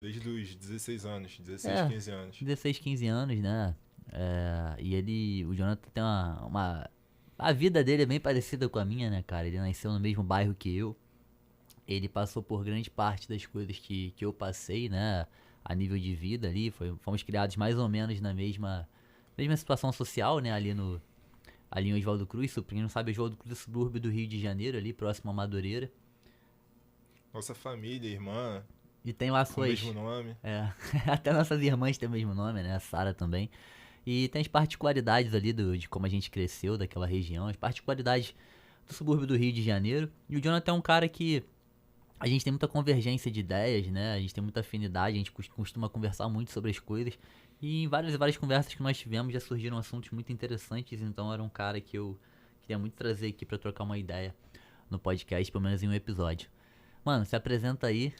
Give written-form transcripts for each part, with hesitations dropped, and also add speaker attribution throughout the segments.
Speaker 1: Desde os 16 anos, 16,
Speaker 2: É,
Speaker 1: 15 anos.
Speaker 2: 16, 15 anos, né? O Jonathan tem a vida dele é bem parecida com a minha, né, cara? Ele nasceu no mesmo bairro que eu. Ele passou por grande parte das coisas que eu passei, né? A nível de vida ali. Fomos criados mais ou menos na mesma situação social, né? Ali em Oswaldo Cruz. Pra quem não sabe, Oswaldo Cruz é subúrbio do Rio de Janeiro, ali próximo a Madureira.
Speaker 1: Nossa família, irmã,
Speaker 2: E tem lá
Speaker 1: com o mesmo
Speaker 2: suas.
Speaker 1: nome.
Speaker 2: É, até nossas irmãs têm o mesmo nome, né? A Sara também. E tem as particularidades ali de como a gente cresceu daquela região, as particularidades do subúrbio do Rio de Janeiro. E o Jonathan é um cara que a gente tem muita convergência de ideias, né? A gente tem muita afinidade, a gente costuma conversar muito sobre as coisas. E em várias e várias conversas que nós tivemos já surgiram assuntos muito interessantes, então era um cara que eu queria muito trazer aqui pra trocar uma ideia no podcast, pelo menos em um episódio. Mano, se apresenta aí,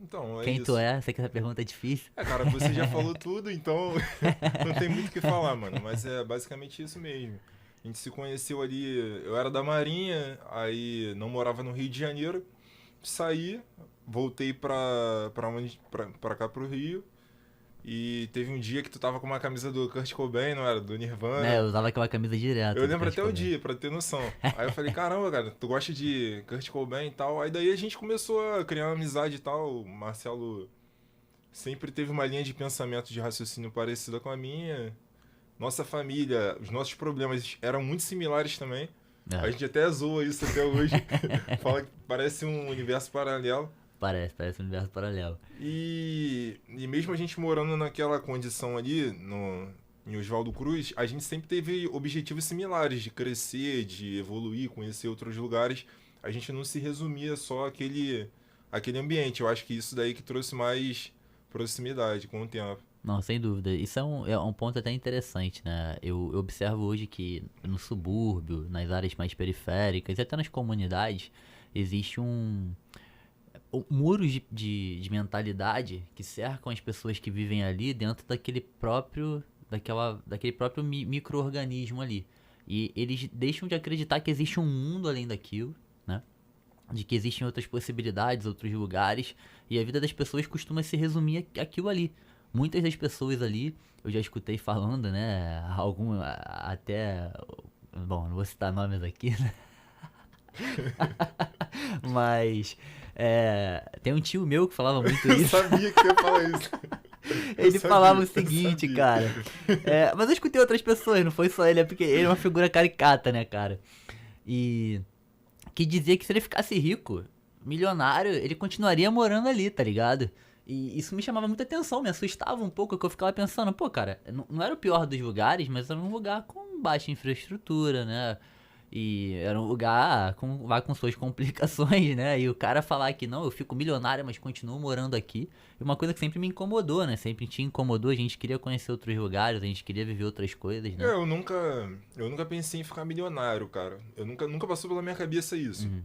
Speaker 1: Então, é
Speaker 2: quem tu
Speaker 1: isso.
Speaker 2: é? Sei que essa pergunta é difícil.
Speaker 1: É, cara, você já falou tudo, então não tem muito o que falar, mano. Mas é basicamente isso mesmo. A gente se conheceu ali, eu era da Marinha, aí não morava no Rio de Janeiro. Saí, voltei pra cá pro Rio. E teve um dia que tu tava com uma camisa do Kurt Cobain, não era? Do
Speaker 2: Né, eu
Speaker 1: Nirvana.
Speaker 2: usava aquela camisa
Speaker 1: Eu
Speaker 2: direto do
Speaker 1: lembro
Speaker 2: Kurt
Speaker 1: até o
Speaker 2: Cobain.
Speaker 1: dia, pra ter noção. Aí eu falei, caramba, cara, tu gosta de Kurt Cobain e tal. Aí daí a gente começou a criar uma amizade e tal. O Marcelo sempre teve uma linha de pensamento, de raciocínio parecida com a minha. Nossa família, os nossos problemas eram muito similares também. A
Speaker 2: É,
Speaker 1: gente até zoa isso até hoje. Fala que parece um universo paralelo.
Speaker 2: parece um universo paralelo.
Speaker 1: E mesmo a gente morando naquela condição ali, em Oswaldo Cruz, a gente sempre teve objetivos similares de crescer, de evoluir, conhecer outros lugares. A gente não se resumia só aquele ambiente. Eu acho que isso daí que trouxe mais proximidade com o tempo.
Speaker 2: Não, sem dúvida. Isso é um ponto até interessante, né? Eu observo hoje que no subúrbio, nas áreas mais periféricas e até nas comunidades, existe muros de mentalidade que cercam as pessoas que vivem ali dentro daquele próprio micro-organismo ali. E eles deixam de acreditar que existe um mundo além daquilo, né? De que existem outras possibilidades, outros lugares, e a vida das pessoas costuma se resumir aquilo ali. Muitas das pessoas ali, eu já escutei falando, né? Até. Bom, não vou citar nomes aqui, né? Mas. Tem um tio meu que falava muito
Speaker 1: Eu
Speaker 2: isso.
Speaker 1: sabia que você ia falar isso. Eu
Speaker 2: Ele falava
Speaker 1: sabia,
Speaker 2: o
Speaker 1: eu
Speaker 2: seguinte,
Speaker 1: sabia.
Speaker 2: cara. Mas eu escutei outras pessoas, não foi só ele, é porque ele é uma figura caricata, né, cara? E que dizia que se ele ficasse rico, milionário, ele continuaria morando ali, tá ligado? E isso me chamava muita atenção, me assustava um pouco, que eu ficava pensando, pô, cara, não era o pior dos lugares, mas era um lugar com baixa infraestrutura, né? E era um lugar vai com suas complicações, né? E o cara falar que não, eu fico milionário, mas continuo morando aqui. E uma coisa que sempre me incomodou, né? Sempre te incomodou, a gente queria conhecer outros lugares, a gente queria viver outras coisas,
Speaker 1: É,
Speaker 2: né?
Speaker 1: eu nunca pensei em ficar milionário, cara. Nunca passou pela minha cabeça isso.
Speaker 2: Uhum.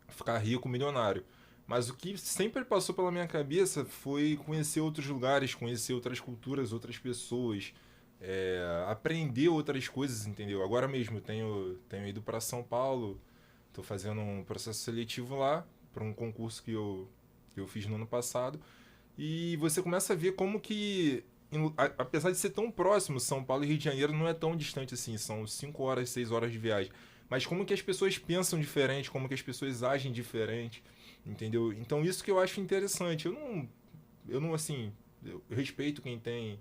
Speaker 1: Ficar rico, milionário. Mas o que sempre passou pela minha cabeça foi conhecer outros lugares, conhecer outras culturas, outras pessoas, aprender outras coisas, entendeu? Agora mesmo eu tenho ido para São Paulo, estou fazendo um processo seletivo lá para um concurso que eu fiz no ano passado. E você começa a ver como que, apesar de ser tão próximo, São Paulo e Rio de Janeiro não é tão distante assim, são 5 horas, 6 horas de viagem. Mas como que as pessoas pensam diferente, como que as pessoas agem diferente, entendeu? Então isso que eu acho interessante. Eu não assim, eu respeito quem tem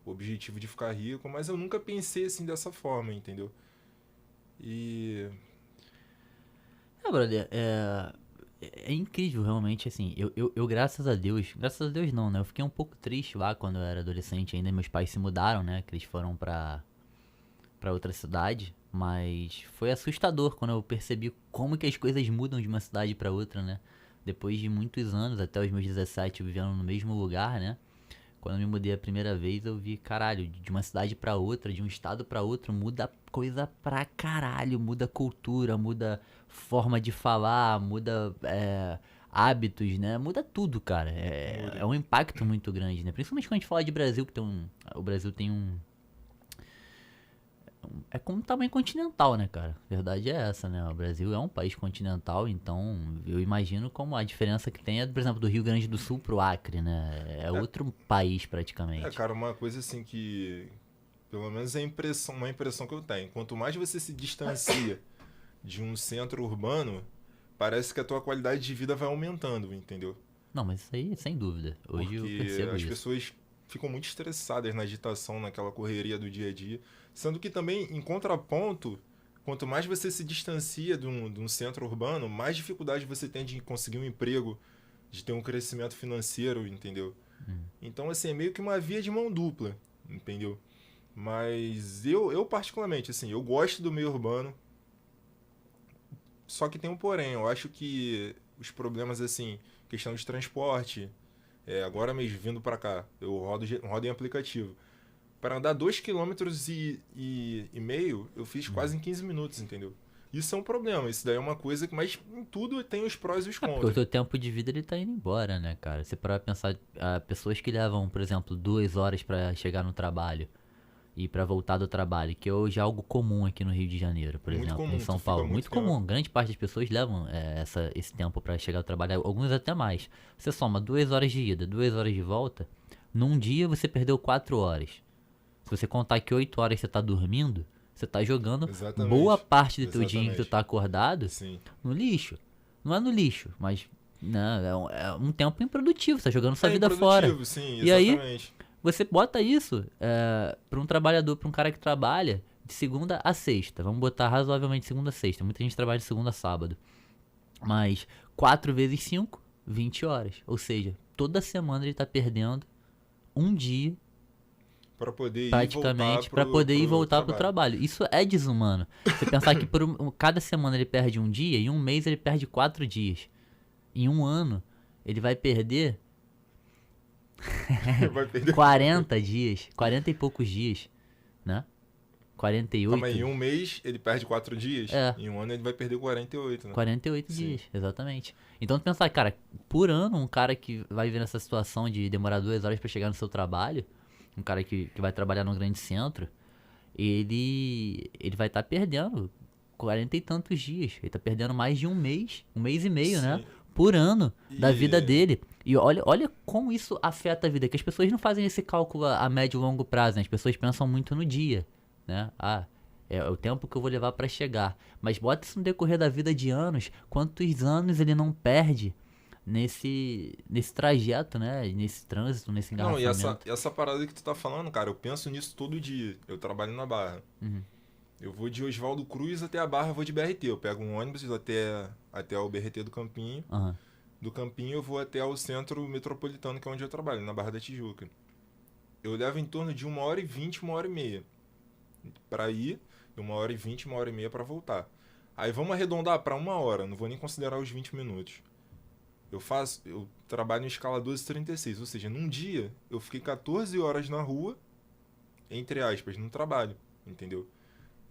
Speaker 1: o objetivo de ficar rico, mas eu nunca pensei assim dessa forma, entendeu? E
Speaker 2: Brother, é incrível realmente, assim, eu graças a Deus não, né, eu fiquei um pouco triste lá quando eu era adolescente ainda, meus pais se mudaram, né, que eles foram pra outra cidade, mas foi assustador quando eu percebi como que as coisas mudam de uma cidade pra outra, né, depois de muitos anos, até os meus 17 vivendo no mesmo lugar, né, quando eu me mudei a primeira vez, eu vi, caralho, de uma cidade pra outra, de um estado pra outro, muda coisa pra caralho, muda cultura, muda forma de falar, muda hábitos, né? Muda tudo, cara. É
Speaker 1: muda.
Speaker 2: um impacto muito grande, né? Principalmente quando a gente fala de Brasil, o Brasil tem É como tamanho continental, né, cara? A verdade é essa, né? O Brasil é um país continental, então eu imagino como a diferença que tem é, por exemplo, do Rio Grande do Sul pro Acre, né? É outro país praticamente.
Speaker 1: Cara, uma coisa assim que, pelo menos é uma impressão que eu tenho. Quanto mais você se distancia de um centro urbano, parece que a tua qualidade de vida vai aumentando, entendeu?
Speaker 2: Não, mas isso aí, sem dúvida. Hoje eu
Speaker 1: Porque
Speaker 2: percebo
Speaker 1: as
Speaker 2: isso.
Speaker 1: pessoas ficam muito estressadas na agitação, naquela correria do dia a dia. Sendo que também, em contraponto, quanto mais você se distancia de um centro urbano, mais dificuldade você tem de conseguir um emprego, de ter um crescimento financeiro, entendeu? Então, assim, é meio que uma via de mão dupla, entendeu? Mas eu particularmente, assim, eu gosto do meio urbano, só que tem um porém. Eu acho que os problemas, assim, questão de transporte, agora mesmo vindo pra cá, eu rodo em aplicativo. Para andar 2,5 km, eu fiz quase em 15 minutos, entendeu? Isso é um problema, isso daí é uma coisa que, mas em tudo tem os prós e os
Speaker 2: É porque o
Speaker 1: contras.
Speaker 2: teu tempo de vida ele tá indo embora, né, cara? Você para pensar, pessoas que levam, por exemplo, 2 horas pra chegar no trabalho e pra voltar do trabalho, que é hoje algo comum aqui no Rio de Janeiro, por
Speaker 1: Muito
Speaker 2: exemplo, em
Speaker 1: comum, tu
Speaker 2: São
Speaker 1: fica
Speaker 2: Paulo.
Speaker 1: muito
Speaker 2: Muito
Speaker 1: tempo.
Speaker 2: comum, grande parte das pessoas levam esse tempo pra chegar ao trabalho, alguns até mais. Você soma 2 horas de ida, 2 horas de volta, num dia você perdeu 4 horas. Se você contar que 8 horas você tá dormindo, você tá jogando boa
Speaker 1: Exatamente.
Speaker 2: parte do teu dia em que tu
Speaker 1: Exatamente.
Speaker 2: tá acordado
Speaker 1: Sim.
Speaker 2: no lixo. Não é no lixo, mas não, é um tempo improdutivo, você tá jogando sua
Speaker 1: É
Speaker 2: vida fora.
Speaker 1: improdutivo, sim,
Speaker 2: E aí,
Speaker 1: exatamente.
Speaker 2: você bota isso pra um trabalhador, pra um cara que trabalha de segunda a sexta. Vamos botar razoavelmente segunda a sexta. Muita gente trabalha de segunda a sábado. Mas 4 vezes 5, 20 horas. Ou seja, toda semana ele tá perdendo um dia
Speaker 1: Para poder ir e voltar
Speaker 2: praticamente pra poder ir
Speaker 1: pro
Speaker 2: voltar pro
Speaker 1: trabalho.
Speaker 2: trabalho. Isso é desumano. Você pensar que cada semana ele perde um dia, em um mês ele perde 4 dias. Em um ano ele vai perder
Speaker 1: Vai perder.
Speaker 2: 40 dias, 40 e poucos dias, né?
Speaker 1: Calma
Speaker 2: 48.
Speaker 1: aí, em um mês ele perde 4 dias,
Speaker 2: É,
Speaker 1: em um ano ele vai perder 48, né?
Speaker 2: 48
Speaker 1: Sim.
Speaker 2: dias, exatamente. Então tu pensar, cara, por ano um cara que vai ver nessa situação de demorar 2 horas pra chegar no seu trabalho, um cara que vai trabalhar num grande centro, ele vai estar perdendo 40 e tantos dias. Ele tá perdendo mais de um mês e meio, né?
Speaker 1: Sim.
Speaker 2: Por ano da vida
Speaker 1: E
Speaker 2: dele. E olha como isso afeta a vida, que as pessoas não fazem esse cálculo a médio e longo prazo, né? As pessoas pensam muito no dia, né? É o tempo que eu vou levar pra chegar. Mas bota isso no decorrer da vida de anos, quantos anos ele não perde nesse trajeto, né? Nesse trânsito, nesse
Speaker 1: não, e essa,
Speaker 2: engarrafamento.
Speaker 1: essa parada que tu tá falando, cara, eu penso nisso todo dia. Eu trabalho na Barra. Eu vou de Oswaldo Cruz até a Barra, eu vou de BRT. Eu pego um ônibus até o BRT do Campinho.
Speaker 2: Aham.
Speaker 1: Do Campinho eu vou até o centro metropolitano, que é onde eu trabalho, na Barra da Tijuca. Eu levo em torno de 1h20, 1h30 pra ir, e 1h20, 1h30 pra voltar. Aí vamos arredondar pra 1 hora, não vou nem considerar os 20 minutos. Eu trabalho em escala 12,36, ou seja, num dia eu fiquei 14 horas na rua, entre aspas, no trabalho, entendeu?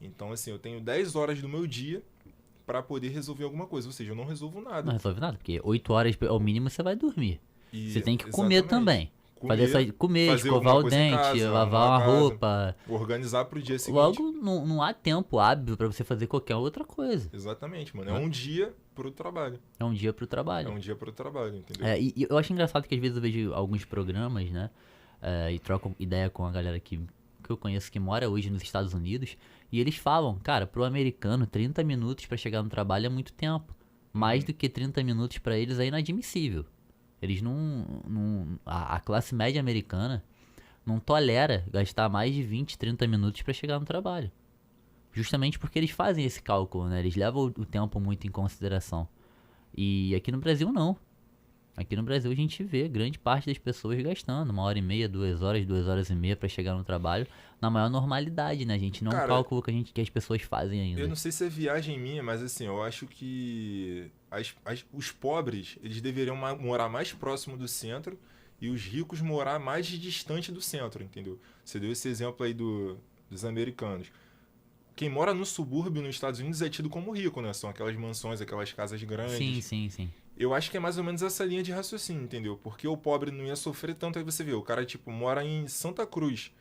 Speaker 1: Então, assim, eu tenho 10 horas do meu dia pra poder resolver alguma coisa, ou seja, eu não resolvo
Speaker 2: Não
Speaker 1: nada.
Speaker 2: resolve nada, porque 8 horas ao mínimo você vai dormir. Você tem que comer
Speaker 1: Exatamente.
Speaker 2: também. Comer,
Speaker 1: Fazer
Speaker 2: escovar
Speaker 1: alguma
Speaker 2: o
Speaker 1: coisa em
Speaker 2: dente,
Speaker 1: casa,
Speaker 2: lavar
Speaker 1: arrumar a
Speaker 2: uma
Speaker 1: casa,
Speaker 2: roupa.
Speaker 1: organizar pro dia seguinte.
Speaker 2: Logo, não há tempo hábil pra você fazer qualquer outra coisa.
Speaker 1: Exatamente, mano. É
Speaker 2: Né?
Speaker 1: um dia pro trabalho.
Speaker 2: É um dia pro
Speaker 1: É
Speaker 2: trabalho.
Speaker 1: um dia pro trabalho, entendeu?
Speaker 2: E eu acho engraçado que às vezes eu vejo alguns programas, né? E troco ideia com a galera que eu conheço que mora hoje nos Estados Unidos. E eles falam, cara, pro americano, 30 minutos pra chegar no trabalho é muito tempo. Mais do que 30 minutos pra eles é inadmissível. Eles a classe média americana não tolera gastar mais de 20, 30 minutos pra chegar no trabalho. Justamente porque eles fazem esse cálculo, né? Eles levam o tempo muito em consideração. E aqui no Brasil não. Aqui no Brasil a gente vê grande parte das pessoas gastando 1h30, 2 horas, 2 horas e meia pra chegar no trabalho na maior normalidade, né? A gente não é um
Speaker 1: Cara,
Speaker 2: cálculo que as pessoas fazem
Speaker 1: eu
Speaker 2: ainda.
Speaker 1: não sei se é viagem minha, mas assim, eu acho que os pobres, eles deveriam morar mais próximo do centro e os ricos morar mais distante do centro, entendeu? Você deu esse exemplo aí dos americanos. Quem mora no subúrbio nos Estados Unidos é tido como rico, né? São aquelas mansões, aquelas casas
Speaker 2: Sim,
Speaker 1: grandes.
Speaker 2: sim, sim.
Speaker 1: Eu acho que é mais ou menos essa linha de raciocínio, entendeu? Porque o pobre não ia sofrer tanto, aí você vê, o cara, tipo, mora em Santa Cruz,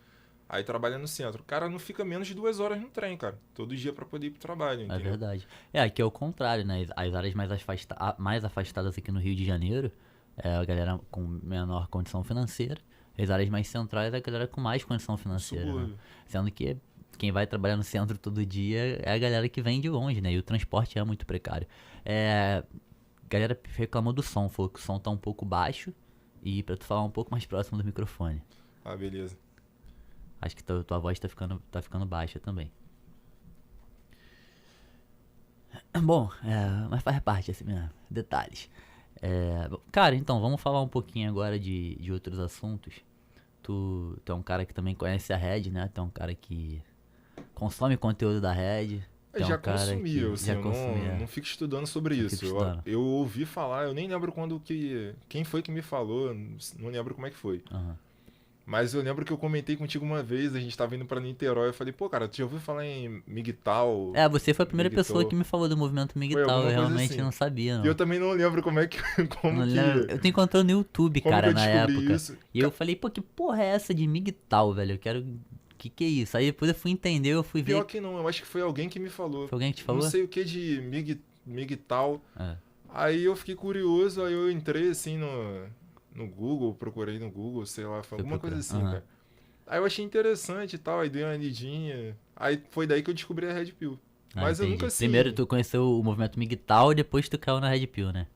Speaker 1: Aí trabalha no centro. O cara não fica menos de 2 horas no trem, cara. Todo dia pra poder ir pro trabalho,
Speaker 2: É
Speaker 1: entendeu?
Speaker 2: verdade. Aqui é o contrário, né? As áreas mais afastadas aqui no Rio de Janeiro, é a galera com menor condição financeira. As áreas mais centrais é a galera com mais condição
Speaker 1: No
Speaker 2: financeira, né?
Speaker 1: subúrbio.
Speaker 2: Sendo que quem vai trabalhar no centro todo dia é a galera que vem de longe, né? E o transporte é muito precário. A galera reclamou do som, falou que o som tá um pouco baixo e pra tu falar um pouco mais próximo do microfone.
Speaker 1: Ah, beleza.
Speaker 2: Acho que tua voz tá ficando baixa também. Bom, mas faz parte assim mesmo. Detalhes. Cara, então, vamos falar um pouquinho agora de outros assuntos. Tu é um cara que também conhece a Red, né? Tu é um cara que consome conteúdo da Red. Tu é um
Speaker 1: Já
Speaker 2: cara
Speaker 1: consumi,
Speaker 2: que
Speaker 1: assim,
Speaker 2: já
Speaker 1: eu
Speaker 2: consumia.
Speaker 1: não fico estudando sobre
Speaker 2: Não fica
Speaker 1: isso.
Speaker 2: estudando.
Speaker 1: Eu ouvi falar, eu nem lembro quem foi que me falou, não lembro como é que foi.
Speaker 2: Aham.
Speaker 1: Mas eu lembro que eu comentei contigo uma vez, a gente tava indo pra Niterói, eu falei, pô, cara, tu já ouviu falar em MGTOW?
Speaker 2: Você foi a primeira pessoa
Speaker 1: MGTOW?
Speaker 2: que me falou do movimento
Speaker 1: Foi
Speaker 2: MGTOW. Eu
Speaker 1: alguma coisa
Speaker 2: realmente
Speaker 1: assim.
Speaker 2: não sabia,
Speaker 1: E eu
Speaker 2: não.
Speaker 1: também não lembro como é que,
Speaker 2: Eu não
Speaker 1: como
Speaker 2: lembro.
Speaker 1: que,
Speaker 2: Eu te encontrei no YouTube,
Speaker 1: como que
Speaker 2: cara,
Speaker 1: eu
Speaker 2: na
Speaker 1: descobri
Speaker 2: época.
Speaker 1: isso.
Speaker 2: E eu falei, pô, que porra é essa de MGTOW, velho? Eu quero. Que é isso? Aí depois eu fui entender, eu fui
Speaker 1: Pior
Speaker 2: ver.
Speaker 1: que não, eu acho que foi alguém que me falou.
Speaker 2: Foi alguém que te
Speaker 1: Não
Speaker 2: falou?
Speaker 1: sei o que de MGTOW.
Speaker 2: É,
Speaker 1: Aí eu fiquei curioso, aí eu entrei assim no Google, procurei no Google, sei lá, foi
Speaker 2: foi
Speaker 1: alguma coisa
Speaker 2: procurar.
Speaker 1: assim,
Speaker 2: Aham.
Speaker 1: cara. Aí eu achei interessante e tal, aí dei uma lidinha. Aí foi daí que eu descobri a Red Pill.
Speaker 2: Ah,
Speaker 1: Mas eu nunca
Speaker 2: entendi. Primeiro
Speaker 1: assim.
Speaker 2: tu conheceu o movimento MGTOW e depois tu caiu na Red Pill, né?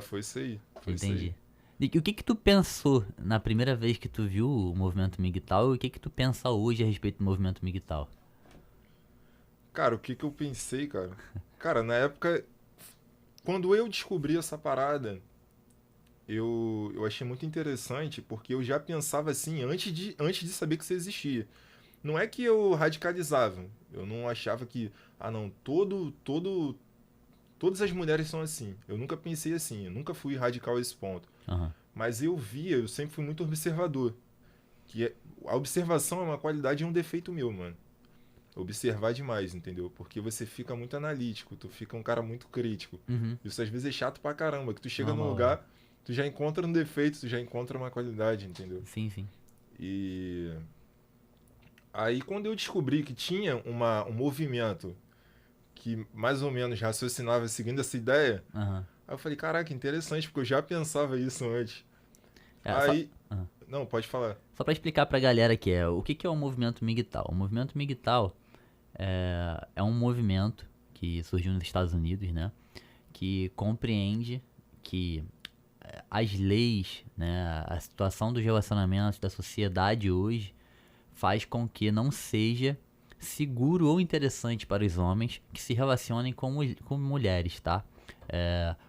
Speaker 1: Foi isso aí. Foi isso aí.
Speaker 2: Entendi. E o que tu pensou na primeira vez que tu viu o movimento MGTOW e o que tu pensa hoje a respeito do movimento MGTOW?
Speaker 1: Cara, o que que eu pensei, cara? Cara, na época, quando eu descobri essa parada, eu achei muito interessante porque eu já pensava assim antes de saber que isso existia. Não é que eu radicalizava. Eu não achava que, ah não, todas as mulheres são assim. Eu nunca pensei assim, eu nunca fui radical a esse ponto.
Speaker 2: Aham.
Speaker 1: Mas eu sempre fui muito observador. A observação é uma qualidade e um defeito meu, mano. Observar demais, entendeu? Porque você fica muito analítico, tu fica um cara muito crítico.
Speaker 2: Uhum.
Speaker 1: Isso às vezes é chato pra caramba, que tu chega num
Speaker 2: Normal, é.
Speaker 1: lugar, tu já encontra um defeito, tu já encontra uma qualidade, entendeu?
Speaker 2: Sim, sim.
Speaker 1: E aí quando eu descobri que tinha um movimento que mais ou menos raciocinava seguindo essa ideia,
Speaker 2: Aham.
Speaker 1: aí eu falei, caraca, interessante, porque eu já pensava isso antes.
Speaker 2: É, só,
Speaker 1: Aí,
Speaker 2: aham.
Speaker 1: não, pode falar.
Speaker 2: Só pra explicar pra galera o que é o movimento MGTOW. O movimento MGTOW é um movimento que surgiu nos Estados Unidos, né? Que compreende que as leis, né, a situação dos relacionamentos da sociedade hoje faz com que não seja seguro ou interessante para os homens que se relacionem com mulheres, tá?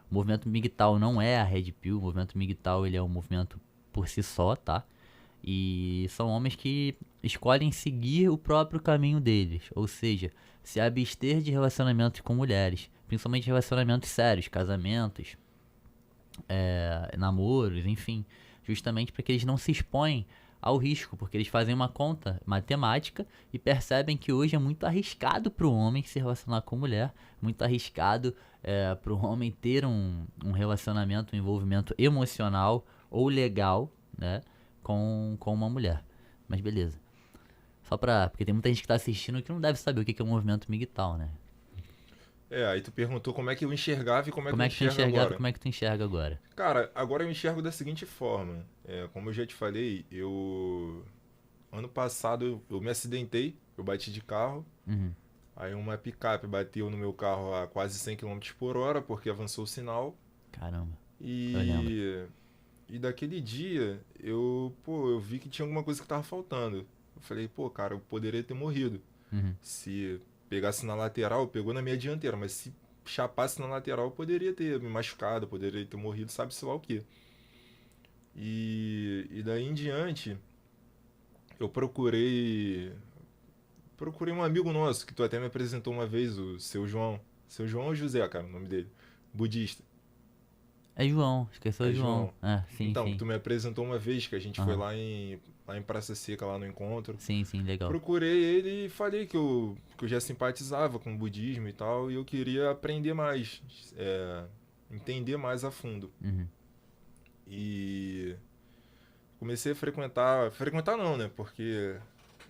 Speaker 2: O movimento MGTOW não é a Red Pill, o movimento MGTOW ele é um movimento por si só, tá? E são homens que escolhem seguir o próprio caminho deles, ou seja, se abster de relacionamentos com mulheres, principalmente relacionamentos sérios, casamentos, namoros, enfim, justamente para que eles não se expõem ao risco, porque eles fazem uma conta matemática e percebem que hoje é muito arriscado para o homem se relacionar com mulher, muito arriscado para o homem ter um relacionamento, um envolvimento emocional ou legal, né, com uma mulher. Mas beleza. Porque tem muita gente que tá assistindo que não deve saber o que é o movimento MGTOW, né?
Speaker 1: Aí tu perguntou como é que eu enxergava e como é que
Speaker 2: Como
Speaker 1: eu
Speaker 2: é que tu
Speaker 1: enxergo
Speaker 2: enxergava e
Speaker 1: agora.
Speaker 2: como é que tu enxerga agora?
Speaker 1: Cara, agora eu enxergo da seguinte forma. Como eu já te falei, ano passado eu me acidentei, eu bati de carro.
Speaker 2: Uhum.
Speaker 1: Aí uma picape bateu no meu carro a quase 100 km por hora porque avançou o sinal.
Speaker 2: Caramba, eu lembro.
Speaker 1: E daquele dia eu vi que tinha alguma coisa que tava faltando. Eu falei, pô, cara, eu poderia ter morrido.
Speaker 2: Uhum.
Speaker 1: Se pegasse na lateral, pegou na minha dianteira, mas se chapasse na lateral, eu poderia ter me machucado, eu poderia ter morrido, sabe-se lá o quê. E daí em diante, eu procurei um amigo nosso, que tu até me apresentou uma vez, o seu João. Seu João ou José, cara, o nome dele. Budista.
Speaker 2: É João, esqueceu o
Speaker 1: É
Speaker 2: João.
Speaker 1: João.
Speaker 2: Sim,
Speaker 1: Então,
Speaker 2: sim.
Speaker 1: tu me apresentou uma vez que a gente foi
Speaker 2: Aham.
Speaker 1: lá em Praça Seca, lá no encontro.
Speaker 2: Sim, sim, legal.
Speaker 1: Procurei ele e falei que eu já simpatizava com o budismo e tal, e eu queria aprender mais, entender mais a fundo.
Speaker 2: Uhum.
Speaker 1: E comecei a frequentar não, né? Porque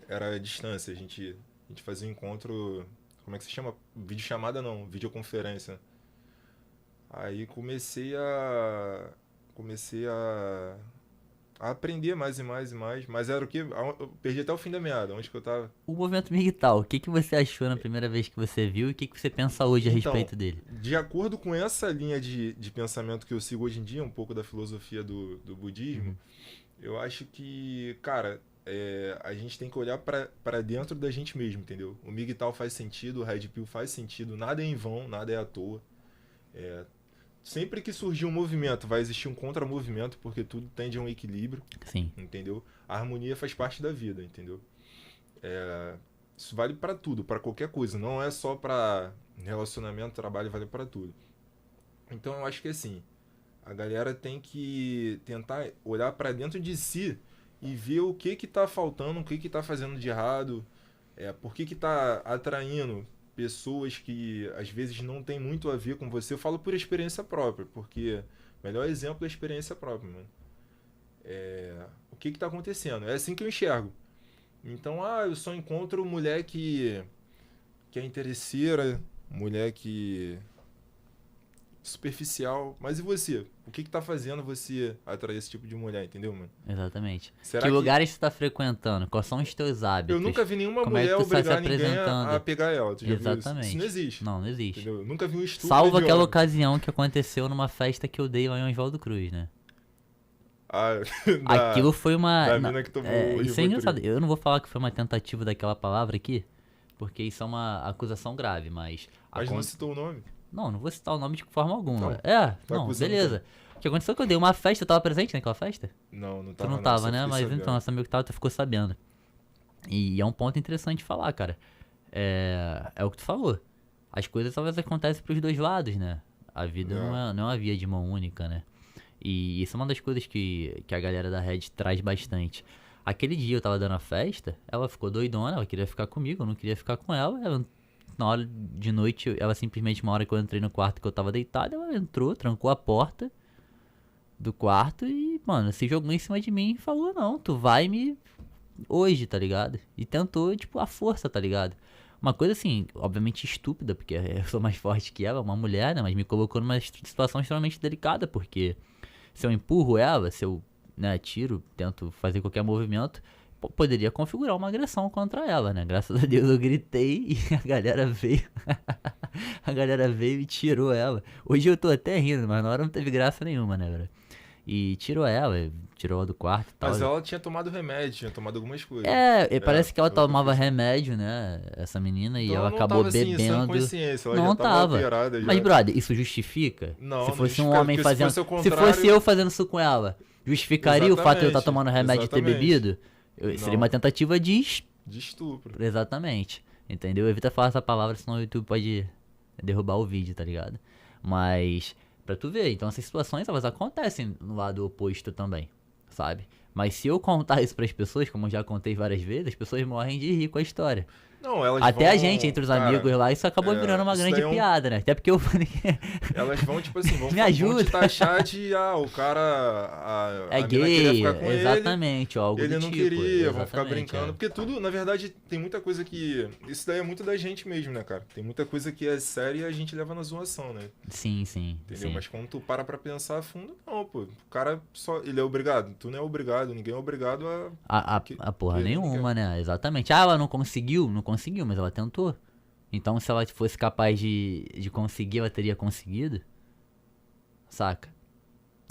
Speaker 1: era a distância. A gente fazia um encontro, como é que se chama? Videochamada não, videoconferência. Aí comecei a aprender mais e mais e mais. Mas era o quê? Eu perdi até o fim da meada, onde que eu tava.
Speaker 2: O movimento MGTOW, o que que você achou na primeira vez que você viu e o que que você pensa hoje a
Speaker 1: Então,
Speaker 2: respeito dele?
Speaker 1: de acordo com essa linha de pensamento que eu sigo hoje em dia, um pouco da filosofia do budismo, eu acho que, cara, a gente tem que olhar para dentro da gente mesmo, entendeu? O MGTOW faz sentido, o Red Pill faz sentido, nada é em vão, nada é à toa. Sempre que surgir um movimento, vai existir um contramovimento, porque tudo tende a um equilíbrio,
Speaker 2: Sim,
Speaker 1: entendeu? A harmonia faz parte da vida, entendeu? Isso vale para tudo, para qualquer coisa, não é só para relacionamento, trabalho, vale para tudo. Então eu acho que assim, a galera tem que tentar olhar para dentro de si e ver o que tá faltando, o que tá fazendo de errado, por que tá atraindo pessoas que às vezes não tem muito a ver com você. Eu falo por experiência própria, porque o melhor exemplo é a experiência própria, mano. O que tá acontecendo? É assim que eu enxergo. Então, eu só encontro mulher que é interesseira, mulher que superficial. Mas e você? O que tá fazendo você atrair esse tipo de mulher, entendeu, mano?
Speaker 2: exatamente.
Speaker 1: Será
Speaker 2: Que
Speaker 1: que
Speaker 2: lugares você tá frequentando? Quais são os teus hábitos?
Speaker 1: eu nunca vi nenhuma
Speaker 2: Como é que
Speaker 1: mulher
Speaker 2: tu tá se
Speaker 1: obrigar ninguém
Speaker 2: apresentando?
Speaker 1: a pegar ela? Tu já viu isso?
Speaker 2: Exatamente.
Speaker 1: Isso não existe.
Speaker 2: Não existe.
Speaker 1: Entendeu? Eu nunca vi um estupro
Speaker 2: Salvo
Speaker 1: de
Speaker 2: aquela
Speaker 1: homem.
Speaker 2: ocasião que aconteceu numa festa que eu dei lá em Oswaldo Cruz, né?
Speaker 1: Ah,
Speaker 2: Aquilo foi uma.
Speaker 1: da mina que tomou o
Speaker 2: Isso é
Speaker 1: Rivotril.
Speaker 2: engraçado. Eu não vou falar que foi uma tentativa daquela palavra aqui, porque isso é uma acusação grave, mas.
Speaker 1: Mas não citou o nome.
Speaker 2: Não vou citar o nome de forma alguma.
Speaker 1: Então,
Speaker 2: não,
Speaker 1: acusando
Speaker 2: beleza. O que aconteceu é que eu dei uma festa, eu tava presente naquela festa?
Speaker 1: Não
Speaker 2: Tu
Speaker 1: tava.
Speaker 2: não tava,
Speaker 1: só
Speaker 2: né?
Speaker 1: fiquei
Speaker 2: Mas
Speaker 1: sabendo.
Speaker 2: então, nosso amigo que tava, tu ficou sabendo. E é um ponto interessante de falar, cara. É o que tu falou. As coisas talvez acontecem pros dois lados, né? A vida não é uma via de mão única, né? E isso é uma das coisas que a galera da Red traz bastante. Aquele dia eu tava dando a festa, ela ficou doidona, ela queria ficar comigo, eu não queria ficar com ela. Na hora de noite, ela simplesmente, uma hora que eu entrei no quarto que eu tava deitado, ela entrou, trancou a porta do quarto e, mano, se jogou em cima de mim e falou, não, tu vai me hoje, tá ligado? E tentou, tipo, a força, tá ligado? Uma coisa assim, obviamente estúpida, porque eu sou mais forte que ela, uma mulher, né? Mas me colocou numa situação extremamente delicada, porque se eu empurro ela, se eu, né, tiro, tento fazer qualquer movimento, poderia configurar uma agressão contra ela, né? Graças a Deus eu gritei e a galera veio. A galera veio e tirou ela. Hoje eu tô até rindo, mas na hora não teve graça nenhuma, né, velho? E tirou ela do quarto e tal.
Speaker 1: Mas ela tinha tomado remédio, tinha tomado algumas coisas.
Speaker 2: Parece que ela
Speaker 1: foi o que eu
Speaker 2: tomava
Speaker 1: fiz.
Speaker 2: remédio, né? Essa menina, e
Speaker 1: Então
Speaker 2: ela
Speaker 1: ela não
Speaker 2: acabou
Speaker 1: tava, assim, em sã
Speaker 2: bebendo.
Speaker 1: consciência, ela
Speaker 2: Não
Speaker 1: já tava alterada já.
Speaker 2: Mas, brother, isso justifica?
Speaker 1: Não,
Speaker 2: se
Speaker 1: não
Speaker 2: fosse um
Speaker 1: justifica,
Speaker 2: homem
Speaker 1: porque
Speaker 2: fazendo.
Speaker 1: se fosse o
Speaker 2: Se
Speaker 1: contrário-
Speaker 2: fosse eu fazendo isso com ela, justificaria o fato de eu estar tomando remédio e ter
Speaker 1: exatamente.
Speaker 2: bebido? Seria
Speaker 1: Não.
Speaker 2: uma tentativa de.
Speaker 1: De estupro.
Speaker 2: Exatamente. Entendeu? Evita falar essa palavra, senão o YouTube pode derrubar o vídeo, tá ligado? Mas, pra tu ver, então essas situações elas acontecem no lado oposto também, sabe? Mas se eu contar isso pras pessoas, como eu já contei várias vezes, as pessoas morrem de rir com a história.
Speaker 1: Não, elas
Speaker 2: Até
Speaker 1: vão,
Speaker 2: a gente, entre os
Speaker 1: cara,
Speaker 2: amigos lá, isso acabou virando uma
Speaker 1: isso
Speaker 2: grande
Speaker 1: daí é um-
Speaker 2: piada, né? Até porque eu falei que
Speaker 1: Elas vão, tipo assim, vão
Speaker 2: Me
Speaker 1: vão
Speaker 2: ajuda.
Speaker 1: te taxar de, o cara, a
Speaker 2: é
Speaker 1: mina queria
Speaker 2: gay,
Speaker 1: ficar com
Speaker 2: exatamente, ou algo
Speaker 1: ele
Speaker 2: do
Speaker 1: não
Speaker 2: tipo.
Speaker 1: queria, vão ficar
Speaker 2: exatamente,
Speaker 1: brincando. Porque tudo, na verdade, tem muita coisa que... Isso daí é muito da gente mesmo, né, cara? Tem muita coisa que é séria e a gente leva na zoação, né?
Speaker 2: Sim,
Speaker 1: Entendeu?
Speaker 2: sim.
Speaker 1: Mas quando tu para pra pensar a fundo, não, pô. O cara só... Ele é obrigado. Tu não é obrigado. Ninguém é obrigado a...
Speaker 2: A porra
Speaker 1: que
Speaker 2: nenhuma, né? Exatamente. Ela não conseguiu, mas ela tentou. Então, se ela fosse capaz de conseguir, ela teria conseguido. Saca?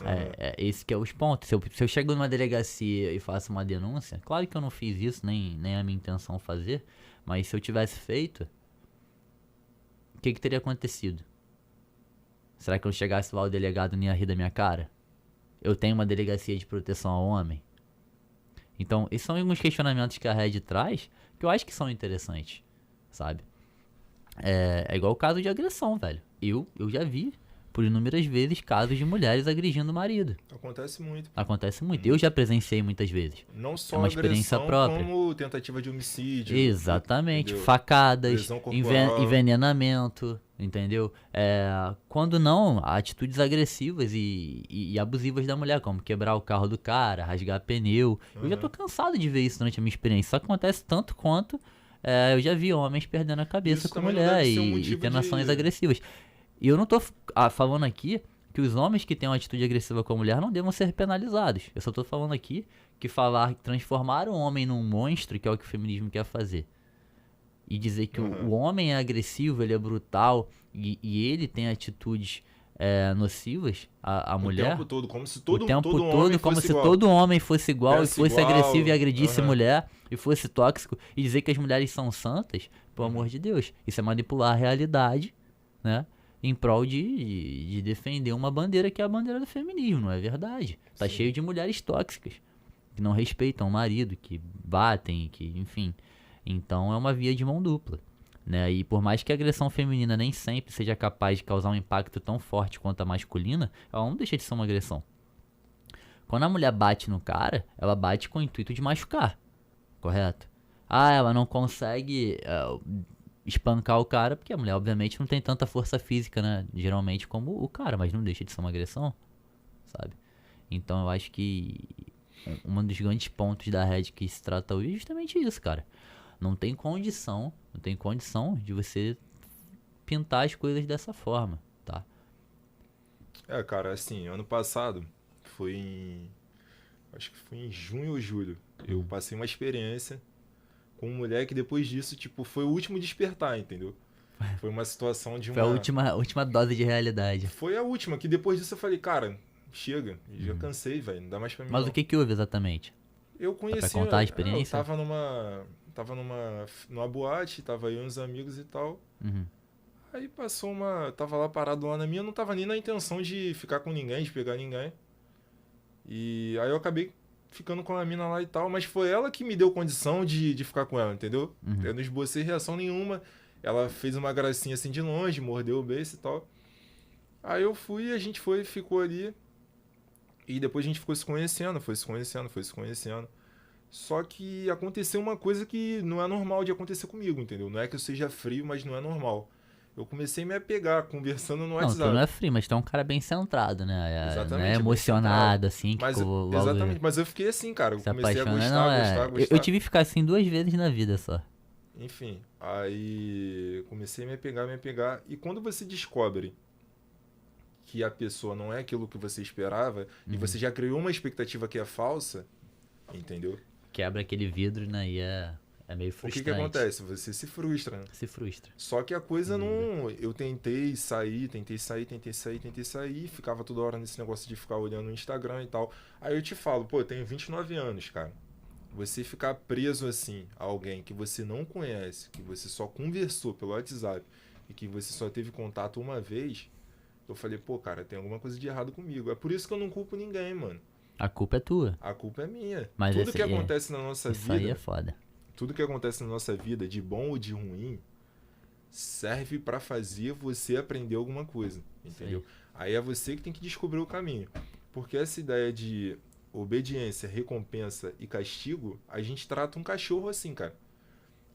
Speaker 2: É esse que é os pontos. Se eu chego numa delegacia e faço uma denúncia, claro que eu não fiz isso, nem é a minha intenção fazer, mas se eu tivesse feito, o que teria acontecido? Será que eu chegasse lá, o delegado não ia rir da minha cara? Eu tenho uma delegacia de proteção ao homem? Então, esses são alguns questionamentos que a Red traz que eu acho que são interessantes, sabe? É igual o caso de agressão, velho. Eu já vi por inúmeras vezes casos de mulheres agredindo o marido.
Speaker 1: Acontece muito.
Speaker 2: Acontece muito. Eu já presenciei muitas vezes.
Speaker 1: Não
Speaker 2: É
Speaker 1: só
Speaker 2: uma experiência
Speaker 1: agressão,
Speaker 2: própria.
Speaker 1: como tentativa de homicídio.
Speaker 2: Exatamente.
Speaker 1: Entendeu?
Speaker 2: Facadas,
Speaker 1: Lesão corporal.
Speaker 2: envenenamento, entendeu? Quando não, atitudes agressivas e abusivas da mulher, como quebrar o carro do cara, rasgar pneu. Eu já tô cansado de ver isso durante a minha experiência. Isso acontece tanto quanto eu já vi homens perdendo a cabeça
Speaker 1: Isso
Speaker 2: com a
Speaker 1: também não
Speaker 2: mulher
Speaker 1: deve ser um
Speaker 2: e
Speaker 1: motivo
Speaker 2: tendo ações
Speaker 1: de-
Speaker 2: agressivas. E eu não tô falando aqui que os homens que têm uma atitude agressiva com a mulher não devam ser penalizados. Eu só tô falando aqui que transformar o homem num monstro, que é o que o feminismo quer fazer, e dizer que o homem é agressivo, ele é brutal e ele tem atitudes nocivas à mulher.
Speaker 1: O tempo todo, como se
Speaker 2: O
Speaker 1: todo,
Speaker 2: tempo
Speaker 1: todo
Speaker 2: todo,
Speaker 1: homem
Speaker 2: como
Speaker 1: fosse
Speaker 2: se
Speaker 1: igual.
Speaker 2: todo homem fosse igual e
Speaker 1: Pensa
Speaker 2: fosse
Speaker 1: igual,
Speaker 2: agressivo e agredisse
Speaker 1: aham.
Speaker 2: mulher e fosse tóxico. E dizer que as mulheres são santas, pelo amor de Deus. Isso é manipular a realidade, né? Em prol de defender uma bandeira que é a bandeira do feminismo, não é verdade? Tá
Speaker 1: Sim.
Speaker 2: cheio de mulheres tóxicas, que não respeitam o marido, que batem, que, enfim. Então é uma via de mão dupla. Né? E por mais que a agressão feminina nem sempre seja capaz de causar um impacto tão forte quanto a masculina, ela não deixa de ser uma agressão. Quando a mulher bate no cara, ela bate com o intuito de machucar, correto? Ela não consegue espancar o cara, porque a mulher obviamente não tem tanta força física, né? Geralmente como o cara, mas não deixa de ser uma agressão, sabe? Então eu acho que um dos grandes pontos da Red que se trata hoje é justamente isso, cara. Não tem condição de você pintar as coisas dessa forma, tá?
Speaker 1: Cara, assim, ano passado, acho que foi em junho ou julho, eu passei uma experiência com uma mulher que depois disso, tipo, foi o último despertar, entendeu? Foi uma situação de
Speaker 2: Foi a última dose de realidade.
Speaker 1: Foi a última, que depois disso eu falei, cara, chega, já cansei, velho, não dá mais pra mim
Speaker 2: Mas
Speaker 1: não.
Speaker 2: o que houve exatamente?
Speaker 1: Eu conheci...
Speaker 2: contar a experiência?
Speaker 1: Eu tava numa boate, tava eu e uns amigos e tal.
Speaker 2: Uhum.
Speaker 1: Aí passou tava lá parado lá na minha, não tava nem na intenção de ficar com ninguém, de pegar ninguém. E aí eu acabei ficando com a mina lá e tal, mas foi ela que me deu condição de ficar com ela, entendeu?
Speaker 2: Uhum.
Speaker 1: Eu não esbocei reação nenhuma. Ela fez uma gracinha assim de longe, mordeu o beiço e tal. Aí eu fui, a gente ficou ali. E depois a gente ficou se conhecendo, foi se conhecendo. Só que aconteceu uma coisa que não é normal de acontecer comigo, entendeu? Não é que eu seja frio, mas não é normal. Eu comecei a me apegar, conversando no
Speaker 2: Não,
Speaker 1: WhatsApp.
Speaker 2: tu não é frio, mas tu é um cara bem centrado, né?
Speaker 1: Exatamente,
Speaker 2: Não é
Speaker 1: bem
Speaker 2: emocionado,
Speaker 1: centrado.
Speaker 2: assim, que
Speaker 1: Mas,
Speaker 2: logo
Speaker 1: exatamente, mas eu fiquei assim, cara. Eu
Speaker 2: se
Speaker 1: comecei a
Speaker 2: apaixona.
Speaker 1: gostar,
Speaker 2: Não,
Speaker 1: gostar.
Speaker 2: Eu tive que ficar assim 2 vezes na vida só.
Speaker 1: Enfim, aí comecei a me apegar. E quando você descobre que a pessoa não é aquilo que você esperava, e você já criou uma expectativa que é falsa, entendeu?
Speaker 2: Quebra aquele vidro, né? E é meio
Speaker 1: O
Speaker 2: frustrante.
Speaker 1: que acontece? Você se frustra, né?
Speaker 2: Se frustra.
Speaker 1: Só que a coisa não... Eu tentei sair, ficava toda hora nesse negócio de ficar olhando o Instagram e tal. Aí eu te falo, pô, eu tenho 29 anos, cara. Você ficar preso assim a alguém que você não conhece, que você só conversou pelo WhatsApp e que você só teve contato uma vez, eu falei, pô, cara, tem alguma coisa de errado comigo. É por isso que eu não culpo ninguém, mano.
Speaker 2: A culpa é tua.
Speaker 1: A culpa é minha.
Speaker 2: Mas
Speaker 1: Tudo que acontece na nossa
Speaker 2: isso
Speaker 1: vida...
Speaker 2: aí é foda.
Speaker 1: Tudo que acontece na nossa vida, de bom ou de ruim, serve pra fazer você aprender alguma coisa, entendeu? Aí é você que tem que descobrir o caminho. Porque essa ideia de obediência, recompensa e castigo, a gente trata um cachorro assim, cara.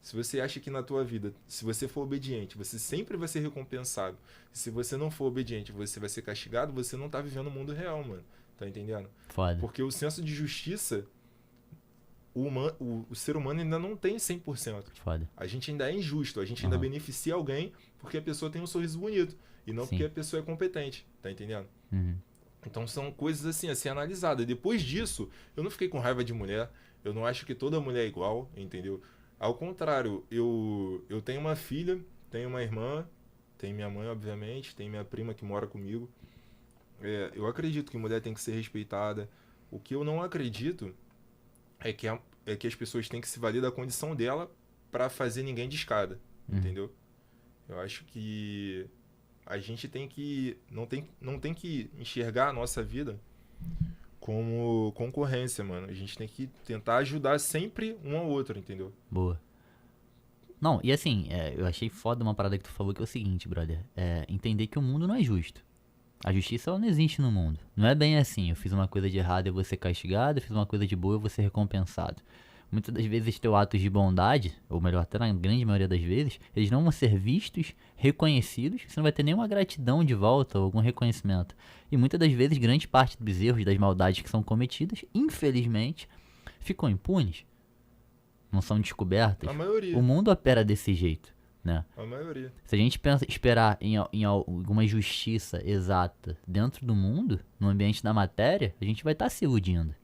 Speaker 1: Se você acha que na tua vida, se você for obediente, você sempre vai ser recompensado. Se você não for obediente, você vai ser castigado, você não tá vivendo o mundo real, mano. Tá entendendo?
Speaker 2: Foda.
Speaker 1: Porque o senso de justiça, o ser humano ainda não tem 100%.
Speaker 2: Foda.
Speaker 1: A gente ainda é injusto, a gente ainda beneficia alguém porque a pessoa tem um sorriso bonito e não porque a pessoa é competente, tá entendendo?
Speaker 2: Uhum.
Speaker 1: Então são coisas assim, a ser analisadas. Depois disso, eu não fiquei com raiva de mulher, eu não acho que toda mulher é igual, entendeu? Ao contrário, eu tenho uma filha, tenho uma irmã, tenho minha mãe, obviamente, tenho minha prima que mora comigo. Eu acredito que mulher tem que ser respeitada. O que eu não acredito é que as pessoas têm que se valer da condição dela para fazer ninguém de escada, entendeu? Eu acho que a gente tem que não tem que enxergar a nossa vida como concorrência, mano. A gente tem que tentar ajudar sempre um ao outro, entendeu?
Speaker 2: Boa. Não, e assim, eu achei foda uma parada que tu falou que é o seguinte, brother. Entender que o mundo não é justo. A justiça ela não existe no mundo. Não é bem assim. Eu fiz uma coisa de errado e vou ser castigado, eu fiz uma coisa de boa e vou ser recompensado. Muitas das vezes teus atos de bondade, ou melhor, até na grande maioria das vezes, eles não vão ser vistos, reconhecidos, você não vai ter nenhuma gratidão de volta ou algum reconhecimento. E muitas das vezes, grande parte dos erros, das maldades que são cometidas, infelizmente, ficam impunes, não são descobertas.
Speaker 1: A maioria.
Speaker 2: O mundo opera desse jeito, né?
Speaker 1: A maioria.
Speaker 2: Se a gente esperar em alguma justiça exata dentro do mundo, no ambiente da matéria, a gente vai estar se iludindo.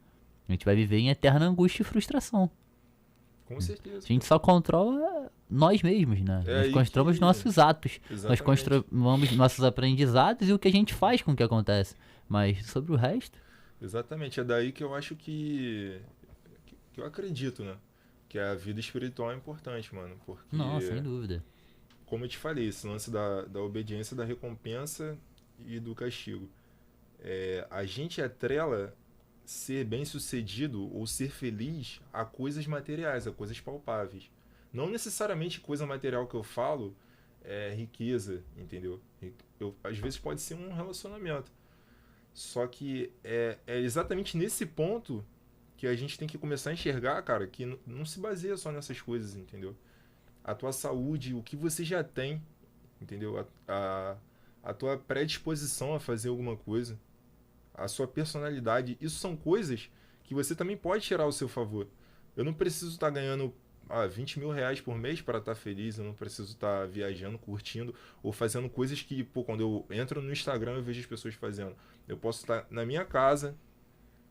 Speaker 2: A gente vai viver em eterna angústia e frustração.
Speaker 1: Com certeza.
Speaker 2: A gente só controla nós mesmos, né?
Speaker 1: É
Speaker 2: Nós
Speaker 1: aí
Speaker 2: controlamos
Speaker 1: que-
Speaker 2: nossos atos. Nós
Speaker 1: Exatamente.
Speaker 2: controlamos nossos aprendizados e o que a gente faz com o que acontece. Mas sobre o resto,
Speaker 1: Exatamente. É daí que eu acho que eu acredito, né? Que a vida espiritual é importante, mano. Porque,
Speaker 2: não, sem dúvida.
Speaker 1: como eu te falei, esse lance da obediência, da recompensa e do castigo. A gente atrela ser bem-sucedido ou ser feliz a coisas materiais, a coisas palpáveis. Não necessariamente coisa material que eu falo é riqueza, entendeu? Às vezes pode ser um relacionamento. Só que é exatamente nesse ponto que a gente tem que começar a enxergar, cara, que não se baseia só nessas coisas, entendeu? A tua saúde, o que você já tem, entendeu? A tua predisposição a fazer alguma coisa, a sua personalidade, isso são coisas que você também pode tirar ao seu favor. Eu não preciso estar ganhando 20 mil reais por mês para estar feliz, eu não preciso estar viajando, curtindo ou fazendo coisas que, pô, quando eu entro no Instagram eu vejo as pessoas fazendo. Eu posso estar na minha casa,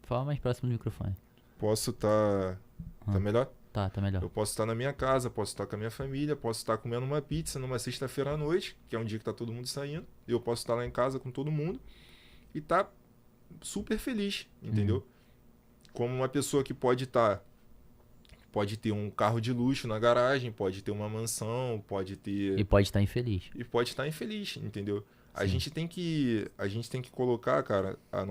Speaker 2: Fala mais próximo do microfone.
Speaker 1: posso estar... Tá melhor?
Speaker 2: Tá melhor.
Speaker 1: Eu posso estar na minha casa, posso estar com a minha família, posso estar comendo uma pizza numa sexta-feira à noite, que é um dia que tá todo mundo saindo. Eu posso estar lá em casa com todo mundo e tá super feliz, entendeu? Como uma pessoa que pode ter um carro de luxo na garagem, pode ter uma mansão, pode ter
Speaker 2: E pode estar infeliz.
Speaker 1: e pode estar infeliz, entendeu? A
Speaker 2: Sim.
Speaker 1: gente tem que colocar, cara, as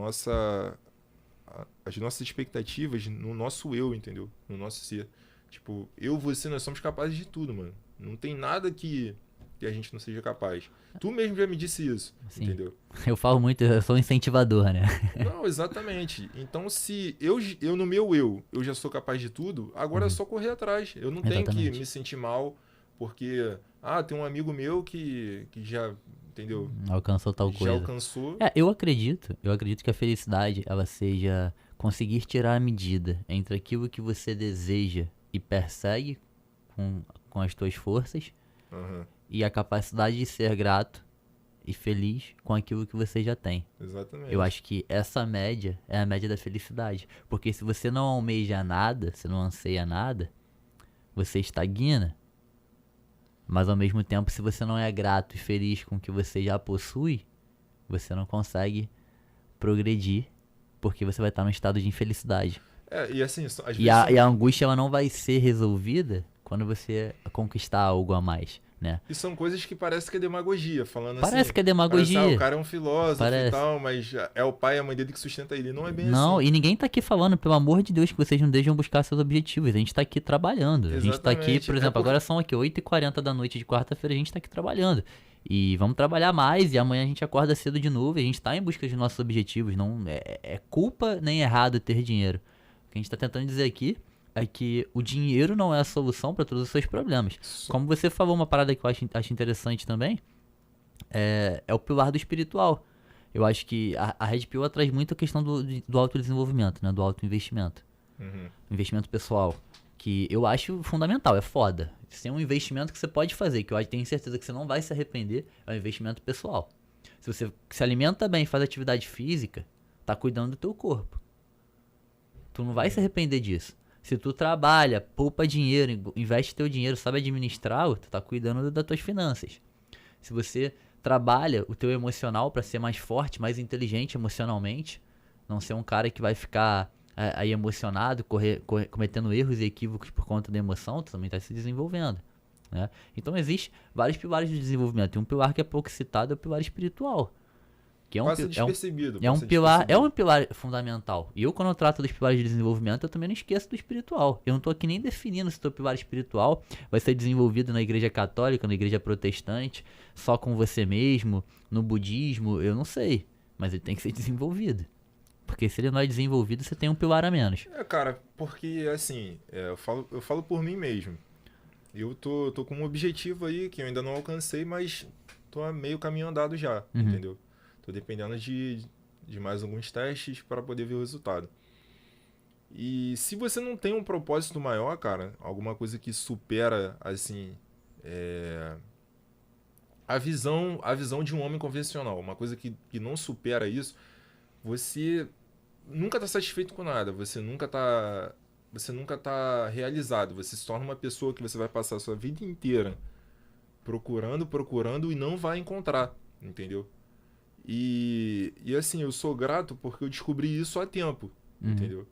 Speaker 1: nossas expectativas no nosso eu, entendeu? No nosso ser. Tipo, você, nós somos capazes de tudo, mano. Não tem nada que a gente não seja capaz. Tu mesmo já me disse isso,
Speaker 2: Sim.
Speaker 1: entendeu?
Speaker 2: Eu falo muito, eu sou um incentivador, né?
Speaker 1: Não, exatamente. Então, se eu no meu eu já sou capaz de tudo, agora é só correr atrás. Eu não tenho que
Speaker 2: Exatamente.
Speaker 1: me sentir mal porque, tem um amigo meu que já, entendeu?
Speaker 2: Alcançou tal
Speaker 1: Já
Speaker 2: coisa.
Speaker 1: alcançou.
Speaker 2: Eu acredito que a felicidade, ela seja conseguir tirar a medida entre aquilo que você deseja e persegue com as tuas forças
Speaker 1: Aham,
Speaker 2: e a capacidade de ser grato e feliz com aquilo que você já tem.
Speaker 1: exatamente.
Speaker 2: Eu acho que essa média é a média da felicidade. Porque se você não almeja nada, se não anseia nada, você estagna. Mas ao mesmo tempo, se você não é grato e feliz com o que você já possui, você não consegue progredir, porque você vai estar num estado de infelicidade.
Speaker 1: E assim, às vezes
Speaker 2: E a angústia ela não vai ser resolvida quando você conquistar algo a mais, né?
Speaker 1: e são coisas que parece que é demagogia, falando
Speaker 2: Parece
Speaker 1: assim.
Speaker 2: que é demagogia.
Speaker 1: Parece, o cara é um filósofo
Speaker 2: Parece.
Speaker 1: e tal, mas é o pai e a mãe dele que sustenta ele. Não é bem
Speaker 2: Não,
Speaker 1: assim.
Speaker 2: e ninguém tá aqui falando, pelo amor de Deus, que vocês não deixam buscar seus objetivos. A gente tá aqui trabalhando. A gente tá aqui,
Speaker 1: Exatamente.
Speaker 2: por
Speaker 1: É
Speaker 2: exemplo,
Speaker 1: porque-
Speaker 2: agora são aqui 8h40 da noite de quarta-feira, a gente tá aqui trabalhando. E vamos trabalhar mais, e amanhã a gente acorda cedo de novo, e a gente tá em busca de nossos objetivos. Não é culpa nem errado ter dinheiro. O que a gente tá tentando dizer aqui é que o dinheiro não é a solução para todos os seus problemas. Como você falou, uma parada que eu acho interessante também, é o pilar do espiritual. Eu acho que a Red Pill traz muito a questão do autodesenvolvimento, né? Do autoinvestimento.
Speaker 1: Uhum.
Speaker 2: Investimento pessoal. Que eu acho fundamental, é foda. Se é um investimento que você pode fazer, que eu tenho certeza que você não vai se arrepender, é um investimento pessoal. Se você se alimenta bem, faz atividade física, tá cuidando do teu corpo. Tu não vai se arrepender disso. Se tu trabalha, poupa dinheiro, investe teu dinheiro, sabe administrar, tu tá cuidando das tuas finanças. Se você trabalha o teu emocional pra ser mais forte, mais inteligente emocionalmente, não ser um cara que vai ficar aí emocionado, cometendo erros e equívocos por conta da emoção, tu também tá se desenvolvendo, né? Então existe vários pilares de desenvolvimento, e um pilar que é pouco citado é o pilar espiritual, que
Speaker 1: Passa despercebido.
Speaker 2: é um
Speaker 1: passa
Speaker 2: pilar,
Speaker 1: despercebido.
Speaker 2: fundamental. E eu, quando eu trato dos pilares de desenvolvimento, eu também não esqueço do espiritual. Eu não tô aqui nem definindo se o teu pilar espiritual vai ser desenvolvido na igreja católica, na igreja protestante, só com você mesmo, no budismo, eu não sei. mas ele tem que ser desenvolvido. Porque se ele não é desenvolvido, você tem um pilar a menos.
Speaker 1: Cara, porque assim, eu falo por mim mesmo. Eu tô com um objetivo aí que eu ainda não alcancei, mas tô a meio caminho andado já, entendeu? Tô dependendo de mais alguns testes para poder ver o resultado. E se você não tem um propósito maior, cara, alguma coisa que supera, assim, a visão de um homem convencional, uma coisa que não supera isso, você nunca tá satisfeito com nada, você nunca tá realizado, você se torna uma pessoa que você vai passar a sua vida inteira procurando e não vai encontrar, entendeu? E assim, eu sou grato porque eu descobri isso há tempo, entendeu?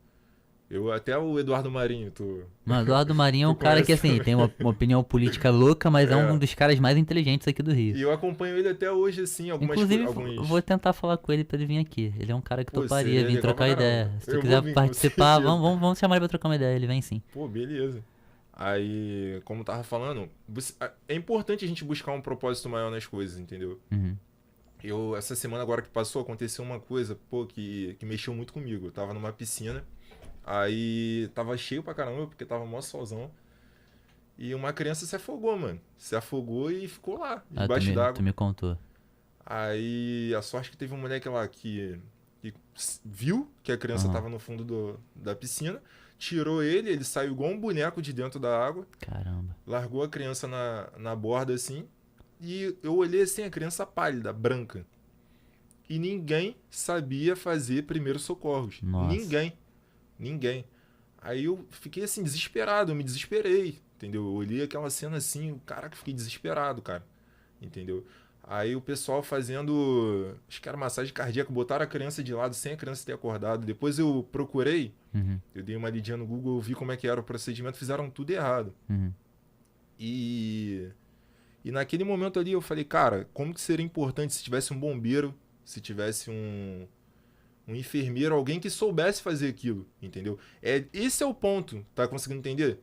Speaker 1: Até o Eduardo Marinho,
Speaker 2: Mano, Eduardo Marinho é um
Speaker 1: tu
Speaker 2: cara que,
Speaker 1: conhece?
Speaker 2: assim, tem uma opinião política louca, mas é um dos caras mais inteligentes aqui do Rio.
Speaker 1: E eu acompanho ele até hoje, assim,
Speaker 2: Inclusive, eu vou tentar falar com ele pra ele vir aqui. Ele é um cara que toparia
Speaker 1: seria
Speaker 2: vir
Speaker 1: legal
Speaker 2: trocar
Speaker 1: pra caramba.
Speaker 2: ideia. Se tu
Speaker 1: Eu
Speaker 2: quiser
Speaker 1: vou vir, com
Speaker 2: participar,
Speaker 1: certeza.
Speaker 2: vamos chamar ele pra trocar uma ideia. Ele vem sim.
Speaker 1: Pô, beleza. Aí, como eu tava falando, é importante a gente buscar um propósito maior nas coisas, entendeu? Essa semana agora que passou, aconteceu uma coisa, pô, que mexeu muito comigo. Eu tava numa piscina, aí tava cheio pra caramba, porque tava mó solzão. E uma criança se afogou, mano. Se afogou e ficou lá, debaixo
Speaker 2: Tu
Speaker 1: d'água.
Speaker 2: me contou.
Speaker 1: Aí, a sorte que teve um moleque lá que viu que a criança tava no fundo da piscina, tirou ele saiu igual um boneco de dentro da água,
Speaker 2: Caramba.
Speaker 1: largou a criança na borda assim, e eu olhei assim, a criança pálida, branca. E ninguém sabia fazer primeiros socorros.
Speaker 2: Nossa.
Speaker 1: Ninguém. Aí eu fiquei assim, desesperado, eu me desesperei, entendeu? Eu olhei aquela cena assim, caraca, fiquei desesperado, cara, entendeu? Aí o pessoal fazendo, acho que era massagem cardíaca, botaram a criança de lado sem a criança ter acordado. Depois eu procurei, eu dei uma lidinha no Google, eu vi como é que era o procedimento, fizeram tudo errado. E naquele momento ali eu falei, cara, como que seria importante se tivesse um bombeiro, se tivesse um enfermeiro, alguém que soubesse fazer aquilo, entendeu? Esse é o ponto, tá conseguindo entender?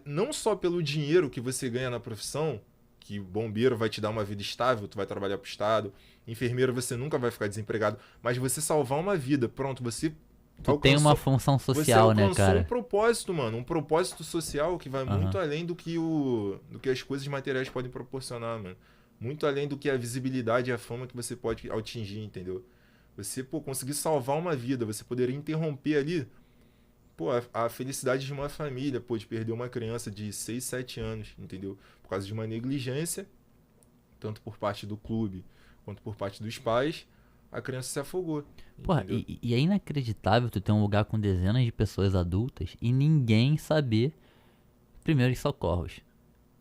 Speaker 1: Não só pelo dinheiro que você ganha na profissão, que bombeiro vai te dar uma vida estável, tu vai trabalhar pro Estado, enfermeiro você nunca vai ficar desempregado, mas você salvar uma vida, pronto, você
Speaker 2: tem uma função social, né, cara?
Speaker 1: Você alcançou um propósito, mano, um propósito social que vai muito além do que as coisas materiais podem proporcionar, mano. Muito além do que a visibilidade e a fama que você pode atingir, entendeu? Você, conseguir salvar uma vida, você poderia interromper ali, a felicidade de uma família, de perder uma criança de 6, 7 anos, entendeu? Por causa de uma negligência, tanto por parte do clube quanto por parte dos pais, a criança se afogou.
Speaker 2: Porra, e é inacreditável tu ter um lugar com dezenas de pessoas adultas e ninguém saber primeiros socorros.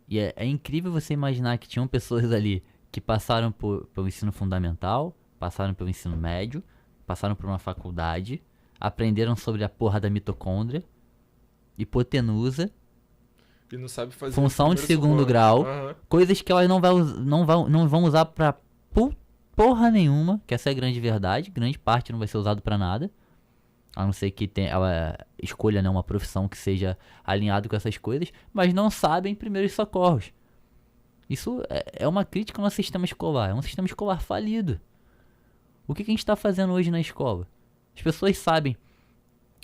Speaker 2: E é incrível você imaginar que tinham pessoas ali que passaram pelo ensino fundamental, passaram pelo ensino médio, passaram por uma faculdade, aprenderam sobre a porra da mitocôndria, hipotenusa,
Speaker 1: E não sabe fazer
Speaker 2: função de segundo
Speaker 1: socorro.
Speaker 2: grau, coisas que elas não vão usar pra porra nenhuma, que essa é a grande verdade, grande parte não vai ser usado pra nada, a não ser que ela escolha, né, uma profissão que seja alinhado com essas coisas, mas não sabem primeiros socorros. Isso é uma crítica ao nosso sistema escolar, é um sistema escolar falido. O que a gente está fazendo hoje na escola? As pessoas sabem,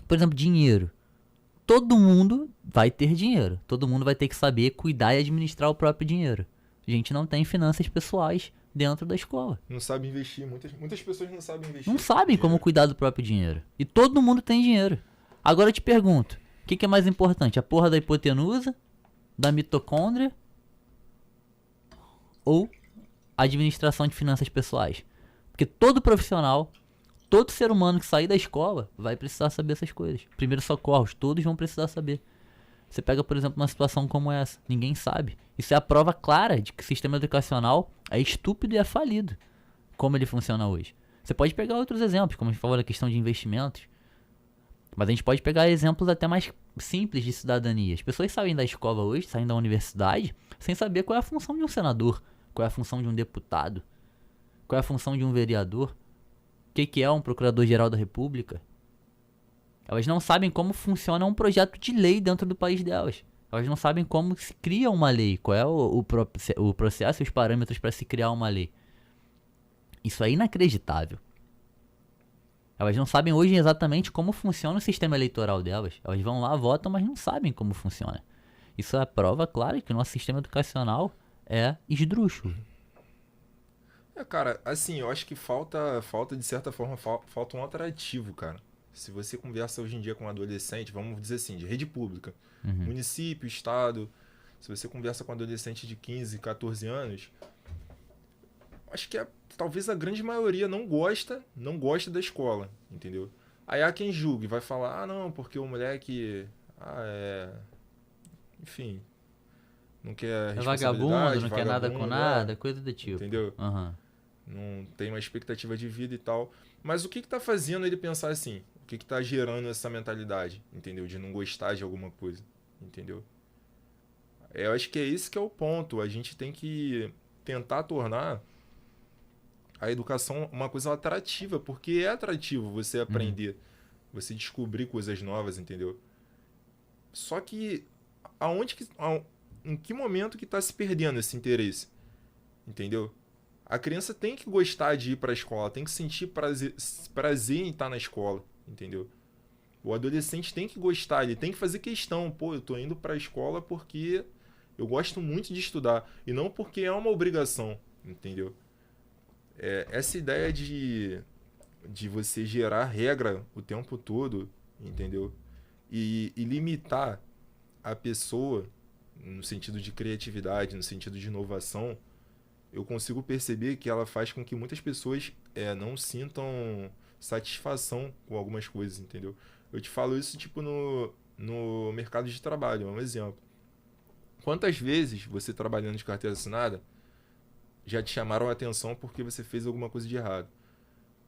Speaker 2: por exemplo, dinheiro. Todo mundo vai ter dinheiro. Todo mundo vai ter que saber cuidar e administrar o próprio dinheiro. A gente não tem finanças pessoais dentro da escola.
Speaker 1: Não sabe investir. Muitas pessoas não sabem investir.
Speaker 2: Não sabem como cuidar do próprio dinheiro. E todo mundo tem dinheiro. Agora eu te pergunto, o que é mais importante? A porra da hipotenusa? Da mitocôndria? Ou a administração de finanças pessoais? Porque todo profissional, todo ser humano que sair da escola vai precisar saber essas coisas. Primeiros socorros, todos vão precisar saber. Você pega, por exemplo, uma situação como essa. Ninguém sabe. Isso é a prova clara de que o sistema educacional é estúpido e é falido. Como ele funciona hoje. Você pode pegar outros exemplos, como a gente falou da questão de investimentos. Mas a gente pode pegar exemplos até mais simples de cidadania. As pessoas saem da escola hoje, saem da universidade, sem saber qual é a função de um senador, qual é a função de um deputado, qual é a função de um vereador, o que é um procurador-geral da República. Elas não sabem como funciona um projeto de lei dentro do país delas. Elas não sabem como se cria uma lei, qual é o processo e os parâmetros para se criar uma lei. Isso é inacreditável. Elas não sabem hoje exatamente como funciona o sistema eleitoral delas. Elas vão lá, votam, mas não sabem como funciona. Isso é prova clara que o nosso sistema educacional é esdrúxulo.
Speaker 1: Cara, assim, eu acho que falta de certa forma, falta um atrativo, cara. Se você conversa hoje em dia com um adolescente, vamos dizer assim, de rede pública,
Speaker 2: Uhum.
Speaker 1: município, estado, se você conversa com um adolescente de 15, 14 anos, acho que talvez a grande maioria não gosta da escola, entendeu? Aí há quem julgue, vai falar, ah não, porque o moleque, enfim, não quer
Speaker 2: É vagabundo,
Speaker 1: responsabilidade,
Speaker 2: não quer nada com
Speaker 1: vagabundo,
Speaker 2: nada, coisa do tipo.
Speaker 1: entendeu?
Speaker 2: Aham.
Speaker 1: Não tem uma expectativa de vida e tal. Mas o que tá fazendo ele pensar assim? O que tá gerando essa mentalidade, entendeu? De não gostar de alguma coisa, entendeu? Eu acho que é esse que é o ponto. A gente tem que tentar tornar a educação uma coisa atrativa, porque é atrativo você
Speaker 2: Uhum.
Speaker 1: aprender, você descobrir coisas novas, entendeu? Só que aonde que, em que momento que tá se perdendo esse interesse, entendeu? A criança tem que gostar de ir para a escola, tem que sentir prazer em estar na escola, entendeu? O adolescente tem que gostar, ele tem que fazer questão. Pô, eu tô indo para a escola porque eu gosto muito de estudar e não porque é uma obrigação, entendeu? Essa ideia de você gerar regra o tempo todo, entendeu? E limitar a pessoa no sentido de criatividade, no sentido de inovação, eu consigo perceber que ela faz com que muitas pessoas não sintam satisfação com algumas coisas, entendeu? Eu te falo isso tipo no mercado de trabalho, é um exemplo. Quantas vezes você trabalhando de carteira assinada já te chamaram a atenção porque você fez alguma coisa de errado?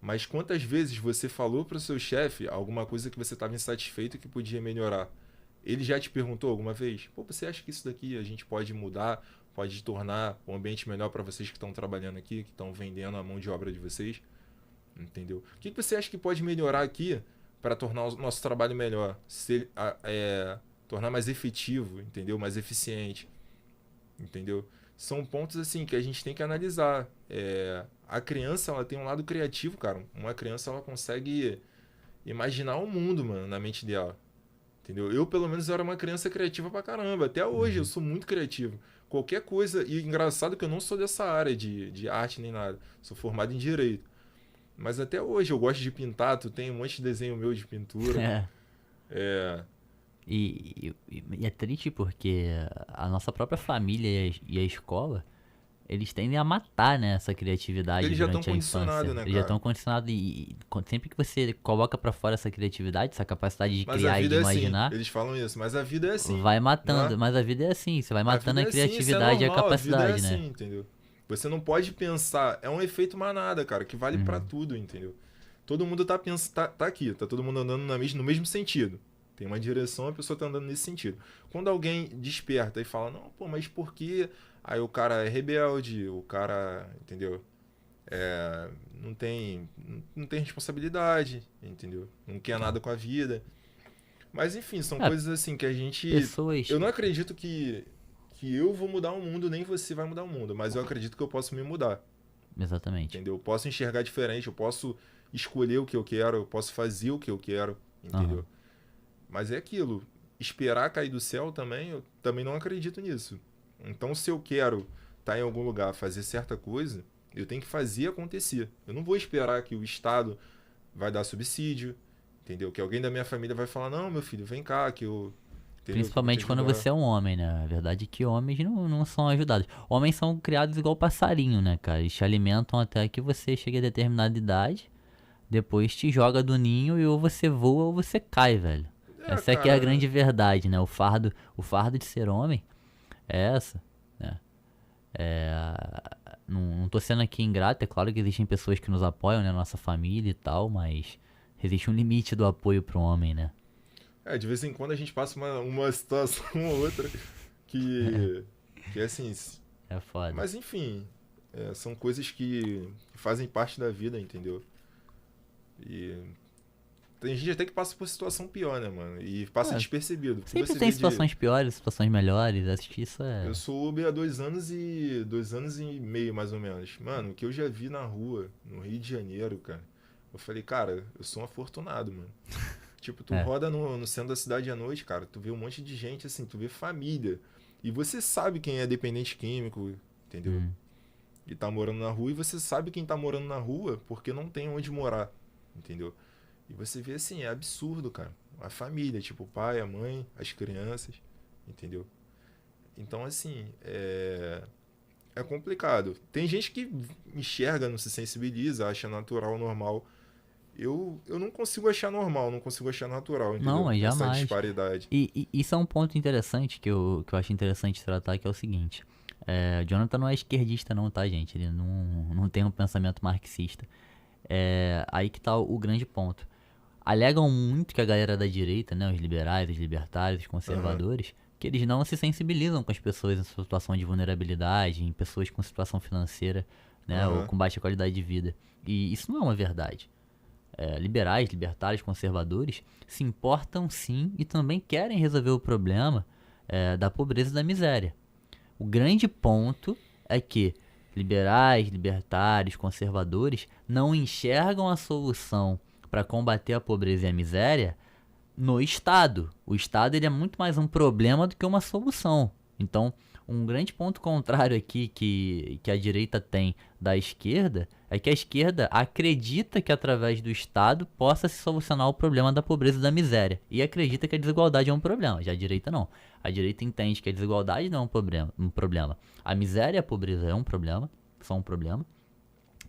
Speaker 1: Mas quantas vezes você falou para o seu chefe alguma coisa que você estava insatisfeito e que podia melhorar? Ele já te perguntou alguma vez? Pô, você acha que isso daqui a gente pode mudar, pode tornar o ambiente melhor para vocês que estão trabalhando aqui, que estão vendendo a mão de obra de vocês? Entendeu? O que você acha que pode melhorar aqui para tornar o nosso trabalho melhor? Tornar mais efetivo, entendeu? Mais eficiente, entendeu? São pontos assim que a gente tem que analisar. A criança ela tem um lado criativo, cara. Uma criança ela consegue imaginar um mundo, mano, na mente dela. Entendeu? Eu, pelo menos, era uma criança criativa pra caramba. Até hoje eu
Speaker 2: Uhum.
Speaker 1: sou muito criativo. Qualquer coisa. E engraçado que eu não sou dessa área de arte nem nada. Sou formado em direito. Mas até hoje eu gosto de pintar. Tu tem um monte de desenho meu de pintura.
Speaker 2: É.
Speaker 1: É,
Speaker 2: E é triste porque a nossa própria família e a escola, eles tendem a matar, né, essa criatividade
Speaker 1: eles já estão
Speaker 2: durante a
Speaker 1: condicionados,
Speaker 2: infância.
Speaker 1: né,
Speaker 2: Eles já
Speaker 1: cara?
Speaker 2: estão condicionados sempre que você coloca pra fora essa criatividade, essa capacidade de
Speaker 1: Mas a
Speaker 2: criar e de
Speaker 1: vida é assim.
Speaker 2: imaginar,
Speaker 1: Eles falam isso. Mas a vida é assim.
Speaker 2: vai
Speaker 1: Não é?
Speaker 2: matando. Mas a vida é assim, você vai
Speaker 1: A
Speaker 2: matando
Speaker 1: vida
Speaker 2: a
Speaker 1: é assim. Isso é
Speaker 2: criatividade e a
Speaker 1: normal. A vida é
Speaker 2: capacidade, né?
Speaker 1: assim, entendeu? Você não pode pensar. É um efeito manada, cara, que vale pra
Speaker 2: Uhum.
Speaker 1: tudo, entendeu? Todo mundo tá aqui, tá todo mundo andando no mesmo sentido. Tem uma direção, a pessoa tá andando nesse sentido. Quando alguém desperta e fala, não, pô, mas por quê? Aí o cara é rebelde, o cara, entendeu? Não tem responsabilidade, entendeu? Não quer nada com a vida. Mas enfim, são
Speaker 2: É,
Speaker 1: coisas assim que a gente.
Speaker 2: pessoas.
Speaker 1: Eu não acredito que eu vou mudar o mundo, nem você vai mudar o mundo, mas eu acredito que eu posso me mudar,
Speaker 2: Exatamente.
Speaker 1: entendeu? Eu posso enxergar diferente, eu posso escolher o que eu quero, eu posso fazer o que eu quero,
Speaker 2: Aham.
Speaker 1: entendeu? Mas é aquilo, esperar cair do céu também, eu também não acredito nisso. Então, se eu quero estar em algum lugar, fazer certa coisa, eu tenho que fazer acontecer. Eu não vou esperar que o Estado vai dar subsídio, entendeu? Que alguém da minha família vai falar, não, meu filho, vem cá, que eu, entendeu? Que eu vou te
Speaker 2: Principalmente quando
Speaker 1: ajudar.
Speaker 2: você é um homem, né? A verdade é que homens não são ajudados. Homens são criados igual passarinho, né, cara? Eles te alimentam até que você chegue a determinada idade, depois te joga do ninho e ou você voa ou você cai, velho. Essa é que é a
Speaker 1: Cara,
Speaker 2: grande verdade, né? O fardo de ser homem é essa, né? Não tô sendo aqui ingrato, é claro que existem pessoas que nos apoiam, né? Nossa família e tal, mas existe um limite do apoio pro homem, né?
Speaker 1: de vez em quando a gente passa uma situação ou outra que, que é assim.
Speaker 2: É foda.
Speaker 1: Mas enfim, são coisas que fazem parte da vida, entendeu? E tem gente até que passa por situação pior, né, mano? E passa
Speaker 2: É,
Speaker 1: despercebido. Porque
Speaker 2: sempre
Speaker 1: você
Speaker 2: tem
Speaker 1: vê de.
Speaker 2: situações piores, situações melhores. Acho que isso
Speaker 1: Eu
Speaker 2: é.
Speaker 1: sou Uber há 2 anos e meio, mais ou menos. Mano, o que eu já vi na rua, no Rio de Janeiro, cara. Eu falei, cara, eu sou um afortunado, mano. Tipo, tu
Speaker 2: É.
Speaker 1: roda no centro da cidade à noite, cara, tu vê um monte de gente, assim, tu vê família. E você sabe quem é dependente químico, entendeu?
Speaker 2: Uhum.
Speaker 1: E tá morando na rua, e você sabe quem tá morando na rua porque não tem onde morar, entendeu? E você vê assim, é absurdo, cara. A família, tipo, o pai, a mãe, as crianças, entendeu? Então, assim, é complicado. Tem gente que enxerga, não se sensibiliza, acha natural, normal. Eu não consigo achar normal, não consigo achar natural,
Speaker 2: Não,
Speaker 1: entendeu?
Speaker 2: mas
Speaker 1: Essa
Speaker 2: jamais.
Speaker 1: disparidade.
Speaker 2: E isso é um ponto interessante que eu acho interessante tratar, que é o seguinte. Jonathan não é esquerdista não, tá, gente? Ele não tem um pensamento marxista. Aí que tá o grande ponto. Alegam muito que a galera da direita, né, os liberais, os libertários, os
Speaker 1: Aham,
Speaker 2: conservadores, que eles não se sensibilizam com as pessoas em situação de vulnerabilidade, em pessoas com situação financeira, né, ou
Speaker 1: aham.
Speaker 2: com baixa qualidade de vida. E isso não é uma verdade. Liberais, libertários, conservadores se importam sim e também querem resolver o problema da pobreza e da miséria. O grande ponto é que liberais, libertários, conservadores não enxergam a solução para combater a pobreza e a miséria no Estado. O Estado ele é muito mais um problema do que uma solução. Então, um grande ponto contrário aqui que a direita tem da esquerda é que a esquerda acredita que através do Estado possa se solucionar o problema da pobreza e da miséria. E acredita que a desigualdade é um problema. Já a direita não. A direita entende que a desigualdade não é um problema. A miséria e a pobreza é um problema, são um problema.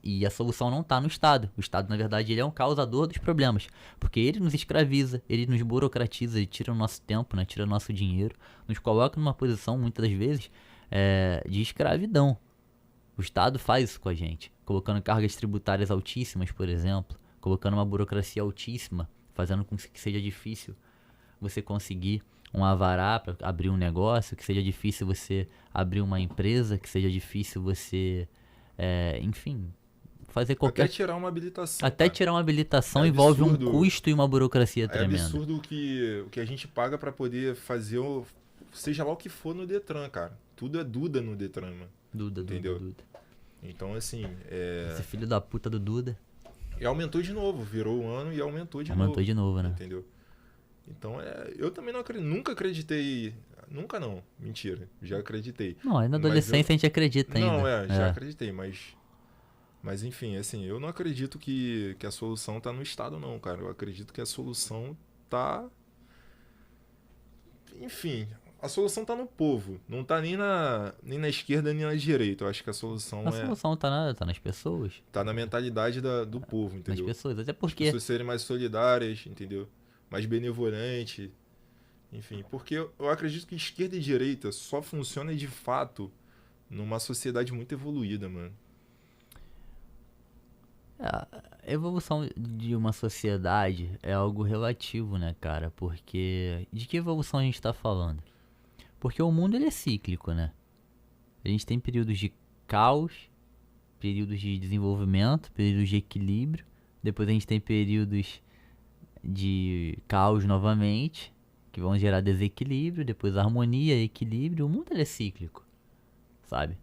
Speaker 2: E a solução não está no Estado. O Estado, na verdade, ele é um causador dos problemas. Porque ele nos escraviza, ele nos burocratiza, ele tira o nosso tempo, né? Tira o nosso dinheiro, nos coloca numa posição, muitas das vezes, de escravidão. O Estado faz isso com a gente, colocando cargas tributárias altíssimas, por exemplo, colocando uma burocracia altíssima, fazendo com que seja difícil você conseguir um alvará para abrir um negócio, que seja difícil você abrir uma empresa, que seja difícil você, enfim, fazer
Speaker 1: Até
Speaker 2: qualquer.
Speaker 1: tirar uma habilitação,
Speaker 2: Até
Speaker 1: cara.
Speaker 2: tirar uma
Speaker 1: É
Speaker 2: habilitação envolve um
Speaker 1: absurdo.
Speaker 2: custo e uma burocracia
Speaker 1: É
Speaker 2: tremenda.
Speaker 1: absurdo o que a gente paga pra poder fazer seja lá o que for no Detran, cara. Tudo é Duda no Detran, mano.
Speaker 2: Duda, Duda,
Speaker 1: Entendeu?
Speaker 2: Duda.
Speaker 1: Então, assim,
Speaker 2: Esse filho da puta do Duda
Speaker 1: e aumentou de novo. Virou o ano e aumentou de
Speaker 2: aumentou
Speaker 1: novo.
Speaker 2: de novo, né?
Speaker 1: Entendeu? Então, eu também não acredito, nunca acreditei. Nunca não, mentira. Já acreditei.
Speaker 2: Não, aí na
Speaker 1: Mas eu.
Speaker 2: adolescência a gente acredita
Speaker 1: Não,
Speaker 2: ainda.
Speaker 1: já acreditei, mas. Mas enfim, assim, eu não acredito que a solução tá no Estado, não, cara. Eu acredito que a solução tá. Enfim, a solução tá no povo. Não tá nem na esquerda nem na direita. Eu acho que a
Speaker 2: A
Speaker 1: solução
Speaker 2: solução tá nas pessoas.
Speaker 1: tá na mentalidade do povo,
Speaker 2: Nas
Speaker 1: entendeu?
Speaker 2: pessoas. Até
Speaker 1: As
Speaker 2: porque
Speaker 1: pessoas serem mais solidárias, entendeu? Mais benevolentes. Enfim, porque eu acredito que esquerda e direita só funciona de fato numa sociedade muito evoluída, mano.
Speaker 2: a evolução de uma sociedade é algo relativo, né, cara? Porque de que evolução a gente tá falando? Porque o mundo ele é cíclico, né? A gente tem períodos de caos, períodos de desenvolvimento, períodos de equilíbrio. Depois a gente tem períodos de caos novamente, que vão gerar desequilíbrio, depois harmonia, equilíbrio. O mundo ele é cíclico, sabe?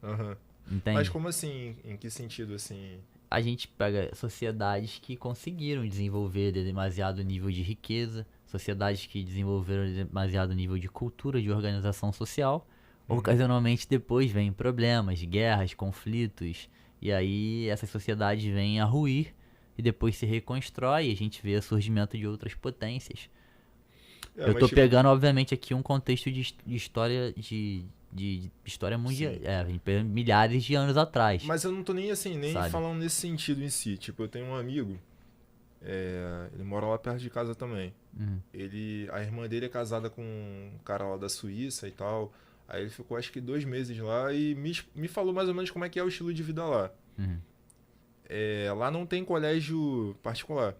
Speaker 1: Aham. Mas
Speaker 2: Entende?
Speaker 1: como assim? Em que sentido assim?
Speaker 2: A gente pega sociedades que conseguiram desenvolver demasiado nível de riqueza, sociedades que desenvolveram demasiado nível de cultura, de organização social.
Speaker 1: Uhum.
Speaker 2: Ocasionalmente depois vem problemas, guerras, conflitos, e aí essas sociedades vêm a ruir e depois se reconstrói e a gente vê o surgimento de outras potências. Eu
Speaker 1: Mas
Speaker 2: tô
Speaker 1: tipo,
Speaker 2: pegando, obviamente, aqui um contexto de história de história mundial,
Speaker 1: sim.
Speaker 2: milhares de anos atrás,
Speaker 1: Mas eu não tô nem assim, nem
Speaker 2: sabe?
Speaker 1: falando nesse sentido em si. Tipo, eu tenho um amigo, ele mora lá perto de casa também.
Speaker 2: Uhum,
Speaker 1: A irmã dele é casada com um cara lá da Suíça e tal. Aí ele ficou acho que 2 meses lá e me falou mais ou menos como é que é o estilo de vida lá.
Speaker 2: uhum.
Speaker 1: Lá não tem colégio particular.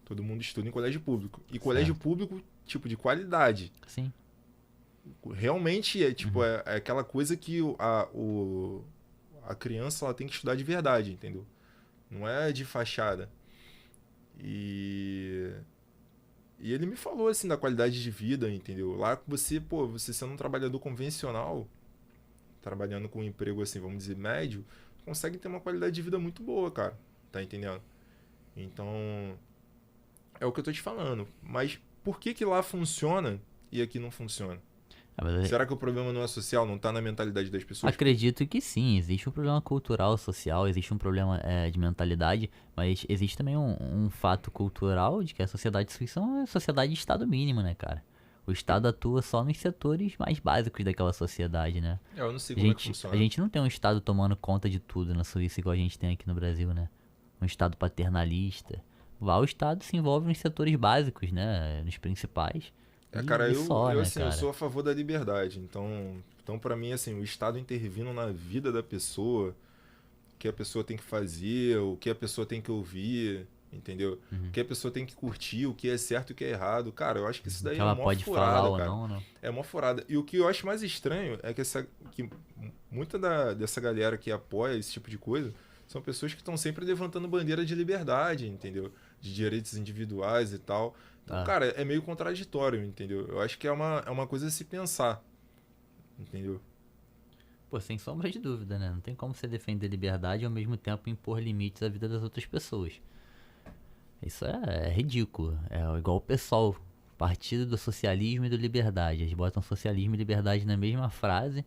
Speaker 1: Todo mundo estuda em colégio público. E colégio
Speaker 2: Certo.
Speaker 1: público, tipo, de qualidade.
Speaker 2: Sim.
Speaker 1: Realmente é, tipo,
Speaker 2: Uhum.
Speaker 1: é aquela coisa que a criança ela tem que estudar de verdade, entendeu? Não é de fachada. E, e ele me falou, assim, da qualidade de vida, entendeu? Lá você, pô, você sendo um trabalhador convencional, trabalhando com um emprego, assim, vamos dizer, médio, consegue ter uma qualidade de vida muito boa, cara. Tá entendendo? Então, é o que eu tô te falando. Mas por que que lá funciona e aqui não funciona?
Speaker 2: Ah, mas
Speaker 1: Será que o problema não é social, não tá na mentalidade das pessoas?
Speaker 2: acredito que sim, existe um problema cultural, social, existe um problema de mentalidade, mas existe também um fato cultural de que a sociedade suíça é uma sociedade de estado mínimo, né, cara? O Estado atua só nos setores mais básicos daquela sociedade, né?
Speaker 1: Eu não sei
Speaker 2: A
Speaker 1: como é que
Speaker 2: gente, a
Speaker 1: funciona.
Speaker 2: gente não tem um Estado tomando conta de tudo na Suíça igual a gente tem aqui no Brasil, né? Um Estado paternalista. Lá o Estado se envolve nos setores básicos, né? Nos principais.
Speaker 1: Cara,
Speaker 2: E só,
Speaker 1: eu
Speaker 2: né,
Speaker 1: assim, eu
Speaker 2: cara?
Speaker 1: sou a favor da liberdade. Então para mim assim, o Estado intervindo na vida da pessoa, o que a pessoa tem que fazer, o que a pessoa tem que ouvir, entendeu? O
Speaker 2: Uhum.
Speaker 1: que a pessoa tem que curtir, o que é certo e o que é errado. Cara, eu acho que isso
Speaker 2: O
Speaker 1: daí
Speaker 2: que
Speaker 1: é
Speaker 2: ela
Speaker 1: mó
Speaker 2: pode falar
Speaker 1: furada,
Speaker 2: ou
Speaker 1: cara.
Speaker 2: não, né?
Speaker 1: É mó furada. E o que eu acho mais estranho é que muita dessa galera que apoia esse tipo de coisa são pessoas que estão sempre levantando bandeira de liberdade, entendeu? De direitos individuais e tal. Então,
Speaker 2: Ah.
Speaker 1: cara, é meio contraditório, entendeu? Eu acho que é uma coisa a se pensar, entendeu?
Speaker 2: Pô, sem sombra de dúvida, né? Não tem como você defender liberdade e ao mesmo tempo impor limites à vida das outras pessoas. Isso é ridículo. É igual o pessoal, partido do socialismo e do liberdade. Eles botam socialismo e liberdade na mesma frase,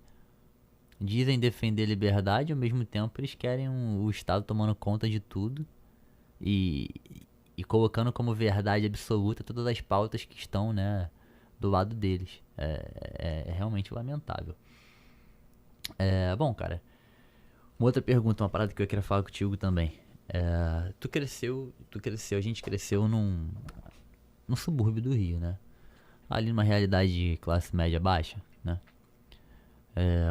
Speaker 2: dizem defender liberdade e ao mesmo tempo eles querem o Estado tomando conta de tudo e, e colocando como verdade absoluta todas as pautas que estão, né, do lado deles. É realmente lamentável. Bom, cara, uma outra pergunta, uma parada que eu queria falar contigo também. A gente cresceu num subúrbio do Rio, né? Ali numa realidade de classe média baixa, né?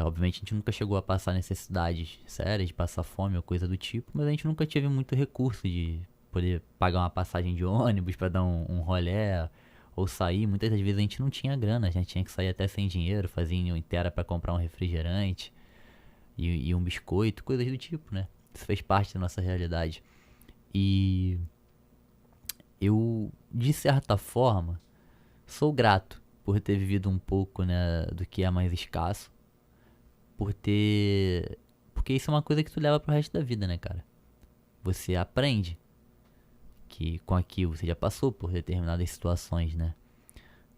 Speaker 2: Obviamente a gente nunca chegou a passar necessidades sérias, de passar fome ou coisa do tipo, mas a gente nunca teve muito recurso de poder pagar uma passagem de ônibus pra dar um rolé ou sair. Muitas das vezes a gente não tinha grana, a gente tinha que sair até sem dinheiro, fazia em inteira pra comprar um refrigerante e um biscoito, coisas do tipo, né? Isso fez parte da nossa realidade. E eu, de certa forma, sou grato por ter vivido um pouco, né, do que é mais escasso, por ter. Porque isso é uma coisa que tu leva pro resto da vida, né, cara? Você aprende que com aquilo você já passou por determinadas situações, né?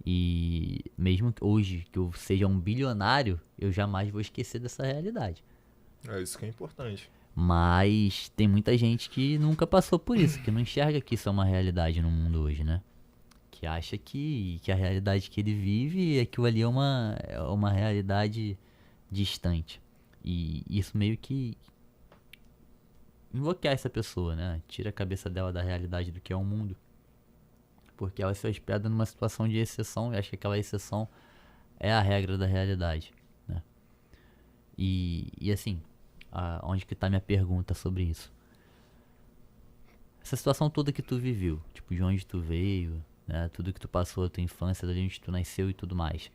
Speaker 2: E mesmo que hoje que eu seja um bilionário, eu jamais vou esquecer dessa realidade.
Speaker 1: É isso que é importante.
Speaker 2: Mas tem muita gente que nunca passou por isso, que não enxerga que isso é uma realidade no mundo hoje, né? Que acha que a realidade que ele vive, aquilo ali é uma realidade distante. E isso meio que enlouquece essa pessoa, né? Tira a cabeça dela da realidade do que é o mundo. Porque ela se hospeda numa situação de exceção e acha que aquela exceção é a regra da realidade, né? E assim, onde que tá minha pergunta sobre isso? Essa situação toda que tu viveu, tipo, de onde tu veio, né? Tudo que tu passou, a tua infância, de onde tu nasceu e tudo mais.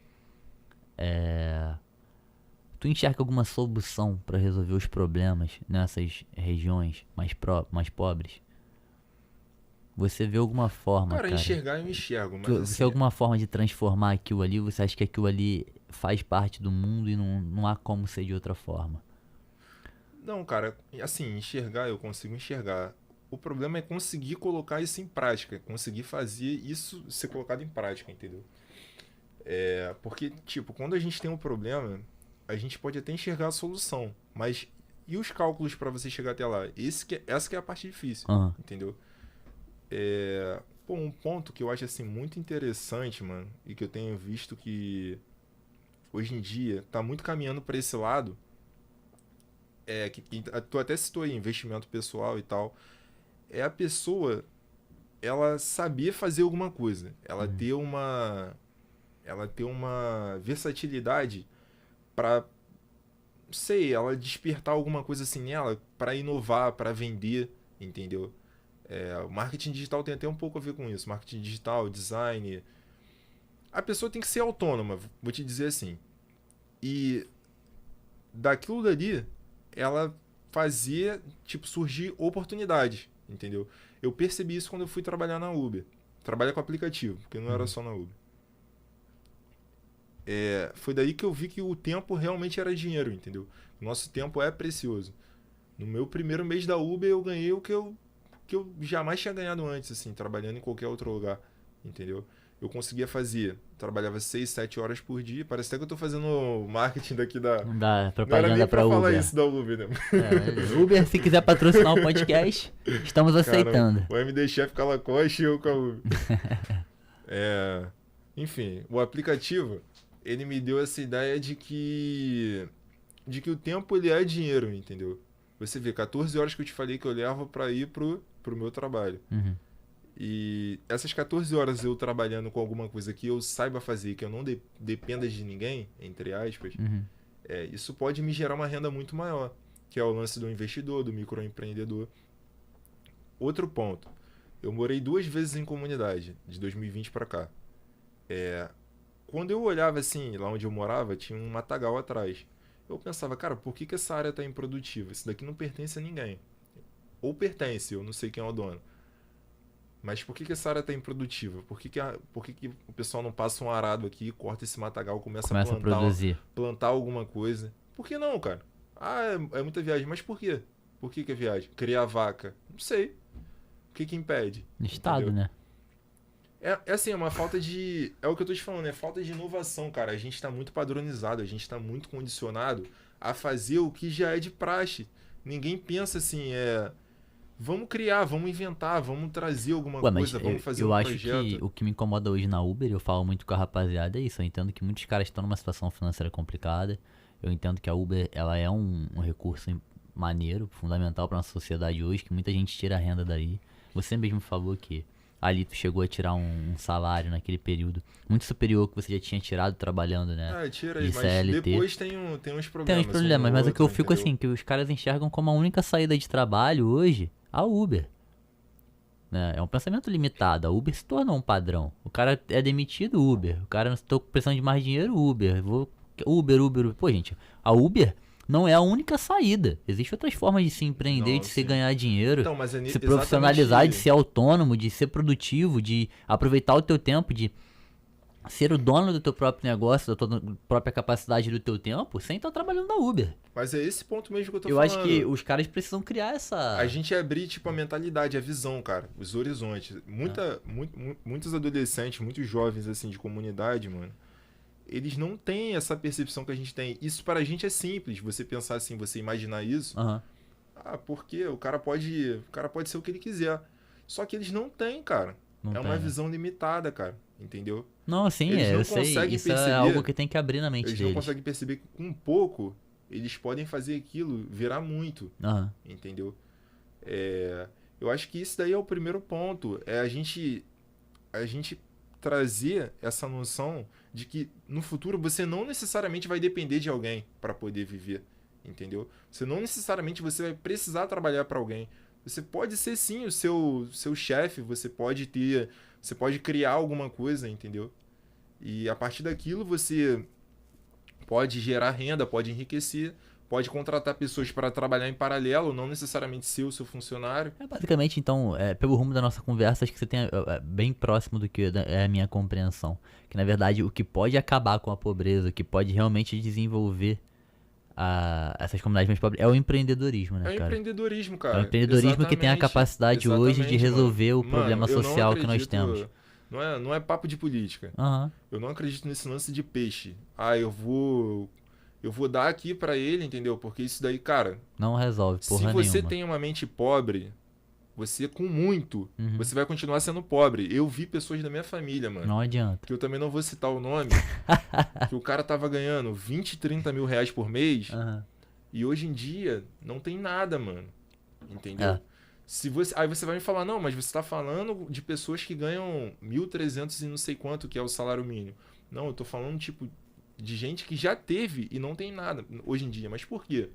Speaker 2: Tu enxerga alguma solução pra resolver os problemas nessas regiões mais pobres? Você vê alguma forma,
Speaker 1: Cara,
Speaker 2: cara?
Speaker 1: enxergar eu enxergo, mas
Speaker 2: Você vê
Speaker 1: assim,
Speaker 2: alguma forma de transformar aquilo ali? Você acha que aquilo ali faz parte do mundo e não há como ser de outra forma?
Speaker 1: não, cara, assim, enxergar eu consigo enxergar. O problema é conseguir colocar isso em prática, conseguir fazer isso ser colocado em prática, entendeu? Porque, tipo, quando a gente tem um problema, a gente pode até enxergar a solução, mas e os cálculos para você chegar até lá? Essa que é a parte difícil,
Speaker 2: Aham.
Speaker 1: entendeu? Pô, um ponto que eu acho assim muito interessante, mano, e que eu tenho visto que hoje em dia tá muito caminhando para esse lado, que tu até citou aí, investimento pessoal e tal, é a pessoa ela saber fazer alguma coisa,
Speaker 2: Uhum.
Speaker 1: ela ter uma versatilidade para sei, ela despertar alguma coisa assim nela para inovar, para vender, entendeu? O marketing digital tem até um pouco a ver com isso. Marketing digital, design. A pessoa tem que ser autônoma, vou te dizer assim. E daquilo dali, ela fazia, tipo, surgir oportunidades, entendeu? Eu percebi isso quando eu fui trabalhar na Uber. Trabalhar com aplicativo, porque não era
Speaker 2: Uhum.
Speaker 1: só na Uber. Foi daí que eu vi que o tempo realmente era dinheiro, entendeu? O nosso tempo é precioso. No meu primeiro mês da Uber, eu ganhei que eu jamais tinha ganhado antes, assim, trabalhando em qualquer outro lugar, entendeu? Eu conseguia fazer, trabalhava 6, 7 horas por dia, parece até que eu tô fazendo marketing daqui da...
Speaker 2: Não dá
Speaker 1: Não era
Speaker 2: propaganda
Speaker 1: nem
Speaker 2: pra
Speaker 1: pra falar
Speaker 2: Uber.
Speaker 1: isso da Uber, né?
Speaker 2: Uber, se quiser patrocinar um podcast, estamos aceitando.
Speaker 1: Cara, o MD Chef com a Lacoste e eu com a Uber. Enfim, o aplicativo, ele me deu essa ideia de que o tempo ele é dinheiro, entendeu? Você vê, 14 horas que eu te falei que eu levo pra ir pro meu trabalho.
Speaker 2: Uhum.
Speaker 1: E essas 14 horas eu trabalhando com alguma coisa que eu saiba fazer, que eu não dependa de ninguém, entre aspas,
Speaker 2: Uhum.
Speaker 1: isso pode me gerar uma renda muito maior, que é o lance do investidor, do microempreendedor. Outro ponto, eu morei 2 vezes em comunidade, de 2020 pra cá. Quando eu olhava assim, lá onde eu morava, tinha um matagal atrás. Eu pensava, cara, por que essa área tá improdutiva? Isso daqui não pertence a ninguém. Ou pertence, eu não sei quem é o dono. Mas por que essa área tá improdutiva? Por que o pessoal não passa um arado aqui, corta esse matagal, começa a
Speaker 2: produzir.
Speaker 1: plantar alguma coisa? Por que não, cara? É muita viagem. Mas por quê? Por que é viagem? Criar vaca? Não sei. O que impede?
Speaker 2: Estado,
Speaker 1: Entendeu?
Speaker 2: né?
Speaker 1: É assim, é uma falta de... É o que eu tô te falando, é falta de inovação, cara. A gente tá muito padronizado, a gente tá muito condicionado a fazer o que já é de praxe. Ninguém pensa assim, vamos criar, vamos inventar, vamos trazer alguma coisa, vamos fazer um projeto.
Speaker 2: Eu acho que o que me incomoda hoje na Uber, eu falo muito com a rapaziada, é isso. Eu entendo que muitos caras estão numa situação financeira complicada. Eu entendo que a Uber, ela é um recurso maneiro, fundamental pra nossa sociedade hoje, que muita gente tira a renda daí. Você mesmo falou que ali tu chegou a tirar um salário naquele período muito superior ao que você já tinha tirado trabalhando, né?
Speaker 1: Tira aí,
Speaker 2: de
Speaker 1: mas
Speaker 2: CLT.
Speaker 1: depois tem uns problemas.
Speaker 2: Tem uns problemas, mas o que eu fico
Speaker 1: entendeu?
Speaker 2: assim, que os caras enxergam como a única saída de trabalho hoje, a Uber. Né? É um pensamento limitado. A Uber se tornou um padrão. O cara é demitido, Uber. O cara, estou precisando de mais dinheiro, Uber. Uber. Pô, gente, a Uber não é a única saída. Existem outras formas de se empreender,
Speaker 1: Não,
Speaker 2: de se
Speaker 1: sim.
Speaker 2: ganhar dinheiro,
Speaker 1: Então, mas
Speaker 2: de se profissionalizar, de ser autônomo, de ser produtivo, de aproveitar o teu tempo, de ser o dono do teu próprio negócio, da tua própria capacidade do teu tempo, sem estar trabalhando na Uber.
Speaker 1: Mas é esse ponto mesmo que eu tô
Speaker 2: Eu
Speaker 1: falando.
Speaker 2: acho que os caras precisam criar essa...
Speaker 1: A gente abrir, tipo, a mentalidade, a visão, cara. Os horizontes. Muitos adolescentes, muitos jovens, assim, de comunidade, mano, eles não têm essa percepção que a gente tem. Isso para a gente é simples. Você pensar assim, você imaginar isso.
Speaker 2: Uhum.
Speaker 1: Porque o cara pode ser o que ele quiser. Só que eles não têm, cara.
Speaker 2: Não
Speaker 1: é
Speaker 2: tem,
Speaker 1: uma
Speaker 2: né?
Speaker 1: visão limitada, cara. Entendeu?
Speaker 2: Não, sim,
Speaker 1: Eles não
Speaker 2: eu sei.
Speaker 1: conseguem
Speaker 2: Isso
Speaker 1: perceber.
Speaker 2: é algo que tem que abrir na mente
Speaker 1: Eles
Speaker 2: deles.
Speaker 1: não conseguem perceber que com pouco eles podem fazer aquilo virar muito.
Speaker 2: Uhum.
Speaker 1: Entendeu? Eu acho que isso daí é o primeiro ponto. É a gente trazer essa noção de que no futuro você não necessariamente vai depender de alguém para poder viver, entendeu? Você não necessariamente você vai precisar trabalhar para alguém. Você pode ser sim o seu chefe, você pode criar alguma coisa, entendeu? E a partir daquilo você pode gerar renda, pode enriquecer, pode contratar pessoas para trabalhar em paralelo, não necessariamente ser o seu funcionário.
Speaker 2: Basicamente, então, pelo rumo da nossa conversa, acho que você tem bem próximo do que é a minha compreensão. Que, na verdade, o que pode acabar com a pobreza, o que pode realmente desenvolver essas comunidades mais pobres é o empreendedorismo, né,
Speaker 1: cara? É o empreendedorismo, cara.
Speaker 2: É o empreendedorismo que tem a capacidade hoje de resolver o problema social que nós temos.
Speaker 1: Não é papo de política.
Speaker 2: Uhum.
Speaker 1: Eu não acredito nesse lance de peixe. Eu vou dar aqui pra ele, entendeu? Porque isso daí, cara...
Speaker 2: Não resolve porra nenhuma.
Speaker 1: Se você tem uma mente pobre, você com muito, você vai continuar sendo pobre. Eu vi pessoas da minha família, mano.
Speaker 2: Não adianta.
Speaker 1: Que eu também não vou citar o nome. Que o cara tava ganhando 20, 30 mil reais por mês. E hoje em dia, não tem nada, mano. Entendeu? Aí você vai me falar, não, mas você tá falando de pessoas que ganham 1.300 e não sei quanto, que é o salário mínimo. Não, eu tô falando, tipo... de gente que já teve e não tem nada hoje em dia. Mas por quê?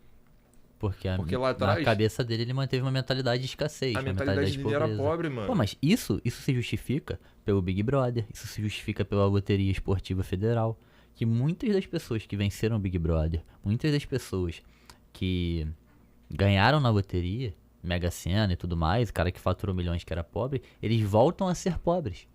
Speaker 2: Porque
Speaker 1: lá atrás,
Speaker 2: na cabeça dele ele manteve uma mentalidade de escassez.
Speaker 1: A mentalidade dele era pobre, mano.
Speaker 2: Pô, mas isso se justifica pelo Big Brother. Isso se justifica pela Loteria Esportiva Federal. Que muitas das pessoas que venceram o Big Brother, muitas das pessoas que ganharam na loteria, Mega Sena e tudo mais, o cara que faturou milhões que era pobre, eles voltam a ser pobres.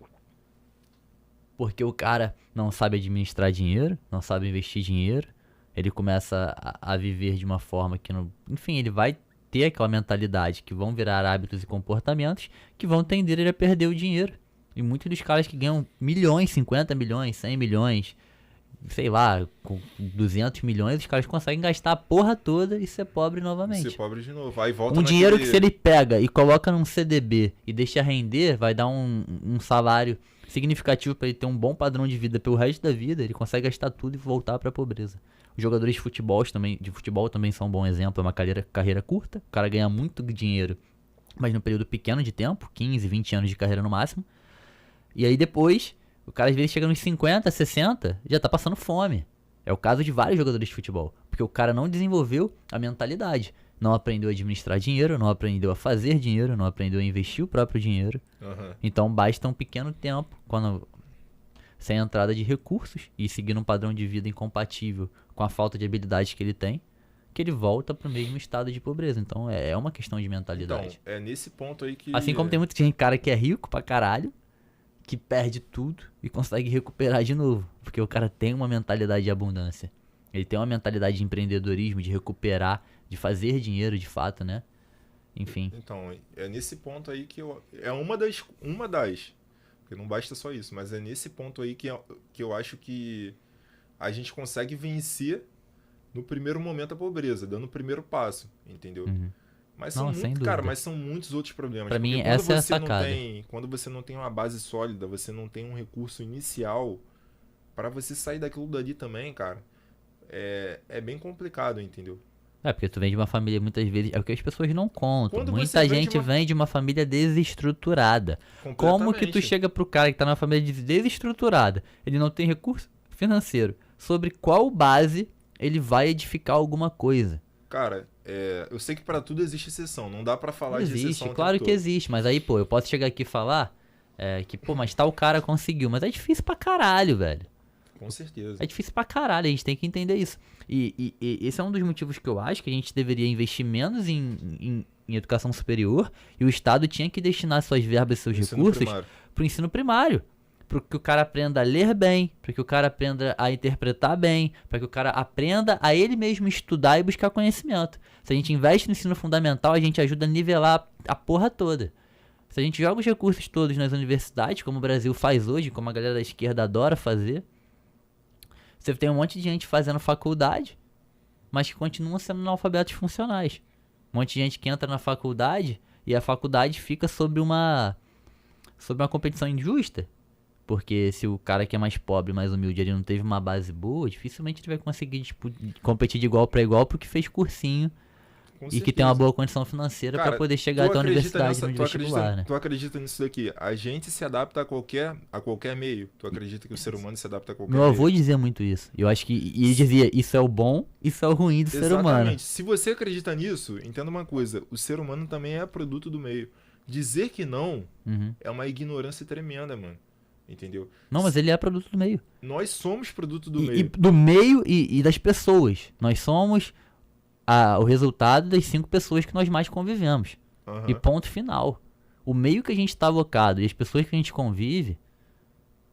Speaker 2: Porque o cara não sabe administrar dinheiro, não sabe investir dinheiro, ele começa a viver de uma forma que não... Enfim, ele vai ter aquela mentalidade, que vão virar hábitos e comportamentos, que vão tender ele a perder o dinheiro. E muitos dos caras que ganham milhões, 50 milhões, 100 milhões, sei lá, com 200 milhões, os caras conseguem gastar a porra toda e ser pobre novamente.
Speaker 1: Ser pobre de novo. Aí volta
Speaker 2: Um dinheiro que se ele pega e coloca num CDB e deixa render, vai dar um salário significativo para ele ter um bom padrão de vida pelo resto da vida, ele consegue gastar tudo e voltar para a pobreza. Os jogadores de futebol também são um bom exemplo, é uma carreira curta, o cara ganha muito dinheiro, mas num período pequeno de tempo, 15, 20 anos de carreira no máximo. E aí depois, o cara às vezes chega nos 50, 60, já tá passando fome. É o caso de vários jogadores de futebol, porque o cara não desenvolveu a mentalidade. Não aprendeu a administrar dinheiro, não aprendeu a fazer dinheiro, não aprendeu a investir o próprio dinheiro. Então basta um pequeno tempo, sem entrada de recursos e seguindo um padrão de vida incompatível com a falta de habilidades que ele tem, que ele volta pro mesmo estado de pobreza. Então é uma questão de mentalidade.
Speaker 1: Então, é nesse ponto aí que...
Speaker 2: Assim como tem muita gente, cara que é rico pra caralho, que perde tudo e consegue recuperar de novo. Porque o cara tem uma mentalidade de abundância. Ele tem uma mentalidade de empreendedorismo, de recuperar, de fazer dinheiro de fato, né? Enfim.
Speaker 1: Então, é nesse ponto aí que é uma das, porque não basta só isso, mas é nesse ponto aí que eu acho que a gente consegue vencer no primeiro momento a pobreza, dando o primeiro passo, entendeu? Mas são muitos outros problemas.
Speaker 2: Pra mim, essa é a sacada.
Speaker 1: Quando você não tem uma base sólida, você não tem um recurso inicial, pra você sair daquilo dali também, cara, é bem complicado, entendeu?
Speaker 2: Porque tu vem de uma família, muitas vezes, é o que as pessoas não contam. Muita gente vem de uma família desestruturada. Como que tu chega pro cara que tá numa família desestruturada, ele não tem recurso financeiro, sobre qual base ele vai edificar alguma coisa?
Speaker 1: Cara, eu sei que pra tudo existe exceção, não dá pra falar de exceção.
Speaker 2: Existe, claro que existe, mas aí, pô, eu posso chegar aqui e falar que, pô, mas tal cara conseguiu, mas é difícil pra caralho, velho.
Speaker 1: Com certeza.
Speaker 2: É difícil pra caralho, a gente tem que entender isso. E esse é um dos motivos que eu acho que a gente deveria investir menos em educação superior e o Estado tinha que destinar suas verbas e seus recursos pro ensino primário. Para que o cara aprenda a ler bem, para que o cara aprenda a interpretar bem, para que o cara aprenda a ele mesmo estudar e buscar conhecimento. Se a gente investe no ensino fundamental, a gente ajuda a nivelar a porra toda. Se a gente joga os recursos todos nas universidades, como o Brasil faz hoje, como a galera da esquerda adora fazer, você tem um monte de gente fazendo faculdade, mas que continuam sendo analfabetos funcionais. Um monte de gente que entra na faculdade e a faculdade fica sob uma competição injusta. Porque se o cara que é mais pobre, mais humilde, ele não teve uma base boa, dificilmente ele vai conseguir competir de igual para igual porque fez cursinho e que tem uma boa condição financeira para poder chegar até a universidade no vestibular, né?
Speaker 1: Tu acredita nisso daqui? A gente se adapta a qualquer meio. Tu acredita que o ser humano se adapta a qualquer meio?
Speaker 2: Meu avô dizia muito isso. Eu acho que ele dizia, isso é o bom, isso é o ruim do ser humano.
Speaker 1: Exatamente. Se você acredita nisso, entenda uma coisa, o ser humano também é produto do meio. Dizer que não é uma ignorância tremenda, mano. Entendeu?
Speaker 2: Não, mas ele é produto do meio.
Speaker 1: Nós somos produto do meio.
Speaker 2: E do meio e das pessoas. Nós somos o resultado das 5 pessoas que nós mais convivemos. E ponto final. O meio que a gente está alocado e as pessoas que a gente convive,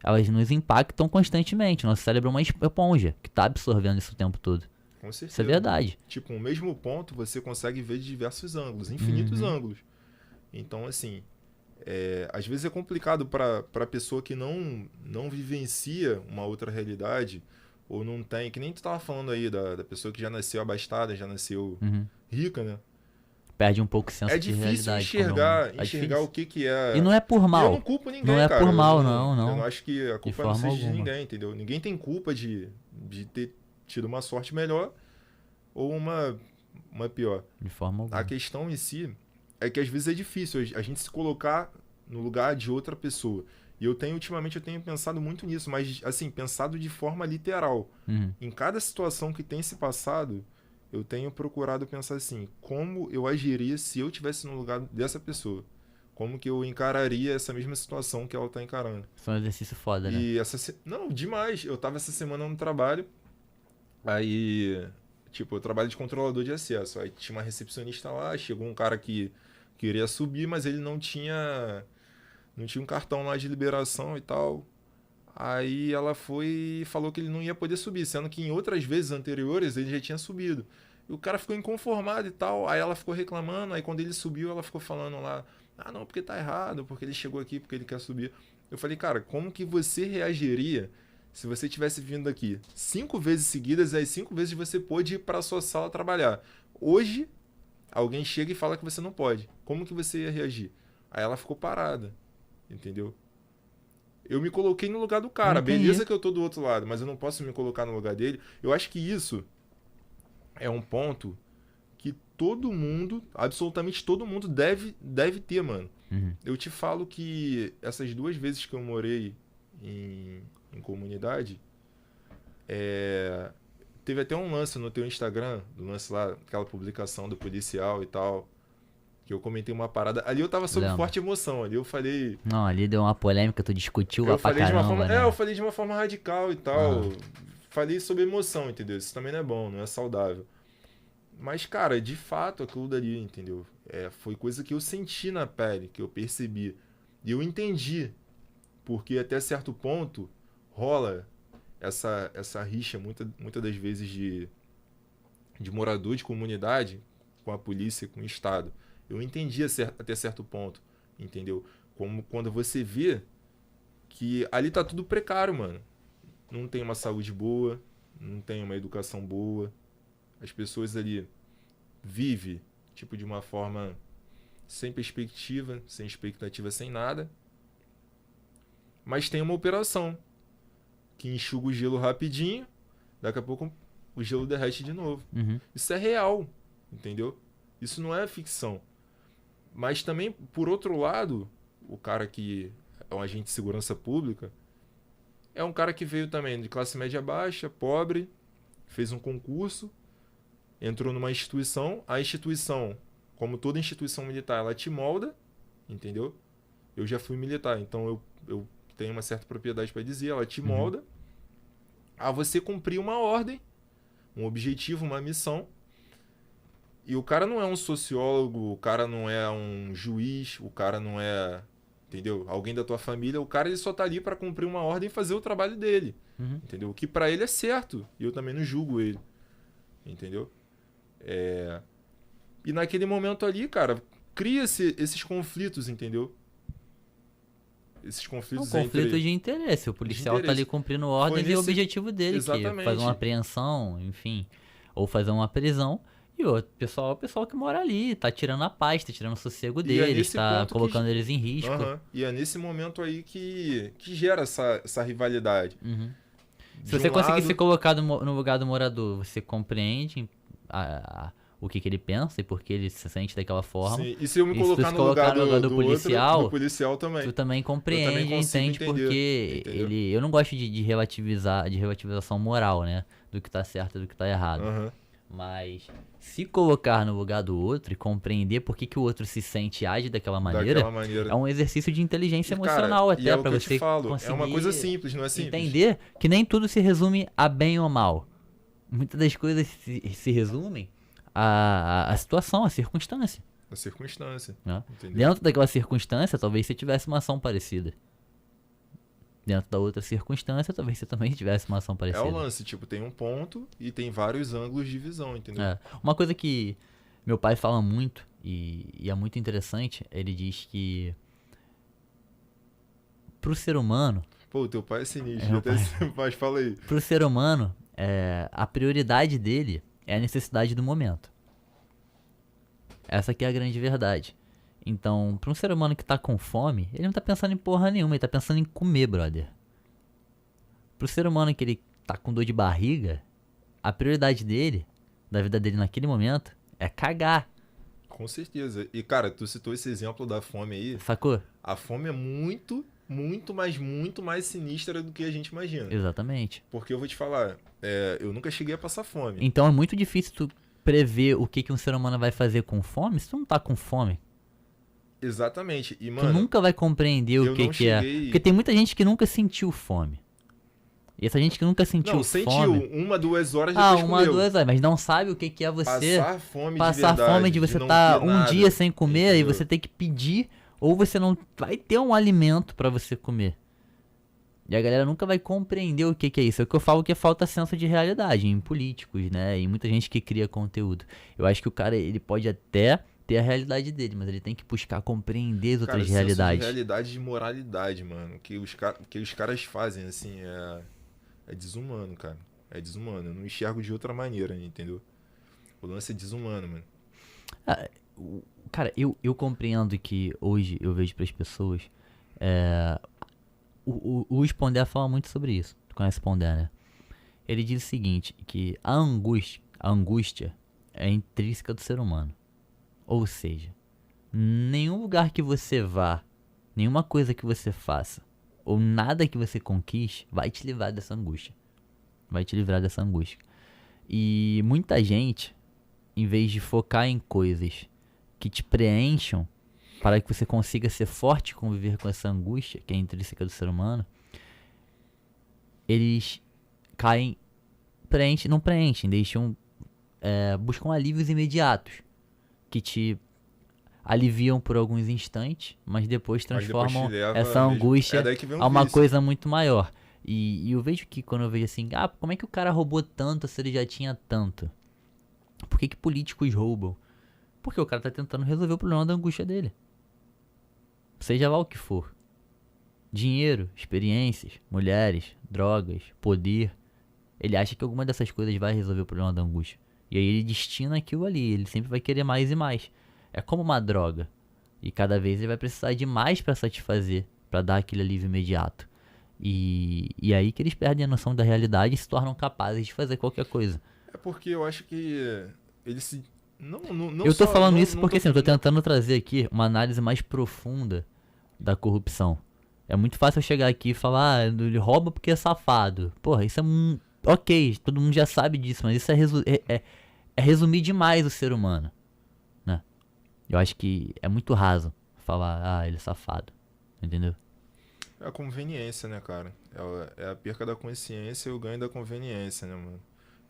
Speaker 2: elas nos impactam constantemente. Nosso cérebro é uma esponja que está absorvendo isso o tempo todo.
Speaker 1: Com certeza.
Speaker 2: Isso é verdade.
Speaker 1: Tipo, o mesmo ponto você consegue ver de diversos ângulos, infinitos ângulos. Então, assim... às vezes é complicado para pessoa que não vivencia uma outra realidade ou não tem, que nem tu tava falando aí da pessoa que já nasceu abastada, já nasceu rica, né?
Speaker 2: Perde um pouco o senso de realidade.
Speaker 1: Enxergar o que é.
Speaker 2: E não é por mal.
Speaker 1: Eu não culpo ninguém,
Speaker 2: não é
Speaker 1: cara.
Speaker 2: Por mal, não.
Speaker 1: Eu não acho que a culpa não seja de ninguém, entendeu? Ninguém tem culpa de ter tido uma sorte melhor ou uma pior.
Speaker 2: De forma alguma.
Speaker 1: A questão em si é que às vezes é difícil a gente se colocar no lugar de outra pessoa. E ultimamente eu tenho pensado muito nisso, mas assim, pensado de forma literal. Em cada situação que tem se passado, eu tenho procurado pensar assim, como eu agiria se eu estivesse no lugar dessa pessoa? Como que eu encararia essa mesma situação que ela está encarando?
Speaker 2: Isso é um exercício foda, né?
Speaker 1: Não, demais. Eu tava essa semana no trabalho, aí, tipo, eu trabalho de controlador de acesso. Aí tinha uma recepcionista lá, chegou um cara que queria subir, mas ele não tinha um cartão lá de liberação e tal. Aí ela foi e falou que ele não ia poder subir, sendo que em outras vezes anteriores ele já tinha subido. E o cara ficou inconformado e tal. Aí ela ficou reclamando. Aí quando ele subiu, ela ficou falando lá: ah, não, porque tá errado, porque ele chegou aqui, porque ele quer subir. Eu falei: cara, como que você reagiria se você tivesse vindo aqui 5 vezes seguidas e as 5 vezes você pôde ir pra sua sala trabalhar? Hoje, alguém chega e fala que você não pode. Como que você ia reagir? Aí ela ficou parada, entendeu? Eu me coloquei no lugar do cara. Beleza que eu tô do outro lado, mas eu não posso me colocar no lugar dele. Eu acho que isso é um ponto que todo mundo, absolutamente todo mundo deve ter, mano.
Speaker 2: Uhum.
Speaker 1: Eu te falo que essas 2 vezes que eu morei em comunidade, teve até um lance no teu Instagram, do lance lá, aquela publicação do policial e tal, que eu comentei uma parada. Ali eu tava sob forte emoção, ali eu falei...
Speaker 2: Não, ali deu uma polêmica, tu discutiu lá pra caramba,
Speaker 1: de uma forma,
Speaker 2: né?
Speaker 1: eu falei de uma forma radical e tal. Falei sobre emoção, entendeu? Isso também não é bom, não é saudável. Mas, cara, de fato, aquilo dali, entendeu? Foi coisa que eu senti na pele, que eu percebi. E eu entendi, porque até certo ponto rola essa rixa, muitas das vezes, de morador de comunidade com a polícia, com o Estado. Eu entendi até certo ponto, entendeu? Como quando você vê que ali tá tudo precário, mano. Não tem uma saúde boa, não tem uma educação boa. As pessoas ali vivem, tipo, de uma forma sem perspectiva, sem expectativa, sem nada. Mas tem uma operação que enxuga o gelo rapidinho, daqui a pouco o gelo derrete de novo.
Speaker 2: Uhum.
Speaker 1: Isso é real, entendeu? Isso não é ficção. Mas também, por outro lado, o cara que é um agente de segurança pública é um cara que veio também de classe média baixa, pobre, fez um concurso, entrou numa instituição. A instituição, como toda instituição militar, ela te molda, entendeu? Eu já fui militar, então eu tenho uma certa propriedade para dizer, ela te molda a você cumprir uma ordem, um objetivo, uma missão. E o cara não é um sociólogo, o cara não é um juiz, o cara não é, entendeu? Alguém da tua família. O cara ele só tá ali para cumprir uma ordem e fazer o trabalho dele, entendeu? O que para ele é certo, e eu também não julgo ele, entendeu? E naquele momento ali, cara, cria-se esses conflitos, entendeu? Esses conflitos
Speaker 2: conflito de interesse. O policial tá ali cumprindo ordens e o objetivo dele, que é fazer uma apreensão, enfim, ou fazer uma prisão. E o pessoal que mora ali, tá tirando a paz, tá tirando o sossego deles, tá colocando eles em risco.
Speaker 1: E é nesse momento aí que gera essa rivalidade.
Speaker 2: Se você conseguir se colocar no lugar do morador, você compreende o que ele pensa e por que ele se sente daquela forma.
Speaker 1: Sim. E se eu me colocar no lugar do policial também.
Speaker 2: Tu também compreende e entende porque eu não gosto de relativização moral, né? Do que tá certo e do que tá errado. Mas se colocar no lugar do outro e compreender por que o outro se sente e age daquela maneira, é um exercício de inteligência emocional,
Speaker 1: cara,
Speaker 2: até pra você conseguir
Speaker 1: é uma coisa simples, não é simples?
Speaker 2: Entender que nem tudo se resume a bem ou mal. Muitas das coisas se resumem a situação, a circunstância.
Speaker 1: A circunstância.
Speaker 2: Né? Dentro daquela circunstância, talvez você tivesse uma ação parecida. Dentro da outra circunstância, talvez você também tivesse uma ação parecida.
Speaker 1: É o lance, tipo, tem um ponto e tem vários ângulos de visão, entendeu?
Speaker 2: Uma coisa que meu pai fala muito, e é muito interessante, ele diz que pro ser humano...
Speaker 1: Pô, teu pai é sinistro, mas fala aí.
Speaker 2: Pro ser humano, a prioridade dele é a necessidade do momento. Essa aqui é a grande verdade. Então, pra um ser humano que tá com fome, ele não tá pensando em porra nenhuma, ele tá pensando em comer, brother. Pro ser humano que ele tá com dor de barriga, a prioridade dele, da vida dele naquele momento, é cagar.
Speaker 1: Com certeza. E, cara, tu citou esse exemplo da fome aí.
Speaker 2: Sacou?
Speaker 1: A fome é muito mais sinistra do que a gente imagina.
Speaker 2: Exatamente.
Speaker 1: Porque eu vou te falar, eu nunca cheguei a passar fome.
Speaker 2: Então é muito difícil tu prever o que um ser humano vai fazer com fome se tu não tá com fome.
Speaker 1: Exatamente. E, mano,
Speaker 2: tu nunca vai compreender o que é. Porque tem muita gente que nunca sentiu fome. E essa gente que nunca sentiu fome...
Speaker 1: Não, sentiu 1, 2 horas depois comeu.
Speaker 2: 1, 2 horas, mas não sabe o que é você...
Speaker 1: Passar fome
Speaker 2: de você estar um dia sem comer, entendeu? E você ter que pedir, ou você não vai ter um alimento pra você comer. E a galera nunca vai compreender o que que é isso. É o que eu falo que falta senso de realidade em políticos, né? E muita gente que cria conteúdo. Eu acho que o cara, ele pode até ter a realidade dele, mas ele tem que buscar compreender as
Speaker 1: Cara,
Speaker 2: outras
Speaker 1: senso de
Speaker 2: realidades.
Speaker 1: realidade e de moralidade, mano. Que os caras fazem, assim, é desumano, cara. É desumano. Eu não enxergo de outra maneira, entendeu? O lance é desumano, mano.
Speaker 2: Ah, cara, eu compreendo que hoje eu vejo pras pessoas. É, o Sponder fala muito sobre isso. Tu conhece o Sponder, né? Ele diz o seguinte, que a angústia é intrínseca do ser humano. Ou seja, nenhum lugar que você vá, nenhuma coisa que você faça, ou nada que você conquiste, vai te livrar dessa angústia. Vai te livrar dessa angústia. E muita gente, em vez de focar em coisas que te preencham, para que você consiga ser forte e conviver com essa angústia, que é intrínseca do ser humano, eles caem, não preenchem, buscam alívios imediatos, que te aliviam por alguns instantes, mas depois
Speaker 1: Mas depois
Speaker 2: transformam
Speaker 1: te leva
Speaker 2: essa
Speaker 1: mesmo.
Speaker 2: angústia
Speaker 1: É daí que vem o
Speaker 2: a uma
Speaker 1: vício.
Speaker 2: coisa muito maior. E eu vejo que quando eu vejo assim, como é que o cara roubou tanto se ele já tinha tanto? Por que políticos roubam? Porque o cara tá tentando resolver o problema da angústia dele. Seja lá o que for. Dinheiro, experiências, mulheres, drogas, poder. Ele acha que alguma dessas coisas vai resolver o problema da angústia. E aí ele destina aquilo ali. Ele sempre vai querer mais e mais. É como uma droga. E cada vez ele vai precisar de mais pra satisfazer. Pra dar aquele alívio imediato. E aí que eles perdem a noção da realidade e se tornam capazes de fazer qualquer coisa.
Speaker 1: É porque eu acho que eles se... Não
Speaker 2: Eu tô
Speaker 1: só,
Speaker 2: falando
Speaker 1: não,
Speaker 2: isso
Speaker 1: não
Speaker 2: porque assim, eu tô
Speaker 1: não-
Speaker 2: tentando trazer aqui uma análise mais profunda da corrupção. É muito fácil eu chegar aqui e falar, ele rouba porque é safado. Porra, isso é ok, todo mundo já sabe disso, mas isso é resumir demais o ser humano, né? Eu acho que é muito raso falar, ele é safado, entendeu?
Speaker 1: É a conveniência, né, cara? É a perca da consciência e o ganho da conveniência, né, mano?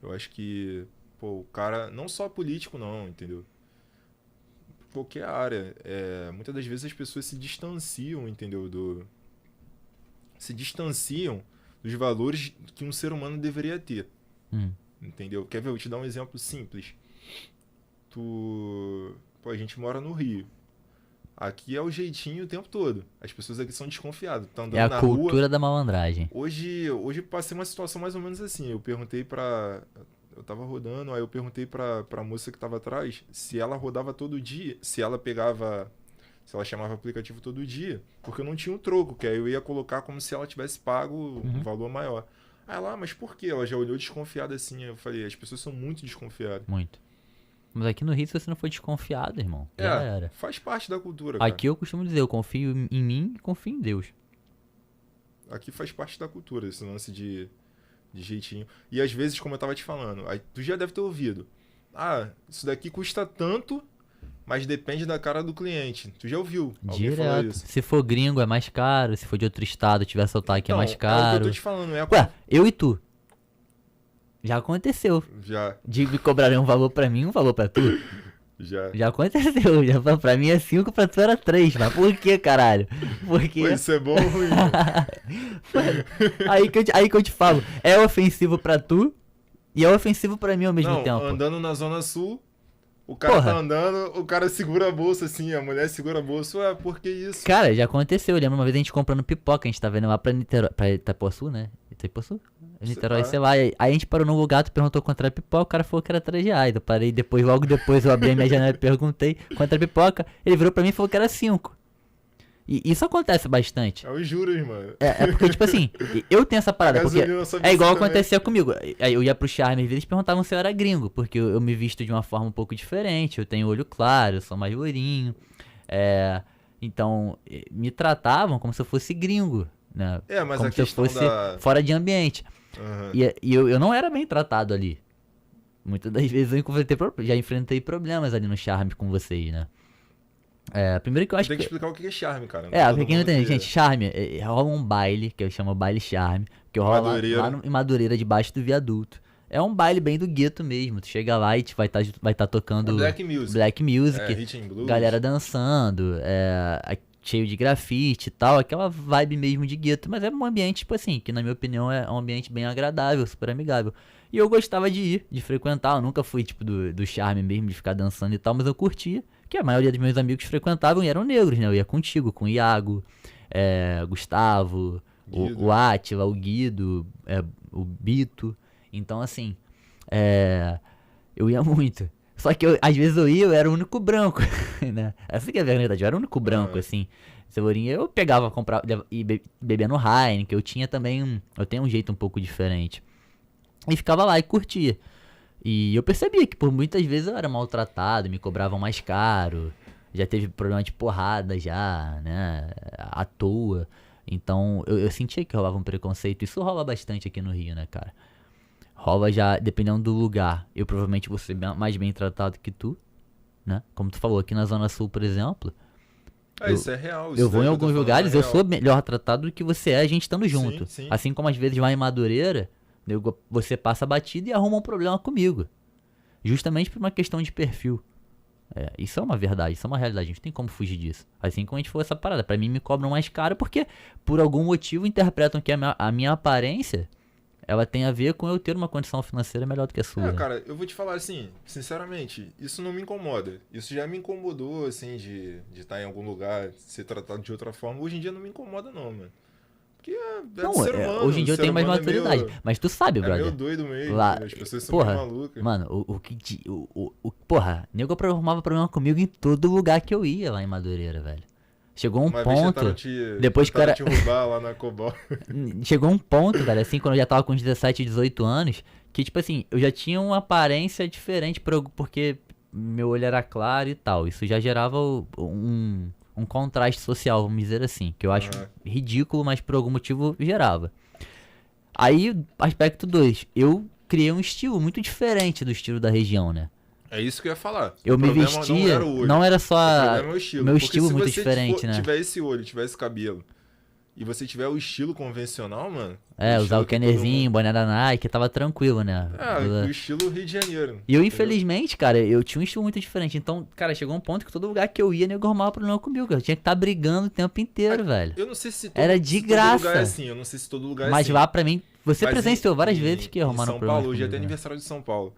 Speaker 1: Eu acho que, pô, o cara, não só político não, entendeu? Qualquer área, muitas das vezes as pessoas se distanciam, entendeu? Se distanciam dos valores que um ser humano deveria ter,
Speaker 2: Hum,
Speaker 1: entendeu? Quer ver? Eu vou te dar um exemplo simples. Pô, a gente mora no Rio. Aqui é o jeitinho o tempo todo. As pessoas aqui são desconfiadas. Tá
Speaker 2: é
Speaker 1: andando
Speaker 2: a
Speaker 1: na rua.
Speaker 2: cultura da malandragem.
Speaker 1: Hoje passei uma situação mais ou menos assim. Eu perguntei pra. Eu tava rodando, aí eu perguntei pra moça que tava atrás se ela rodava todo dia, se ela pegava. Se ela chamava o aplicativo todo dia, porque eu não tinha um troco, que aí eu ia colocar como se ela tivesse pago um
Speaker 2: Uhum.
Speaker 1: valor maior. Aí ela, mas por quê? Ela já olhou desconfiada assim. Eu falei, as pessoas são muito desconfiadas.
Speaker 2: Muito. Mas aqui no Rio, se você não for desconfiado, irmão, já era.
Speaker 1: Faz parte da cultura, cara.
Speaker 2: Aqui eu costumo dizer, eu confio em mim e confio em Deus.
Speaker 1: Aqui faz parte da cultura, esse lance de jeitinho. E às vezes, como eu tava te falando, aí tu já deve ter ouvido. Isso daqui custa tanto, mas depende da cara do cliente. Tu já ouviu alguém falar
Speaker 2: Direto.
Speaker 1: isso?
Speaker 2: Se for gringo é mais caro, se for de outro estado, tiver sotaque é
Speaker 1: Então,
Speaker 2: mais
Speaker 1: é o que eu
Speaker 2: caro.
Speaker 1: tô te falando,
Speaker 2: Ué, eu e tu. Já aconteceu.
Speaker 1: Já,
Speaker 2: De me cobrarem um valor pra mim, um valor pra tu.
Speaker 1: já.
Speaker 2: Já aconteceu. Pra mim é 5, pra tu era 3. Mas por que, caralho? Porque.
Speaker 1: Pô, isso é bom ou ruim?
Speaker 2: Aí que eu te falo. É ofensivo pra tu e é ofensivo pra mim ao mesmo
Speaker 1: Não,
Speaker 2: tempo.
Speaker 1: andando na Zona Sul, o cara
Speaker 2: Porra.
Speaker 1: tá andando, o cara segura a bolsa assim, a mulher segura a bolsa. Ué, por que isso?
Speaker 2: Cara, já aconteceu. Eu lembro uma vez a gente comprando pipoca. A gente tava indo lá pra Niterói. Pra Itapuaçu, né? Itapuaçu? Niterói,
Speaker 1: lá.
Speaker 2: sei lá. Aí a gente parou no lugar, tu perguntou quanto era pipoca. O cara falou que era R$3. Eu parei depois, logo depois eu abri a minha janela e perguntei quanto era pipoca. Ele virou pra mim e falou que era 5. E isso acontece bastante.
Speaker 1: É os juros, mano.
Speaker 2: É porque, tipo assim, eu tenho essa parada. Porque
Speaker 1: gasolina sobe
Speaker 2: é igual
Speaker 1: assim também.
Speaker 2: acontecia comigo. Aí eu ia pro Charme, às vezes perguntavam se eu era gringo. Porque eu me visto de uma forma um pouco diferente. Eu tenho olho claro, eu sou mais lourinho. Então, me tratavam como se eu fosse gringo, né?
Speaker 1: Mas
Speaker 2: Como
Speaker 1: a
Speaker 2: se eu
Speaker 1: questão
Speaker 2: fosse
Speaker 1: da...
Speaker 2: fora de ambiente.
Speaker 1: Aham.
Speaker 2: E eu não era bem tratado ali. Muitas das vezes já enfrentei problemas ali no Charme com vocês, né? Primeiro que eu acho
Speaker 1: Tem que
Speaker 2: que...
Speaker 1: explicar o que é charme, cara.
Speaker 2: pra
Speaker 1: Todo
Speaker 2: quem não
Speaker 1: mundo
Speaker 2: entende,
Speaker 1: que-
Speaker 2: gente, Charme, rola um baile, que eu chamo baile Charme, que rola
Speaker 1: Madureira.
Speaker 2: lá em Madureira, debaixo do viaduto. É um baile bem do gueto mesmo, tu chega lá e vai tá tocando
Speaker 1: É Black Music.
Speaker 2: Black Music,
Speaker 1: Rhythm and Blues.
Speaker 2: galera dançando, cheio de grafite e tal, aquela vibe mesmo de gueto, mas é um ambiente, tipo assim, que na minha opinião é um ambiente bem agradável, super amigável. E eu gostava de ir, de frequentar, eu nunca fui, tipo, do charme mesmo, de ficar dançando e tal, mas eu curtia, que a maioria dos meus amigos frequentavam e eram negros, né? Eu ia contigo, com o Iago, Gustavo, o Átila, o Guido, o Bito, então assim, eu ia muito. Só que às vezes eu era o único branco, né? Essa que é a verdade, eu era o único branco, assim. Cebolinha, eu pegava, comprava e bebia no Heineken, eu tinha também eu tenho um jeito um pouco diferente. E ficava lá e curtia. E eu percebia que por muitas vezes eu era maltratado, me cobravam mais caro. Já teve problema de porrada já, né? À toa. Então eu sentia que rolava um preconceito. Isso rola bastante aqui no Rio, né, cara? Rola já, dependendo do lugar. Eu provavelmente vou ser mais bem tratado que tu, né? Como tu falou, aqui na Zona Sul, por exemplo.
Speaker 1: Isso é real.
Speaker 2: Eu vou em alguns lugares, eu sou melhor tratado do que você é, a gente estando junto.
Speaker 1: Sim.
Speaker 2: Assim como às vezes vai em Madureira, você passa batido e arruma um problema comigo. Justamente por uma questão de perfil. Isso é uma verdade, isso é uma realidade, a gente não tem como fugir disso. Assim como a gente for essa parada. Pra mim me cobram mais caro porque, por algum motivo, interpretam que a minha aparência, ela tem a ver com eu ter uma condição financeira melhor do que a sua.
Speaker 1: Cara, eu vou te falar assim, sinceramente, isso não me incomoda. Isso já me incomodou, assim, de estar em algum lugar, ser tratado de outra forma. Hoje em dia não me incomoda, não, mano. Porque
Speaker 2: não,
Speaker 1: ser humano.
Speaker 2: Hoje em dia eu tenho mais maturidade. Mas tu sabe, brother.
Speaker 1: É meio doido mesmo.
Speaker 2: Lá,
Speaker 1: as pessoas são meio malucas.
Speaker 2: Mano, porra, nego arrumava problema comigo em todo lugar que eu ia lá em Madureira, velho. Chegou um ponto. Depois que
Speaker 1: te roubar lá na Cobol.
Speaker 2: Chegou um ponto, velho, assim, quando eu já tava com 17, 18 anos, que tipo assim, eu já tinha uma aparência diferente porque meu olho era claro e tal. Isso já gerava um contraste social, vamos dizer assim, que eu acho ridículo, mas por algum motivo gerava. Aí, aspecto 2, eu criei um estilo muito diferente do estilo da região, né?
Speaker 1: É isso que eu ia falar.
Speaker 2: Eu me vestia, não era só meu estilo muito diferente, né?
Speaker 1: Se você tiver esse olho, tiver esse cabelo, e você tiver o estilo convencional, mano...
Speaker 2: usar o kennerzinho, boné da Nike, tava tranquilo, né?
Speaker 1: O estilo Rio de Janeiro.
Speaker 2: E eu, infelizmente, cara, eu tinha um estilo muito diferente. Então, cara, chegou um ponto que todo lugar que eu ia, nego arrumava problema comigo. Eu tinha que estar brigando o tempo inteiro, velho.
Speaker 1: Eu não sei se
Speaker 2: era de graça.
Speaker 1: Todo lugar é assim, eu não sei se todo lugar é
Speaker 2: mas
Speaker 1: assim.
Speaker 2: Mas lá, pra mim, você presenciou várias vezes que arrumaram problema.
Speaker 1: São Paulo, hoje é até aniversário de São Paulo.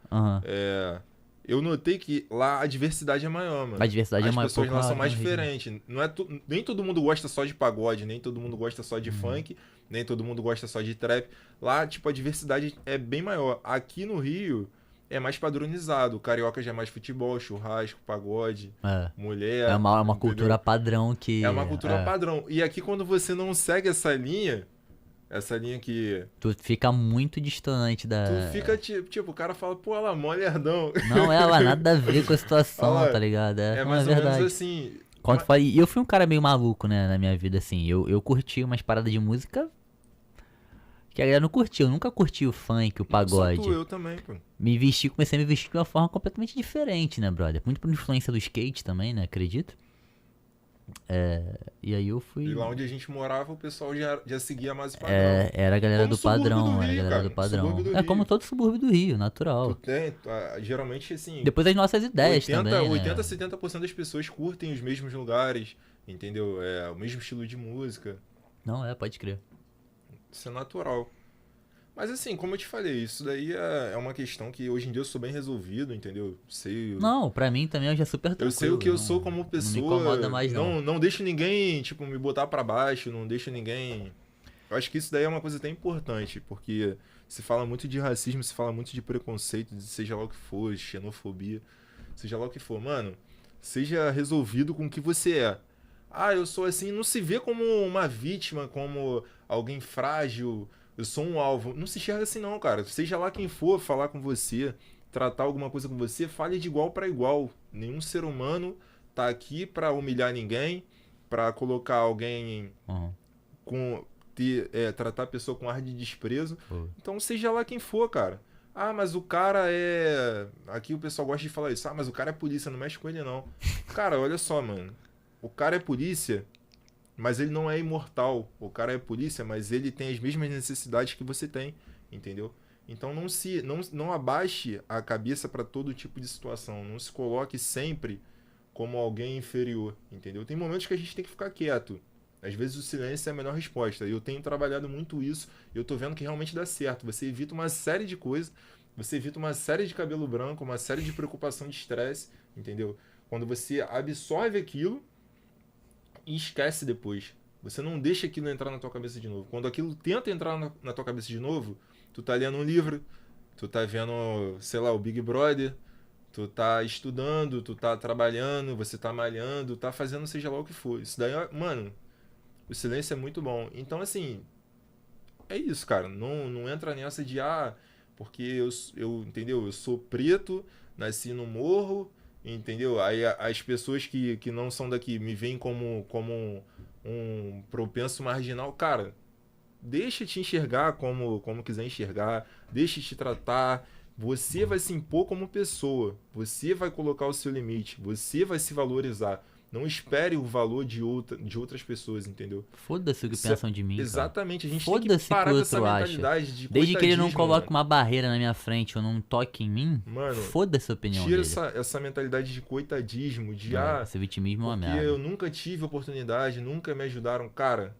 Speaker 1: Eu notei que lá a diversidade é maior, mano.
Speaker 2: A diversidade é maior.
Speaker 1: As pessoas lá são mais diferentes. Não é nem todo mundo gosta só de pagode, nem todo mundo gosta só de funk, nem todo mundo gosta só de trap. Lá, tipo, a diversidade é bem maior. Aqui no Rio é mais padronizado. O carioca já é mais futebol, churrasco, pagode, mulher.
Speaker 2: É uma cultura padrão que...
Speaker 1: É uma cultura padrão. E aqui quando você não segue essa linha que...
Speaker 2: Tu fica muito distante da...
Speaker 1: Tu fica, tipo, o cara fala, pô, ela mó lerdão.
Speaker 2: Não, ela nada a ver com a situação, tá ligado?
Speaker 1: É mais ou menos assim...
Speaker 2: E eu fui um cara meio maluco, né, na minha vida, assim. Eu curti umas paradas de música que a galera não curtiu. Eu nunca curti o funk, o pagode.
Speaker 1: Só eu também, pô.
Speaker 2: Comecei a me vestir de uma forma completamente diferente, né, brother? Muito por influência do skate também, né, acredito. E aí eu fui...
Speaker 1: E lá onde a gente morava, o pessoal já seguia mais o padrão.
Speaker 2: Era a galera do padrão,
Speaker 1: era a galera do
Speaker 2: padrão. Como todo subúrbio do Rio, natural.
Speaker 1: Geralmente, assim...
Speaker 2: Depois das nossas ideias também,
Speaker 1: 80, 70% das pessoas curtem os mesmos lugares, entendeu? O mesmo estilo de música.
Speaker 2: Não, pode crer.
Speaker 1: Isso é natural. Mas assim, como eu te falei, isso daí é uma questão que hoje em dia eu sou bem resolvido, entendeu?
Speaker 2: Não, pra mim também eu já super tranquilo.
Speaker 1: Eu sei o que eu sou como pessoa.
Speaker 2: Não me incomoda mais,
Speaker 1: não deixo ninguém, tipo, me botar pra baixo, não deixo ninguém... Eu acho que isso daí é uma coisa até importante, porque se fala muito de racismo, se fala muito de preconceito, de seja lá o que for, xenofobia, seja lá o que for. Mano, seja resolvido com o que você é. Eu sou assim, não se vê como uma vítima, como alguém frágil... Eu sou um alvo. Não se enxerga assim não, cara. Seja lá quem for falar com você, tratar alguma coisa com você, fale de igual para igual. Nenhum ser humano tá aqui para humilhar ninguém, para colocar alguém tratar a pessoa com ar de desprezo. Então seja lá quem for, cara. Mas o cara é... Aqui o pessoal gosta de falar isso. Mas o cara é polícia, não mexe com ele não. Cara, olha só, mano. O cara é polícia... Mas ele não é imortal. O cara é polícia, mas ele tem as mesmas necessidades que você tem, entendeu? Então não abaixe a cabeça para todo tipo de situação. Não se coloque sempre como alguém inferior, entendeu? Tem momentos que a gente tem que ficar quieto. Às vezes o silêncio é a melhor resposta. E eu tenho trabalhado muito isso e eu tô vendo que realmente dá certo. Você evita uma série de coisas, você evita uma série de cabelo branco, uma série de preocupação de estresse, entendeu? Quando você absorve aquilo e esquece depois. Você não deixa aquilo entrar na tua cabeça de novo. Quando aquilo tenta entrar na tua cabeça de novo, tu tá lendo um livro, tu tá vendo, sei lá, o Big Brother, tu tá estudando, tu tá trabalhando, você tá malhando, tá fazendo seja lá o que for. Isso daí, mano, o silêncio é muito bom. Então, assim, é isso, cara. Não entra nessa de, porque entendeu? Eu sou preto, nasci no morro, entendeu? Aí as pessoas que não são daqui me veem como um propenso marginal. Cara, deixa te enxergar como quiser enxergar, deixa te tratar. Você vai se impor como pessoa, você vai colocar o seu limite, você vai se valorizar. Não espere o valor de outras pessoas, entendeu?
Speaker 2: Foda-se o que pensam de mim, cara.
Speaker 1: Exatamente, a gente tem que
Speaker 2: Foda-se o que
Speaker 1: parar
Speaker 2: o
Speaker 1: com essa
Speaker 2: outro acha.
Speaker 1: mentalidade de
Speaker 2: Desde que ele não
Speaker 1: coitadismo,
Speaker 2: coloque
Speaker 1: mano.
Speaker 2: uma barreira na minha frente ou não toque em mim,
Speaker 1: Mano,
Speaker 2: foda-se a opinião
Speaker 1: tira
Speaker 2: dele.
Speaker 1: essa mentalidade de coitadismo, de
Speaker 2: Esse vitimismo é uma
Speaker 1: porque
Speaker 2: merda.
Speaker 1: eu nunca tive oportunidade, nunca me ajudaram. Cara,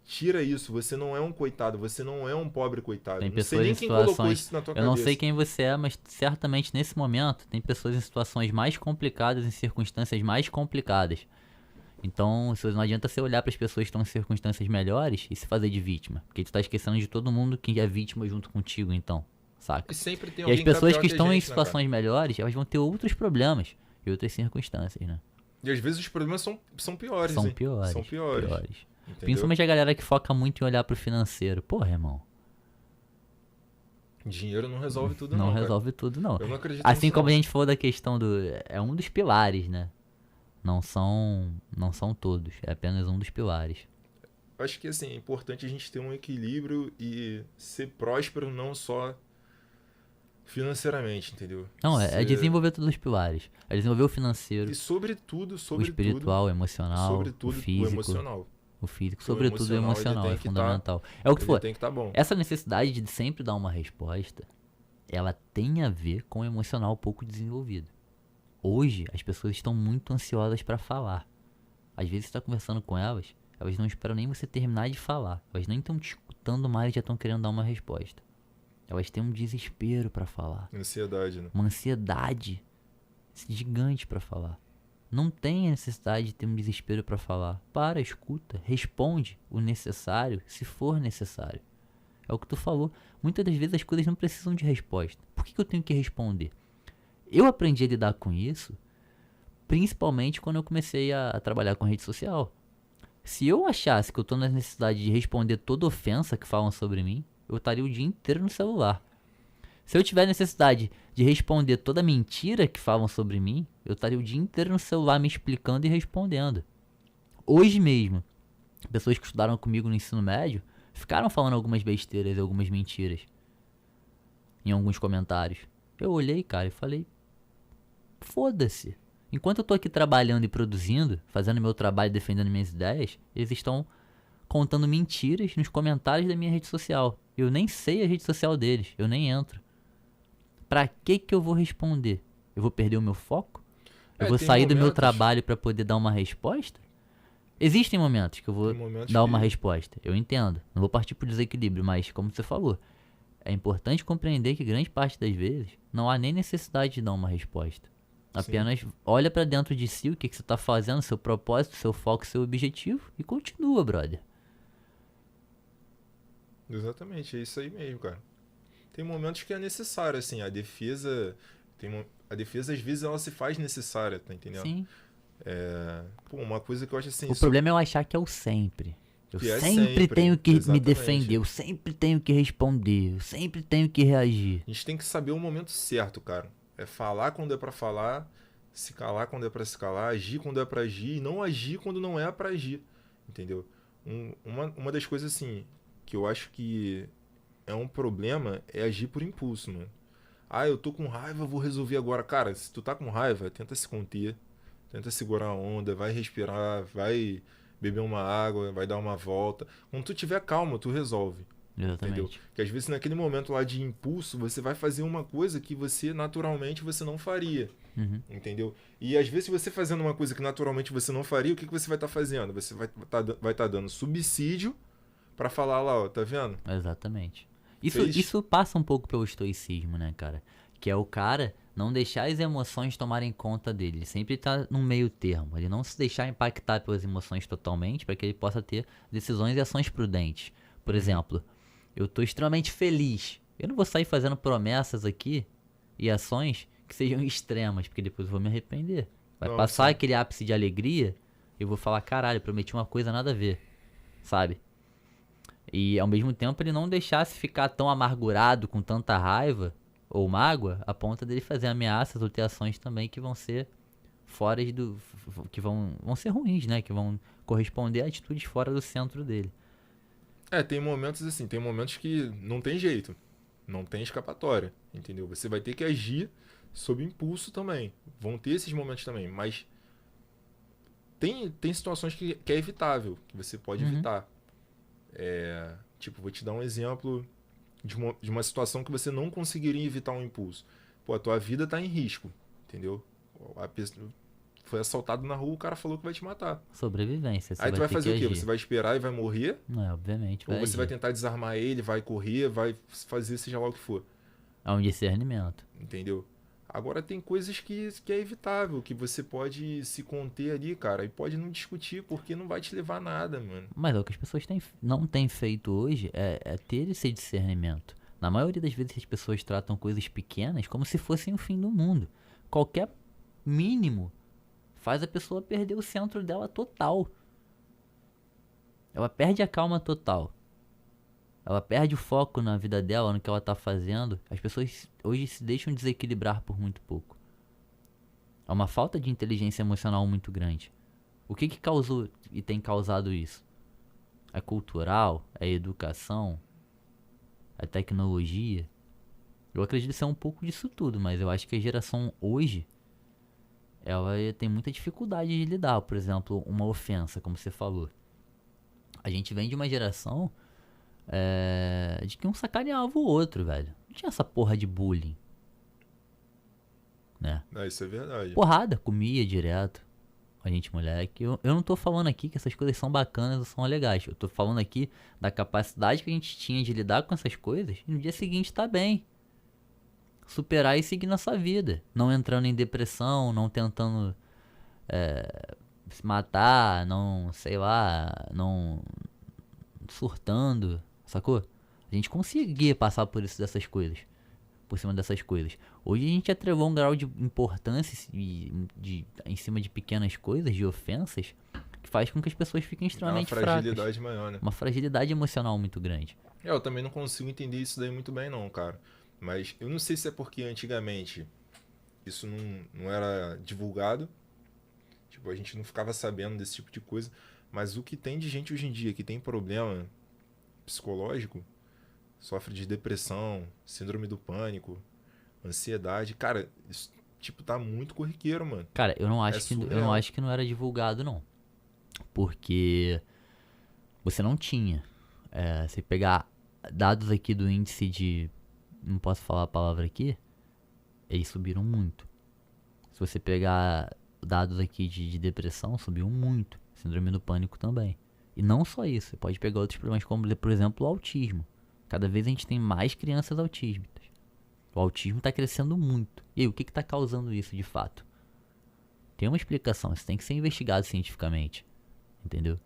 Speaker 1: tira isso, você não é um coitado, você não é um pobre coitado.
Speaker 2: Tem
Speaker 1: Não sei
Speaker 2: pessoas
Speaker 1: nem
Speaker 2: em
Speaker 1: quem colocou
Speaker 2: situações.
Speaker 1: isso na tua
Speaker 2: Eu não
Speaker 1: cabeça.
Speaker 2: sei quem você é, mas certamente nesse momento tem pessoas em situações mais complicadas, em circunstâncias mais complicadas. Então, não adianta você olhar para as pessoas que estão em circunstâncias melhores e se fazer de vítima. Porque tu tá esquecendo de todo mundo que é vítima junto contigo, então. Saca?
Speaker 1: E sempre tem
Speaker 2: E as
Speaker 1: alguém que tá
Speaker 2: pessoas
Speaker 1: pior
Speaker 2: que
Speaker 1: que a
Speaker 2: estão em
Speaker 1: gente, né, cara?
Speaker 2: situações melhores, elas vão ter outros problemas e outras circunstâncias, né?
Speaker 1: E às vezes os problemas são piores,
Speaker 2: São
Speaker 1: hein?
Speaker 2: piores.
Speaker 1: São piores. Entendeu?
Speaker 2: Principalmente a galera que foca muito em olhar pro financeiro. Porra, irmão.
Speaker 1: Dinheiro não resolve tudo,
Speaker 2: Não
Speaker 1: cara.
Speaker 2: resolve tudo, não.
Speaker 1: Eu não acredito
Speaker 2: Assim
Speaker 1: nisso,
Speaker 2: como
Speaker 1: não.
Speaker 2: a gente falou da questão do. É um dos pilares, né? Não são todos. É apenas um dos pilares.
Speaker 1: Eu acho que assim, é importante a gente ter um equilíbrio e ser próspero não só financeiramente, entendeu?
Speaker 2: Não, é desenvolver todos os pilares. É desenvolver o financeiro,
Speaker 1: E sobretudo,
Speaker 2: o espiritual, o
Speaker 1: e
Speaker 2: emocional, o
Speaker 1: sobretudo o
Speaker 2: físico.
Speaker 1: emocional.
Speaker 2: O físico,
Speaker 1: O
Speaker 2: sobretudo o
Speaker 1: emocional,
Speaker 2: emocional,
Speaker 1: ele
Speaker 2: é
Speaker 1: tem que
Speaker 2: fundamental. É o que
Speaker 1: Ele
Speaker 2: for.
Speaker 1: tem que estar bom.
Speaker 2: Essa necessidade de sempre dar uma resposta, ela tem a ver com o emocional pouco desenvolvido. Hoje, as pessoas estão muito ansiosas para falar. Às vezes você está conversando com elas, elas não esperam nem você terminar de falar. Elas nem estão te escutando mais e já estão querendo dar uma resposta. Elas têm um desespero para falar.
Speaker 1: Ansiedade, né?
Speaker 2: Uma ansiedade gigante para falar. Não tem a necessidade de ter um desespero para falar. Para, escuta, responde o necessário, se for necessário. É o que tu falou. Muitas das vezes as coisas não precisam de resposta. Por que eu tenho que responder? Eu aprendi a lidar com isso, principalmente quando eu comecei a trabalhar com rede social. Se eu achasse que eu tô na necessidade de responder toda ofensa que falam sobre mim, eu estaria o dia inteiro no celular. Se eu tiver necessidade de responder toda mentira que falam sobre mim, eu estaria o dia inteiro no celular me explicando e respondendo. Hoje mesmo, pessoas que estudaram comigo no ensino médio ficaram falando algumas besteiras e algumas mentiras em alguns comentários. Eu olhei, cara, e falei: foda-se. Enquanto eu tô aqui trabalhando e produzindo, fazendo meu trabalho e defendendo minhas ideias, eles estão contando mentiras nos comentários da minha rede social. Eu nem sei a rede social deles, eu nem entro. Pra que eu vou responder? Eu vou perder o meu foco? Eu vou sair do meu trabalho pra poder dar uma resposta? Existem momentos que eu vou dar uma resposta, eu entendo. Não vou partir pro desequilíbrio, mas como você falou, é importante compreender que grande parte das vezes não há nem necessidade de dar uma resposta. Apenas olha pra dentro de si o que você tá fazendo, seu propósito, seu foco, seu objetivo e continua, brother.
Speaker 1: Exatamente, é isso aí mesmo, cara. Tem momentos que é necessário, assim, a defesa às vezes ela se faz necessária, tá entendendo?
Speaker 2: Sim.
Speaker 1: Uma coisa que eu acho assim...
Speaker 2: O problema é eu achar que é o sempre. Eu
Speaker 1: Que é
Speaker 2: sempre
Speaker 1: sempre,
Speaker 2: tenho que me
Speaker 1: exatamente.
Speaker 2: defender, eu sempre tenho que responder, eu sempre tenho que reagir.
Speaker 1: A gente tem que saber o momento certo, cara. É falar quando é pra falar, se calar quando é pra se calar, agir quando é pra agir e não agir quando não é pra agir, entendeu? Uma das coisas, assim, que eu acho que é um problema é agir por impulso, mano. Eu tô com raiva, vou resolver agora. Cara, se tu tá com raiva, tenta se conter, tenta segurar a onda, vai respirar, vai beber uma água, vai dar uma volta. Quando tu tiver calma, tu resolve. Entendeu?
Speaker 2: Exatamente.
Speaker 1: Que às vezes naquele momento lá de impulso, você vai fazer uma coisa que você naturalmente você não faria.
Speaker 2: Uhum.
Speaker 1: Entendeu? E às vezes você fazendo uma coisa que naturalmente você não faria, o que você vai estar fazendo? Você vai tá dando subsídio pra falar lá, ó, tá vendo?
Speaker 2: Exatamente. Isso,
Speaker 1: Fez.
Speaker 2: isso passa um pouco pelo estoicismo, né, cara? Que é o cara não deixar as emoções tomarem conta dele. Ele sempre tá num meio termo. Ele não se deixar impactar pelas emoções totalmente para que ele possa ter decisões e ações prudentes. Por exemplo, eu tô extremamente feliz. Eu não vou sair fazendo promessas aqui e ações que sejam extremas, porque depois eu vou me arrepender. Vai
Speaker 1: Não,
Speaker 2: passar
Speaker 1: sim.
Speaker 2: aquele ápice de alegria e eu vou falar, caralho, prometi uma coisa nada a ver, sabe? E ao mesmo tempo ele não deixasse ficar tão amargurado com tanta raiva ou mágoa a ponto dele fazer ameaças ou ter ações também que vão ser fora do. Que vão ser ruins, né? Que vão corresponder a atitudes fora do centro dele.
Speaker 1: É, tem momentos assim, tem momentos que não tem jeito. Não tem escapatória, entendeu? Você vai ter que agir sob impulso também. Vão ter esses momentos também, mas tem situações que é evitável, que você pode
Speaker 2: Uhum.
Speaker 1: evitar. Tipo, vou te dar um exemplo de uma situação que você não conseguiria evitar um impulso. Pô, a tua vida tá em risco, entendeu? A pessoa foi assaltado na rua, o cara falou que vai te matar.
Speaker 2: Sobrevivência, você
Speaker 1: Aí tu
Speaker 2: vai
Speaker 1: vai
Speaker 2: ter que
Speaker 1: fazer o quê? Você
Speaker 2: agir.
Speaker 1: vai esperar e vai morrer?
Speaker 2: Não é, obviamente,
Speaker 1: Ou
Speaker 2: vai
Speaker 1: você vai
Speaker 2: agir.
Speaker 1: tentar desarmar ele, vai correr, vai fazer seja lá o que for,
Speaker 2: É um discernimento.
Speaker 1: entendeu? Agora tem coisas que é evitável, que você pode se conter ali, cara, e pode não discutir, porque não vai te levar a nada, mano.
Speaker 2: Mas é o que as pessoas não têm feito hoje é ter esse discernimento. Na maioria das vezes as pessoas tratam coisas pequenas como se fossem o fim do mundo. Qualquer mínimo faz a pessoa perder o centro dela total. Ela perde a calma total. Ela perde o foco na vida dela, no que ela tá fazendo. As pessoas hoje se deixam desequilibrar por muito pouco. É uma falta de inteligência emocional muito grande. O que causou e tem causado isso? É cultural? É educação? É tecnologia? Eu acredito ser um pouco disso tudo, mas eu acho que a geração hoje ela tem muita dificuldade de lidar. Por exemplo, uma ofensa, como você falou. A gente vem de uma geração de que um sacaneava o outro, velho. Não tinha essa porra de bullying, né?
Speaker 1: Ah, isso é verdade.
Speaker 2: Porrada, comia direto. A gente, moleque. Eu não tô falando aqui que essas coisas são bacanas ou são legais. Eu tô falando aqui da capacidade que a gente tinha de lidar com essas coisas e no dia seguinte tá bem. Superar e seguir nossa vida. Não entrando em depressão, não tentando se matar, não, sei lá, não surtando, sacou? A gente conseguia passar por isso dessas coisas, por cima dessas coisas. Hoje a gente atrelou um grau de importância em cima de pequenas coisas, de ofensas, que faz com que as pessoas fiquem
Speaker 1: É uma
Speaker 2: extremamente fracas.
Speaker 1: fragilidade maior, né?
Speaker 2: Uma fragilidade emocional muito grande.
Speaker 1: Eu também não consigo entender isso daí muito bem, não, cara. Mas eu não sei se é porque antigamente isso não era divulgado. Tipo, a gente não ficava sabendo desse tipo de coisa. Mas o que tem de gente hoje em dia que tem problema psicológico, sofre de depressão, síndrome do pânico, ansiedade, cara, isso, tipo, tá muito corriqueiro, mano.
Speaker 2: Cara,
Speaker 1: É
Speaker 2: eu não
Speaker 1: surreal.
Speaker 2: acho que não era divulgado não, porque você não tinha. Se pegar dados aqui do índice de, não posso falar a palavra aqui, eles subiram muito. Se você pegar dados aqui de depressão, subiu muito. Síndrome do pânico também. E não só isso, você pode pegar outros problemas como, por exemplo, o autismo. Cada vez a gente tem mais crianças autísticas. O autismo está crescendo muito. E aí, o que está causando isso de fato? Tem uma explicação, isso tem que ser investigado cientificamente. Entendeu?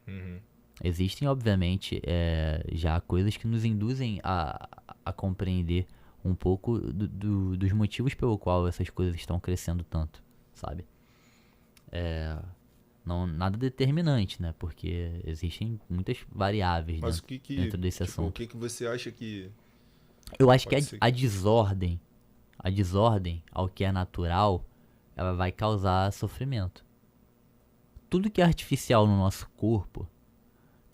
Speaker 1: Uhum.
Speaker 2: Existem, obviamente, já coisas que nos induzem a compreender um pouco dos motivos pelo qual essas coisas estão crescendo tanto, sabe? Não, nada determinante, né? Porque existem muitas variáveis
Speaker 1: Mas o que
Speaker 2: dentro desse
Speaker 1: tipo, o
Speaker 2: assunto.
Speaker 1: que você acha que
Speaker 2: Eu acho que
Speaker 1: pode ser?
Speaker 2: a desordem ao que é natural, ela vai causar sofrimento. Tudo que é artificial no nosso corpo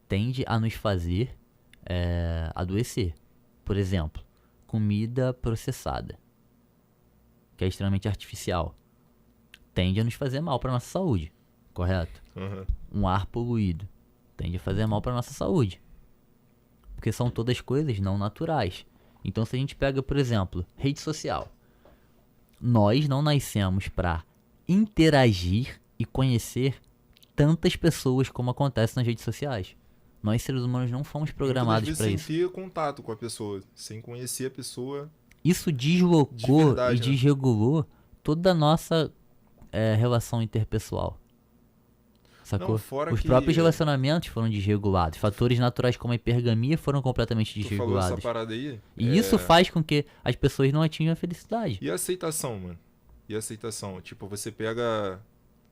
Speaker 2: tende a nos fazer adoecer. Por exemplo, comida processada, que é extremamente artificial, tende a nos fazer mal para nossa saúde, correto?
Speaker 1: Uhum.
Speaker 2: Um ar poluído tende a fazer mal para nossa saúde. porque são todas coisas não naturais. Então se a gente pega, por exemplo, rede social. Nós não nascemos para interagir e conhecer tantas pessoas como acontece nas redes sociais. Nós, seres humanos, não fomos programados para isso.
Speaker 1: Sem ter contato com a pessoa, sem conhecer a pessoa.
Speaker 2: Isso deslocou
Speaker 1: verdade,
Speaker 2: e desregulou toda a nossa relação interpessoal. Sacou?
Speaker 1: Não, fora
Speaker 2: Os
Speaker 1: que-
Speaker 2: próprios relacionamentos foram desregulados. Fatores naturais como a hipergamia foram completamente
Speaker 1: Tu falou
Speaker 2: desregulados.
Speaker 1: essa parada aí?
Speaker 2: E isso faz com que as pessoas não atinjam a felicidade.
Speaker 1: E a aceitação, mano? E a aceitação? Tipo, você pega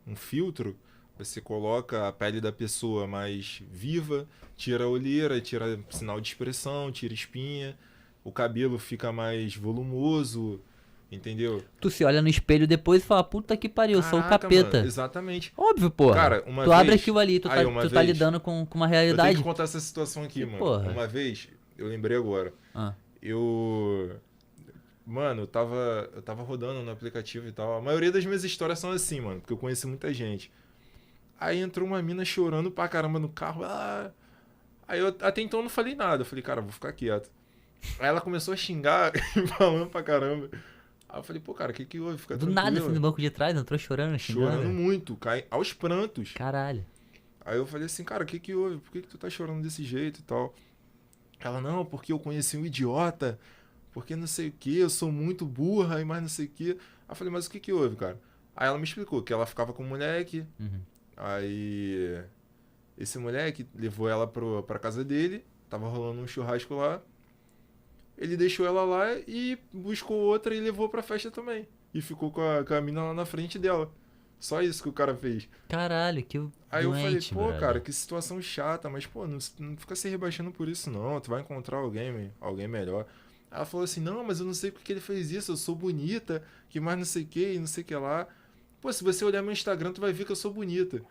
Speaker 1: um filtro, você coloca a pele da pessoa mais viva, tira a olheira, tira sinal de expressão, tira espinha, o cabelo fica mais volumoso, entendeu?
Speaker 2: Tu se olha no espelho depois e fala, puta que pariu, eu sou o
Speaker 1: Caraca,
Speaker 2: capeta.
Speaker 1: mano, exatamente.
Speaker 2: Óbvio, porra.
Speaker 1: Cara, uma
Speaker 2: tu abre
Speaker 1: vez-
Speaker 2: aquilo ali, tu,
Speaker 1: aí,
Speaker 2: tá,
Speaker 1: uma
Speaker 2: tu tá
Speaker 1: vez-
Speaker 2: lidando com uma
Speaker 1: Eu tenho
Speaker 2: realidade.
Speaker 1: que contar essa situação aqui,
Speaker 2: Que
Speaker 1: mano.
Speaker 2: porra?
Speaker 1: Uma vez, eu lembrei agora.
Speaker 2: Ah,
Speaker 1: Mano, eu tava rodando no aplicativo e tal. A maioria das minhas histórias são assim, mano, porque eu conheci muita gente. Aí entrou uma mina chorando pra caramba no carro. Ah. Aí eu até então não falei nada. Eu falei, cara, vou ficar quieto. Aí ela começou a xingar, falando pra caramba. Aí eu falei, pô, cara, o que houve? Fica
Speaker 2: do
Speaker 1: tranquilo.
Speaker 2: nada, assim, no banco de trás, entrou chorando, xingando.
Speaker 1: Chorando muito, cai aos prantos.
Speaker 2: Caralho.
Speaker 1: Aí eu falei assim, cara, o que houve? Por que tu tá chorando desse jeito e tal? Ela, não, porque eu conheci um idiota, porque não sei o que, eu sou muito burra e mais não sei o que. Aí eu falei, mas o que houve, cara? Aí ela me explicou que ela ficava com um moleque,
Speaker 2: Uhum.
Speaker 1: aí esse moleque levou ela pra casa dele, tava rolando um churrasco lá, ele deixou ela lá e buscou outra e levou pra festa também. E ficou com a mina lá na frente dela. Só isso que o cara fez.
Speaker 2: Caralho, que
Speaker 1: Aí eu falei,
Speaker 2: doente,
Speaker 1: pô,
Speaker 2: brother.
Speaker 1: cara, que situação chata, mas, pô, não fica se rebaixando por isso, não. Tu vai encontrar alguém melhor. Ela falou assim, não, mas eu não sei porque que ele fez isso, eu sou bonita, que mais não sei o que, e não sei o que lá. Pô, se você olhar meu Instagram, tu vai ver que eu sou bonita.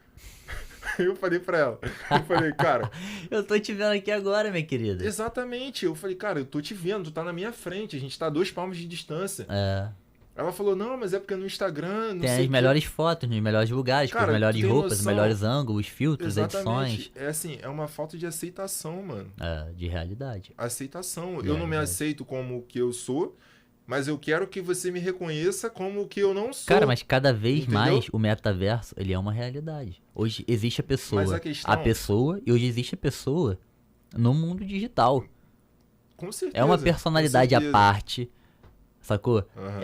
Speaker 1: Eu falei pra ela, eu falei, cara,
Speaker 2: Eu tô te vendo aqui agora, minha querida.
Speaker 1: exatamente. Eu falei, cara, eu tô te vendo, tu tá na minha frente, a gente tá a 2 palmos de distância.
Speaker 2: É.
Speaker 1: Ela falou, não, mas é porque no Instagram, não
Speaker 2: Tem
Speaker 1: sei
Speaker 2: as
Speaker 1: o quê.
Speaker 2: melhores fotos, nos melhores lugares, com
Speaker 1: Cara,
Speaker 2: as melhores
Speaker 1: tu tem
Speaker 2: roupas, os
Speaker 1: noção?
Speaker 2: melhores ângulos, filtros, edições.
Speaker 1: Exatamente. É assim, é uma falta de aceitação, mano.
Speaker 2: De realidade.
Speaker 1: Aceitação.
Speaker 2: É,
Speaker 1: Eu não me
Speaker 2: é.
Speaker 1: aceito como o que eu sou, mas eu quero que você me reconheça como o que eu não sou.
Speaker 2: Cara, mas cada vez
Speaker 1: Entendeu?
Speaker 2: mais o metaverso, ele é uma realidade. Hoje existe a pessoa,
Speaker 1: Mas a questão-
Speaker 2: pessoa, e hoje existe a pessoa no mundo digital.
Speaker 1: Com certeza.
Speaker 2: É uma personalidade à
Speaker 1: com certeza.
Speaker 2: parte, sacou?
Speaker 1: Aham.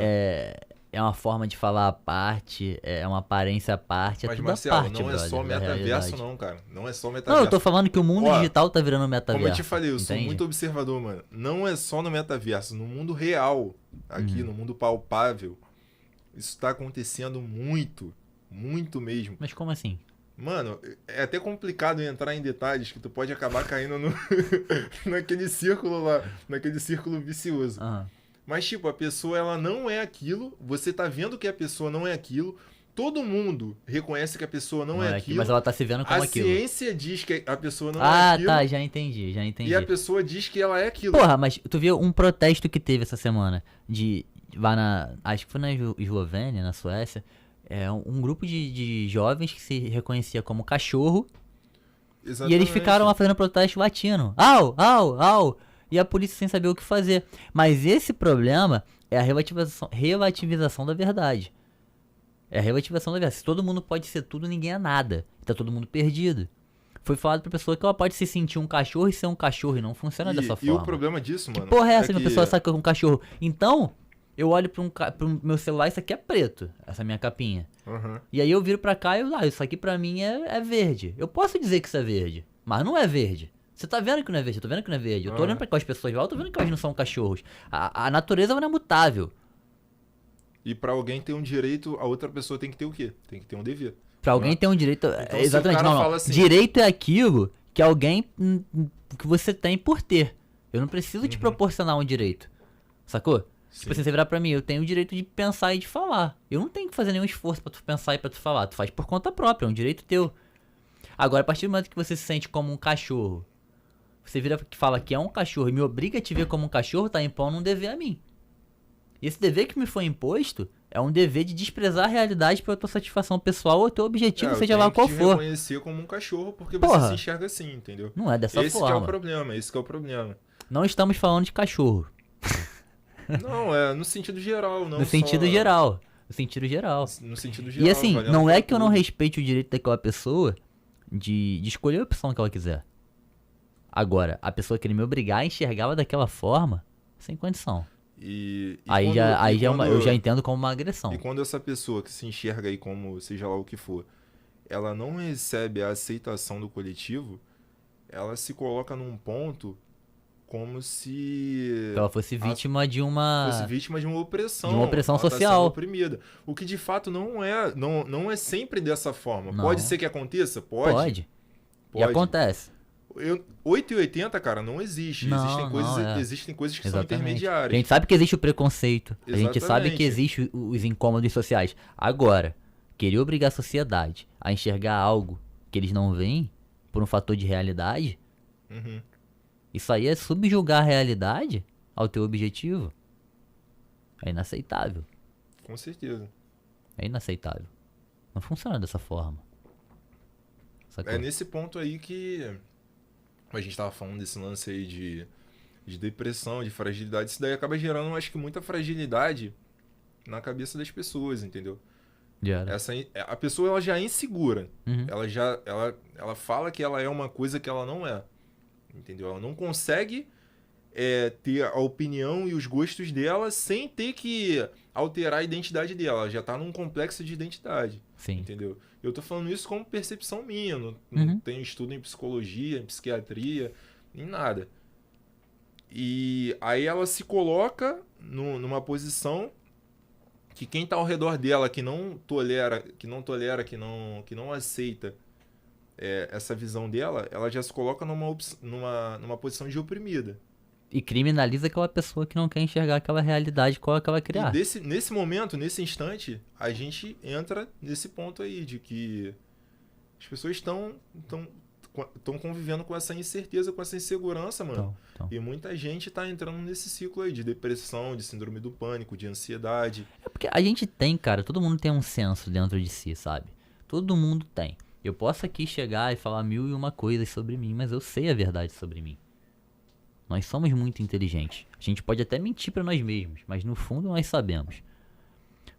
Speaker 2: É uma forma de falar à parte, é uma aparência à parte, é
Speaker 1: Mas,
Speaker 2: tudo
Speaker 1: Marcelo,
Speaker 2: à parte,
Speaker 1: não é
Speaker 2: brother,
Speaker 1: só
Speaker 2: da
Speaker 1: metaverso,
Speaker 2: realidade.
Speaker 1: não, cara. Não é só
Speaker 2: Não,
Speaker 1: metaverso.
Speaker 2: eu tô falando que o mundo
Speaker 1: Ó,
Speaker 2: digital tá virando metaverso.
Speaker 1: Como eu te falei, eu sou
Speaker 2: entende?
Speaker 1: muito observador, mano. Não é só no metaverso, no mundo real, aqui,
Speaker 2: Uhum.
Speaker 1: no mundo palpável, isso tá acontecendo muito, muito mesmo.
Speaker 2: Mas como assim?
Speaker 1: Mano, é até complicado entrar em detalhes que tu pode acabar caindo no naquele círculo lá, naquele círculo vicioso.
Speaker 2: Aham.
Speaker 1: Mas, tipo, a pessoa, ela não é aquilo, você tá vendo que a pessoa não é aquilo, todo mundo reconhece que a pessoa não, é aquilo,
Speaker 2: Mas ela tá se vendo como
Speaker 1: a
Speaker 2: aquilo.
Speaker 1: ciência diz que a pessoa não é
Speaker 2: Ah,
Speaker 1: aquilo,
Speaker 2: tá, já entendi, já entendi.
Speaker 1: e a pessoa diz que ela é aquilo.
Speaker 2: Porra, mas tu viu um protesto que teve essa semana lá na, acho que foi na Eslovênia, na Suécia, um grupo de jovens que se reconhecia como cachorro e eles
Speaker 1: Exatamente.
Speaker 2: ficaram lá fazendo protesto latino. Au, au, au. E a polícia sem saber o que fazer. Mas esse problema é a relativização da verdade. É a relativização da verdade. Se todo mundo pode ser tudo, ninguém é nada. Tá todo mundo perdido. Foi falado pra pessoa que ela pode se sentir um cachorro e ser um cachorro, e não funciona dessa
Speaker 1: E
Speaker 2: forma.
Speaker 1: o problema disso, mano...
Speaker 2: Porra, é essa que
Speaker 1: que
Speaker 2: a pessoa saca com um cachorro. Então, eu olho pro meu celular, isso aqui é preto, essa minha capinha.
Speaker 1: Aham.
Speaker 2: E aí eu viro pra cá e isso aqui pra mim é verde. Eu posso dizer que isso é verde, mas não é verde. Você tá vendo que não é verde, eu tô vendo que não é verde. Eu tô olhando pra cá as pessoas lá, eu tô vendo que elas não são cachorros. A natureza não é mutável.
Speaker 1: E pra alguém ter um direito, a outra pessoa tem que ter o quê? Tem que ter um dever.
Speaker 2: Pra alguém ter um direito.
Speaker 1: Então,
Speaker 2: Exatamente,
Speaker 1: se o cara
Speaker 2: não.
Speaker 1: fala assim-
Speaker 2: Direito é aquilo que alguém. Que você tem por ter. Eu não preciso te proporcionar um direito. Sacou?
Speaker 1: Sim.
Speaker 2: Tipo assim, você virar pra mim, eu tenho o direito de pensar e de falar. Eu não tenho que fazer nenhum esforço pra tu pensar e pra tu falar. Tu faz por conta própria, é um direito teu. Agora, a partir do momento que você se sente como um cachorro, você vira que fala que é um cachorro e me obriga a te ver como um cachorro, tá impondo um dever a mim. E esse dever que me foi imposto é um dever de desprezar a realidade pela tua satisfação pessoal ou teu objetivo, seja lá qual
Speaker 1: Eu tenho que te
Speaker 2: for.
Speaker 1: reconhecer como um cachorro porque você
Speaker 2: Porra,
Speaker 1: se enxerga assim, entendeu?
Speaker 2: não é dessa
Speaker 1: Esse que é o
Speaker 2: forma.
Speaker 1: problema, esse que é o problema.
Speaker 2: Não estamos falando de cachorro.
Speaker 1: Não, é no sentido geral, não
Speaker 2: No sentido
Speaker 1: só...
Speaker 2: geral. No sentido geral.
Speaker 1: No sentido
Speaker 2: E
Speaker 1: geral,
Speaker 2: assim,
Speaker 1: valendo
Speaker 2: não é
Speaker 1: pra
Speaker 2: que eu não
Speaker 1: tudo.
Speaker 2: respeite o direito daquela pessoa de escolher a opção que ela quiser. Agora, a pessoa querer me obrigar a enxergá-la daquela forma, sem condição.
Speaker 1: E
Speaker 2: Aí
Speaker 1: quando,
Speaker 2: já, aí
Speaker 1: e
Speaker 2: já é uma, eu
Speaker 1: quando,
Speaker 2: já entendo como uma
Speaker 1: e
Speaker 2: agressão.
Speaker 1: quando essa pessoa que se enxerga aí como seja lá o que for, ela não recebe a aceitação do coletivo, ela se coloca num ponto como se
Speaker 2: Que ela fosse
Speaker 1: a-
Speaker 2: vítima
Speaker 1: fosse vítima de uma
Speaker 2: de uma opressão
Speaker 1: opressão. Ela está sendo
Speaker 2: social.
Speaker 1: oprimida. O que de fato não é sempre dessa forma. Pode
Speaker 2: Não,
Speaker 1: ser que aconteça?
Speaker 2: pode. E
Speaker 1: Pode.
Speaker 2: acontece.
Speaker 1: 8 e 80, cara, não existe.
Speaker 2: Não, não, é.
Speaker 1: Existem coisas que são
Speaker 2: Exatamente. A
Speaker 1: intermediárias.
Speaker 2: gente sabe que existe o preconceito. A gente sabe que
Speaker 1: Exatamente.
Speaker 2: existe os incômodos sociais. Agora, querer obrigar a sociedade a enxergar algo que eles não veem por um fator de realidade,
Speaker 1: Uhum.
Speaker 2: isso aí é subjugar a realidade ao teu objetivo. É inaceitável.
Speaker 1: Com certeza.
Speaker 2: É inaceitável. Não funciona dessa forma. Sacou?
Speaker 1: É nesse ponto aí que a gente tava falando desse lance aí de depressão, de fragilidade. Isso daí acaba gerando, acho que, muita fragilidade na cabeça das pessoas, entendeu?
Speaker 2: Já era.
Speaker 1: A pessoa ela já é insegura.
Speaker 2: Uhum.
Speaker 1: Ela fala que ela é uma coisa que ela não é. Entendeu? Ela não consegue ter a opinião e os gostos dela sem ter que alterar a identidade dela. Ela já tá num complexo de identidade.
Speaker 2: Sim.
Speaker 1: Entendeu? Eu tô falando isso como percepção minha. Não
Speaker 2: Uhum.
Speaker 1: tenho estudo em psicologia, em psiquiatria, em nada. E aí ela se coloca numa posição que quem tá ao redor dela que não tolera, que não aceita essa visão dela, ela já se coloca numa posição de oprimida.
Speaker 2: E criminaliza aquela pessoa que não quer enxergar aquela realidade qual é que ela vai
Speaker 1: E
Speaker 2: criar.
Speaker 1: nesse momento, nesse instante, a gente entra nesse ponto aí de que as pessoas estão convivendo com essa incerteza, com essa insegurança, mano.
Speaker 2: Então.
Speaker 1: E muita gente tá entrando nesse ciclo aí de depressão, de síndrome do pânico, de ansiedade.
Speaker 2: É porque a gente tem, cara, todo mundo tem um senso dentro de si, sabe? Todo mundo tem. Eu posso aqui chegar e falar 1001 coisas sobre mim, mas eu sei a verdade sobre mim. Nós somos muito inteligentes. A gente pode até mentir pra nós mesmos, mas no fundo nós sabemos.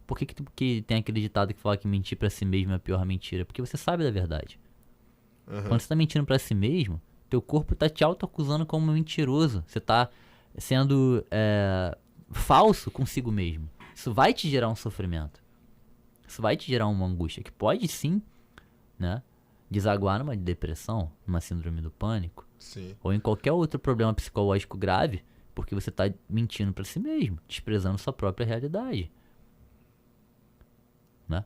Speaker 2: Por que tem aquele ditado que fala que mentir pra si mesmo é a pior mentira? Porque você sabe da verdade.
Speaker 1: Uhum.
Speaker 2: Quando você tá mentindo pra si mesmo, teu corpo tá te auto-acusando como mentiroso. Você tá sendo falso consigo mesmo. Isso vai te gerar um sofrimento. Isso vai te gerar uma angústia que pode sim, né, desaguar numa depressão, numa síndrome do pânico,
Speaker 1: Sim.
Speaker 2: ou em qualquer outro problema psicológico grave, porque você tá mentindo pra si mesmo, desprezando sua própria realidade. Né?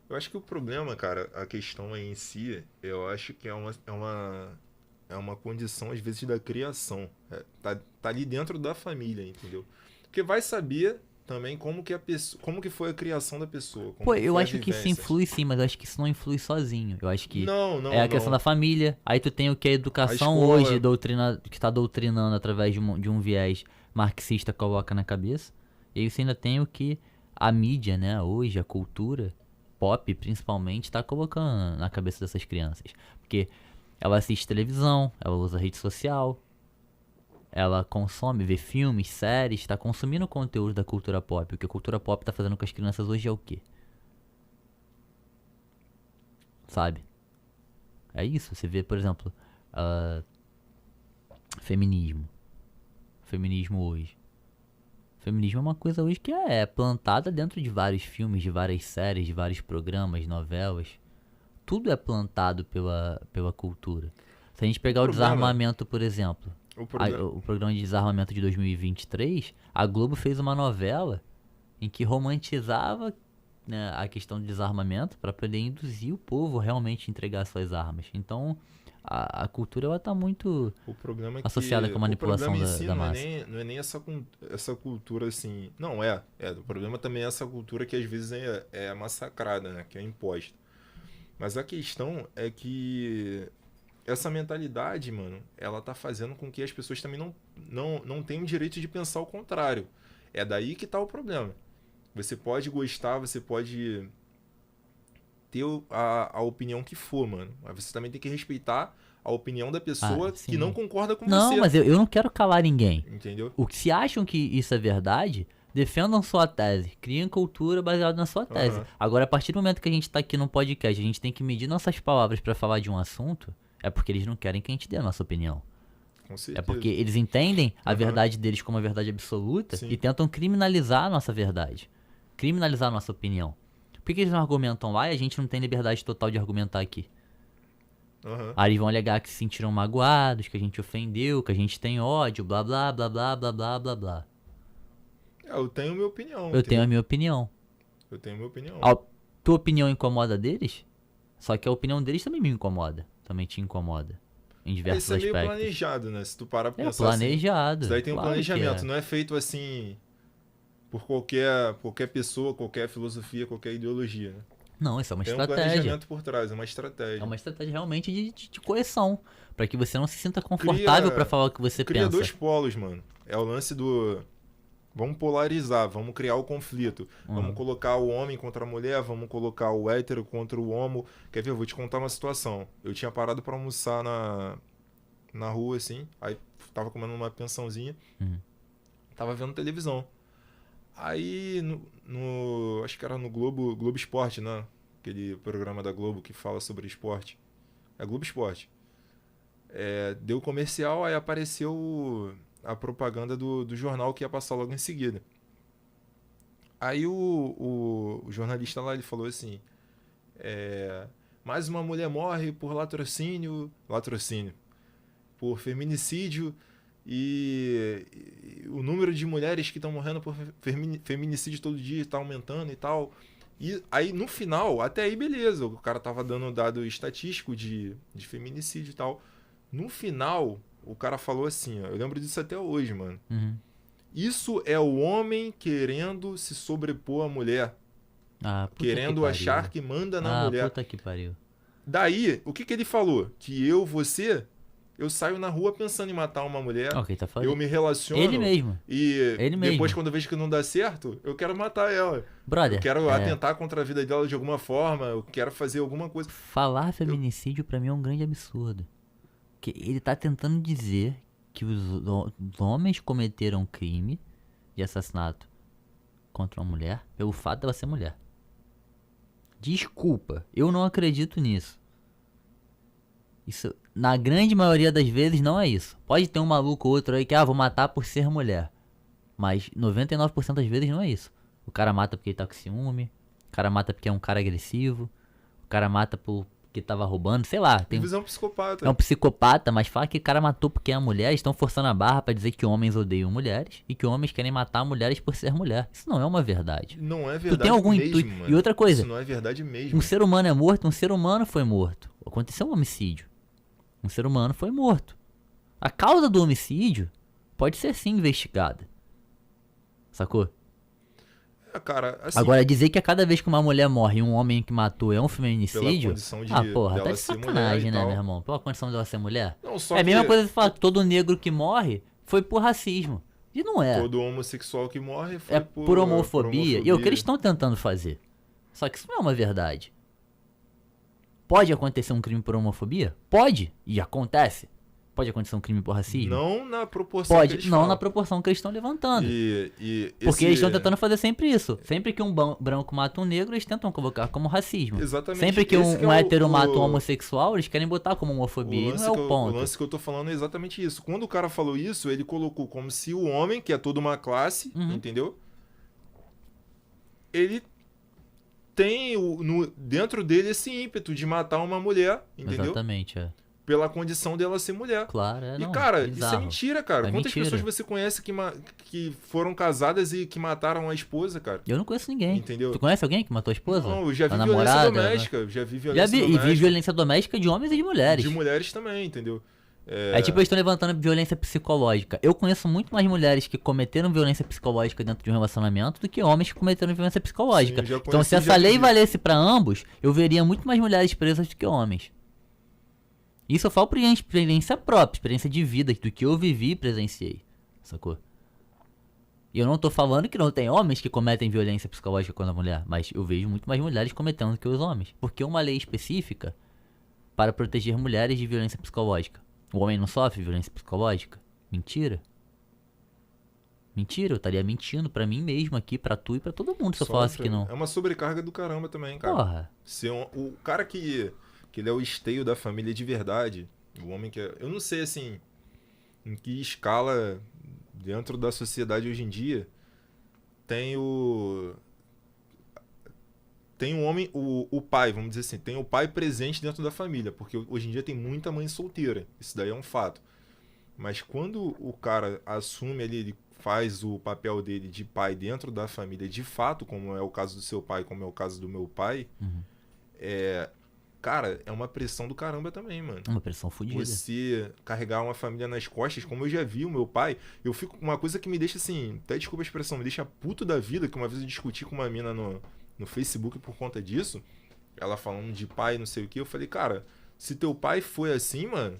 Speaker 1: Eu acho que o problema, cara, a questão aí em si, eu acho que é uma condição, às vezes, da criação. Tá ali dentro da família, entendeu? Porque vai saber também como que foi a criação da pessoa. Como
Speaker 2: Pô,
Speaker 1: que
Speaker 2: eu
Speaker 1: foi a
Speaker 2: acho que isso
Speaker 1: vivência.
Speaker 2: influi sim, mas eu acho que isso não influi sozinho. Eu acho que
Speaker 1: Não,
Speaker 2: é a questão
Speaker 1: não.
Speaker 2: da família. Aí tu tem o que a educação
Speaker 1: escola.
Speaker 2: hoje que tá doutrinando através de um viés marxista coloca na cabeça. E aí você ainda tem o que a mídia, né, hoje, a cultura pop principalmente, tá colocando na cabeça dessas crianças. Porque ela assiste televisão, ela usa rede social, ela consome, vê filmes, séries, tá consumindo conteúdo da cultura pop. O que a cultura pop tá fazendo com as crianças hoje é o quê? Sabe? É isso. Você vê, por exemplo, feminismo. Feminismo hoje. Feminismo é uma coisa hoje que é plantada dentro de vários filmes, de várias séries, de vários programas, novelas. Tudo é plantado pela cultura. Se a gente pegar o desarmamento, por exemplo, o programa de desarmamento de 2023, a Globo fez uma novela em que romantizava, né, a questão do desarmamento para poder induzir o povo realmente a entregar suas armas. Então, a cultura ela tá muito associada com a manipulação da massa.
Speaker 1: Não é nem essa cultura assim. Não, o problema também é essa cultura que às vezes é massacrada, né? Que é imposta. Mas a questão é que essa mentalidade, mano, ela tá fazendo com que as pessoas também não tenham o direito de pensar o contrário. É daí que tá o problema. Você pode gostar, você pode ter a opinião que for, mano. Mas você também tem que respeitar a opinião da
Speaker 2: Ah,
Speaker 1: pessoa que não
Speaker 2: sim.
Speaker 1: concorda com
Speaker 2: Não,
Speaker 1: você.
Speaker 2: mas eu não quero calar ninguém.
Speaker 1: Entendeu?
Speaker 2: O que se acham que isso é verdade, defendam sua tese. Criem cultura baseada na sua tese.
Speaker 1: Aham.
Speaker 2: Agora, a partir do momento que a gente tá aqui no podcast, a gente tem que medir nossas palavras pra falar de um assunto, é porque eles não querem que a gente dê a nossa opinião.
Speaker 1: Com
Speaker 2: É
Speaker 1: certeza.
Speaker 2: porque eles entendem a
Speaker 1: Aham.
Speaker 2: verdade deles como a verdade absoluta
Speaker 1: Sim.
Speaker 2: e tentam criminalizar a nossa verdade. Criminalizar a nossa opinião. Por que eles não argumentam lá e a gente não tem liberdade total de argumentar aqui?
Speaker 1: Aham.
Speaker 2: Aí eles vão alegar que se sentiram magoados, que a gente ofendeu, que a gente tem ódio, blá blá blá blá blá blá blá blá.
Speaker 1: Eu tenho minha opinião.
Speaker 2: Eu tenho a minha opinião.
Speaker 1: Eu tenho minha opinião.
Speaker 2: A tua opinião incomoda deles? Só que a opinião deles também me incomoda. Também te incomoda. Em diversos
Speaker 1: Isso é meio
Speaker 2: aspectos.
Speaker 1: planejado, né? Se tu parar pra
Speaker 2: É
Speaker 1: pensar assim.
Speaker 2: planejado.
Speaker 1: Isso daí tem um
Speaker 2: claro que
Speaker 1: planejamento.
Speaker 2: é.
Speaker 1: Não é feito assim por qualquer pessoa, qualquer filosofia, qualquer ideologia, né?
Speaker 2: Não, isso é uma
Speaker 1: Tem um
Speaker 2: estratégia.
Speaker 1: planejamento por trás, é uma estratégia.
Speaker 2: É uma estratégia realmente de coerção. Pra que você não se sinta confortável pra falar o que você
Speaker 1: Cria
Speaker 2: pensa.
Speaker 1: dois polos, mano. É o lance do... Vamos polarizar, vamos criar o conflito. Vamos colocar o homem contra a mulher, vamos colocar o hétero contra o homo. Quer ver? Eu vou te contar uma situação. Eu tinha parado pra almoçar na rua, assim. Aí tava comendo uma pensãozinha. Tava vendo televisão. Aí, acho que era no Globo Esporte, né? Aquele programa da Globo que fala sobre esporte. É Globo Esporte. Deu comercial, aí apareceu a propaganda do jornal que ia passar logo em seguida. Aí o jornalista lá, ele falou assim, mais uma mulher morre por latrocínio, por feminicídio, e o número de mulheres que estão morrendo por feminicídio todo dia está aumentando e tal. E aí, no final, até aí beleza, o cara tava dando dado estatístico de feminicídio e tal. No final, o cara falou assim, ó, eu lembro disso até hoje, mano. Isso é o homem querendo se sobrepor à mulher.
Speaker 2: Ah, puta
Speaker 1: Querendo
Speaker 2: que
Speaker 1: achar
Speaker 2: pariu.
Speaker 1: que manda na mulher.
Speaker 2: Puta que pariu.
Speaker 1: Daí, o que ele falou? Que eu saio na rua pensando em matar uma mulher.
Speaker 2: Ok, tá falando.
Speaker 1: Eu me relaciono.
Speaker 2: Ele mesmo.
Speaker 1: E
Speaker 2: Ele
Speaker 1: depois,
Speaker 2: mesmo.
Speaker 1: quando eu vejo que não dá certo, eu quero matar ela.
Speaker 2: Brother,
Speaker 1: Eu quero atentar contra a vida dela de alguma forma. Eu quero fazer alguma coisa.
Speaker 2: falar feminicídio pra mim é um grande absurdo. Que ele tá tentando dizer que os homens cometeram crime de assassinato contra uma mulher pelo fato dela ser mulher. Desculpa, eu não acredito nisso. Isso, na grande maioria das vezes, não é isso. Pode ter um maluco ou outro aí que, vou matar por ser mulher. Mas 99% das vezes não é isso. O cara mata porque ele tá com ciúme. O cara mata porque é um cara agressivo. O cara mata porque tava roubando, sei lá. Tem
Speaker 1: Visão psicopata.
Speaker 2: É um psicopata, mas fala que o cara matou porque é mulher. Estão forçando a barra pra dizer que homens odeiam mulheres e que homens querem matar mulheres por ser mulher. Isso não é uma verdade.
Speaker 1: Não é verdade
Speaker 2: Tu tem algum
Speaker 1: mesmo,
Speaker 2: intuito?
Speaker 1: mano.
Speaker 2: E outra coisa,
Speaker 1: Isso não é verdade mesmo.
Speaker 2: um ser humano é morto, um ser humano foi morto. Aconteceu um homicídio. Um ser humano foi morto. A causa do homicídio pode ser sim investigada. Sacou?
Speaker 1: Cara, assim,
Speaker 2: Agora, dizer que a cada vez que uma mulher morre e um homem que matou é um
Speaker 1: pela
Speaker 2: feminicídio.
Speaker 1: condição de
Speaker 2: Porra, tá
Speaker 1: dela
Speaker 2: de
Speaker 1: ser mulher
Speaker 2: sacanagem,
Speaker 1: e
Speaker 2: né,
Speaker 1: tal.
Speaker 2: meu irmão? Pela condição dela ser mulher.
Speaker 1: Não, só
Speaker 2: É a mesma
Speaker 1: que
Speaker 2: coisa que falar que todo negro que morre foi por racismo. E não é.
Speaker 1: todo homossexual que morre foi
Speaker 2: É por homofobia. E é o que eles estão tentando fazer. Só que isso não é uma verdade. Pode acontecer um crime por homofobia? Pode. E acontece. Pode acontecer um crime por racismo?
Speaker 1: Não na proporção que
Speaker 2: Pode.
Speaker 1: eles
Speaker 2: Não
Speaker 1: falam.
Speaker 2: na proporção que eles estão levantando. Porque
Speaker 1: esse-
Speaker 2: eles estão tentando fazer sempre isso. Sempre que um branco mata um negro, eles tentam colocar como racismo.
Speaker 1: Exatamente.
Speaker 2: Sempre que
Speaker 1: Esse que
Speaker 2: um
Speaker 1: é
Speaker 2: hétero mata um homossexual, eles querem botar como homofobia. E não é o ponto.
Speaker 1: O lance que eu tô falando é exatamente isso. Quando o cara falou isso, ele colocou como se o homem, que é toda uma classe, entendeu? Ele tem dentro dele esse ímpeto de matar uma mulher, entendeu?
Speaker 2: Exatamente, é.
Speaker 1: Pela condição dela ser mulher.
Speaker 2: Claro, é.
Speaker 1: E,
Speaker 2: Não,
Speaker 1: cara, isso é
Speaker 2: bizarro.
Speaker 1: mentira, cara.
Speaker 2: É
Speaker 1: Quantas
Speaker 2: mentira.
Speaker 1: pessoas você conhece que foram casadas e que mataram a esposa, cara?
Speaker 2: Eu não conheço ninguém.
Speaker 1: Entendeu?
Speaker 2: Tu conhece alguém que matou a esposa?
Speaker 1: Não, eu já vi
Speaker 2: A
Speaker 1: violência
Speaker 2: namorada?
Speaker 1: doméstica. Já vi
Speaker 2: Já
Speaker 1: violência
Speaker 2: vi, e
Speaker 1: doméstica.
Speaker 2: vi violência doméstica de homens e de mulheres.
Speaker 1: De mulheres também, entendeu?
Speaker 2: É tipo, eles estão levantando violência psicológica. Eu conheço muito mais mulheres que cometeram violência psicológica dentro de um relacionamento do que homens que cometeram violência psicológica.
Speaker 1: Sim, já
Speaker 2: Então,
Speaker 1: conheci,
Speaker 2: se essa
Speaker 1: já
Speaker 2: lei
Speaker 1: vi.
Speaker 2: valesse pra ambos, eu veria muito mais mulheres presas do que homens. Isso eu falo por experiência própria, experiência de vida, do que eu vivi e presenciei. Sacou? E eu não tô falando que não tem homens que cometem violência psicológica contra a mulher, mas eu vejo muito mais mulheres cometendo que os homens. Porque uma lei específica para proteger mulheres de violência psicológica. O homem não sofre violência psicológica? Mentira. Mentira, eu estaria mentindo pra mim mesmo aqui, pra tu e pra todo mundo se eu falasse que não.
Speaker 1: É uma sobrecarga do caramba também, cara.
Speaker 2: Porra.
Speaker 1: O cara que ele é o esteio da família de verdade, o homem que é... Eu não sei, assim, em que escala dentro da sociedade hoje em dia tem o... Tem um homem, o pai, vamos dizer assim, tem o pai presente dentro da família, porque hoje em dia tem muita mãe solteira, isso daí é um fato. Mas quando o cara assume ali, ele faz o papel dele de pai dentro da família, de fato, como é o caso do seu pai, como é o caso do meu pai, cara, é uma pressão do caramba também, mano.
Speaker 2: Uma pressão fodida.
Speaker 1: Você carregar uma família nas costas, como eu já vi o meu pai, eu fico com uma coisa que me deixa assim, até desculpa a expressão, me deixa puto da vida, que uma vez eu discuti com uma mina no Facebook por conta disso, ela falando de pai, não sei o que, eu falei, cara, se teu pai foi assim, mano,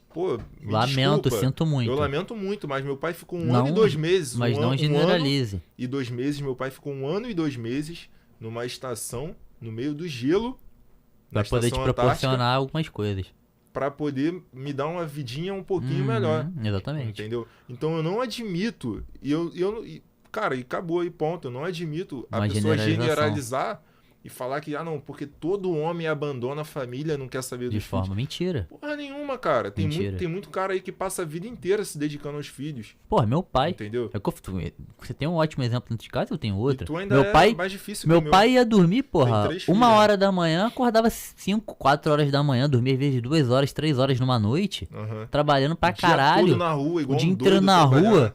Speaker 1: pô, me
Speaker 2: Lamento,
Speaker 1: desculpa,
Speaker 2: sinto muito.
Speaker 1: eu lamento muito, mas meu pai ficou um
Speaker 2: Não,
Speaker 1: ano e 2 meses.
Speaker 2: Mas não generalize.
Speaker 1: 1 ano e 2 meses, meu pai ficou 1 ano e 2 meses numa estação, no meio do gelo,
Speaker 2: Pra poder te proporcionar algumas coisas.
Speaker 1: Pra poder me dar uma vidinha um pouquinho melhor.
Speaker 2: Exatamente.
Speaker 1: Entendeu? Então eu não admito, cara, e acabou aí, ponto. Eu não admito a pessoa generalizar e falar que, não, porque todo homem abandona a família, não quer saber dos filhos.
Speaker 2: De forma mentira.
Speaker 1: Porra nenhuma, cara. Tem muito cara aí que passa a vida inteira se dedicando aos filhos.
Speaker 2: Porra, meu pai.
Speaker 1: Entendeu?
Speaker 2: Você tem um ótimo exemplo dentro de casa, eu tenho outro.
Speaker 1: E tu ainda
Speaker 2: meu pai,
Speaker 1: mais difícil
Speaker 2: meu
Speaker 1: que o
Speaker 2: pai ia dormir, porra,
Speaker 1: 3
Speaker 2: 1
Speaker 1: filhos,
Speaker 2: hora da manhã, acordava 5, 4 horas da manhã, dormia às vezes 2 horas, 3 horas numa noite, trabalhando pra caralho.
Speaker 1: O dia todo na rua, igual
Speaker 2: o dia inteiro na rua.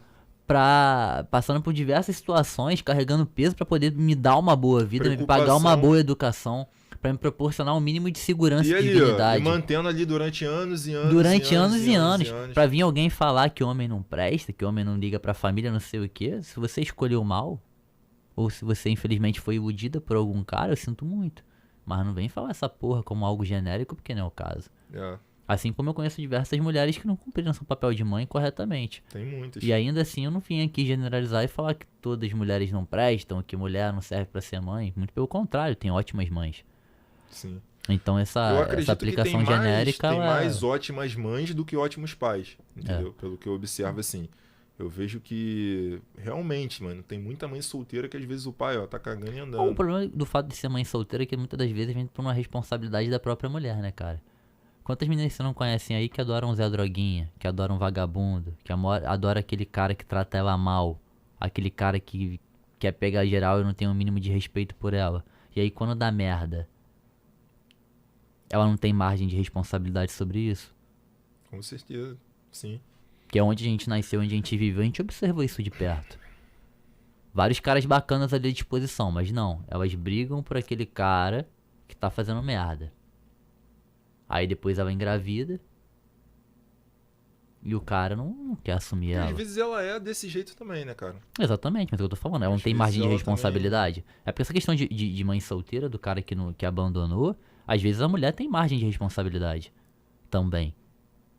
Speaker 2: Passando por diversas situações, carregando peso pra poder me dar uma boa vida, me pagar uma boa educação, pra me proporcionar um mínimo de segurança e dignidade.
Speaker 1: E mantendo ali durante anos e anos.
Speaker 2: Durante anos e anos. Pra vir alguém falar que homem não presta, que homem não liga pra família, não sei o quê. Se você escolheu mal, ou se você infelizmente foi iludida por algum cara, eu sinto muito. Mas não vem falar essa porra como algo genérico, porque não é o caso. Assim como eu conheço diversas mulheres que não cumpriram seu papel de mãe corretamente.
Speaker 1: Tem muitas.
Speaker 2: E ainda assim eu não vim aqui generalizar e falar que todas as mulheres não prestam, que mulher não serve pra ser mãe. Muito pelo contrário, tem ótimas mães.
Speaker 1: Sim.
Speaker 2: Então essa aplicação genérica...
Speaker 1: Tem mais ótimas mães do que ótimos pais, entendeu? Pelo que eu observo, assim. Eu vejo que realmente, mano, tem muita mãe solteira que às vezes o pai, tá cagando e andando.
Speaker 2: O problema do fato de ser mãe solteira é que muitas das vezes vem por uma responsabilidade da própria mulher, né, cara? Quantas meninas você não conhecem aí que adoram Zé Droguinha, que adoram vagabundo, que adora aquele cara que trata ela mal, aquele cara que quer pegar geral e não tem o mínimo de respeito por ela. E aí quando dá merda, ela não tem margem de responsabilidade sobre isso?
Speaker 1: Com certeza, sim.
Speaker 2: Que é onde a gente nasceu, onde a gente viveu, a gente observou isso de perto. Vários caras bacanas ali à disposição, mas não, elas brigam por aquele cara que tá fazendo merda. Aí depois ela engravida e o cara não quer assumir ela.
Speaker 1: Às vezes ela é desse jeito também, né, cara?
Speaker 2: Exatamente, mas é o que eu tô falando, ela não tem margem de responsabilidade. É porque essa questão de mãe solteira, do cara que abandonou, às vezes a mulher tem margem de responsabilidade também.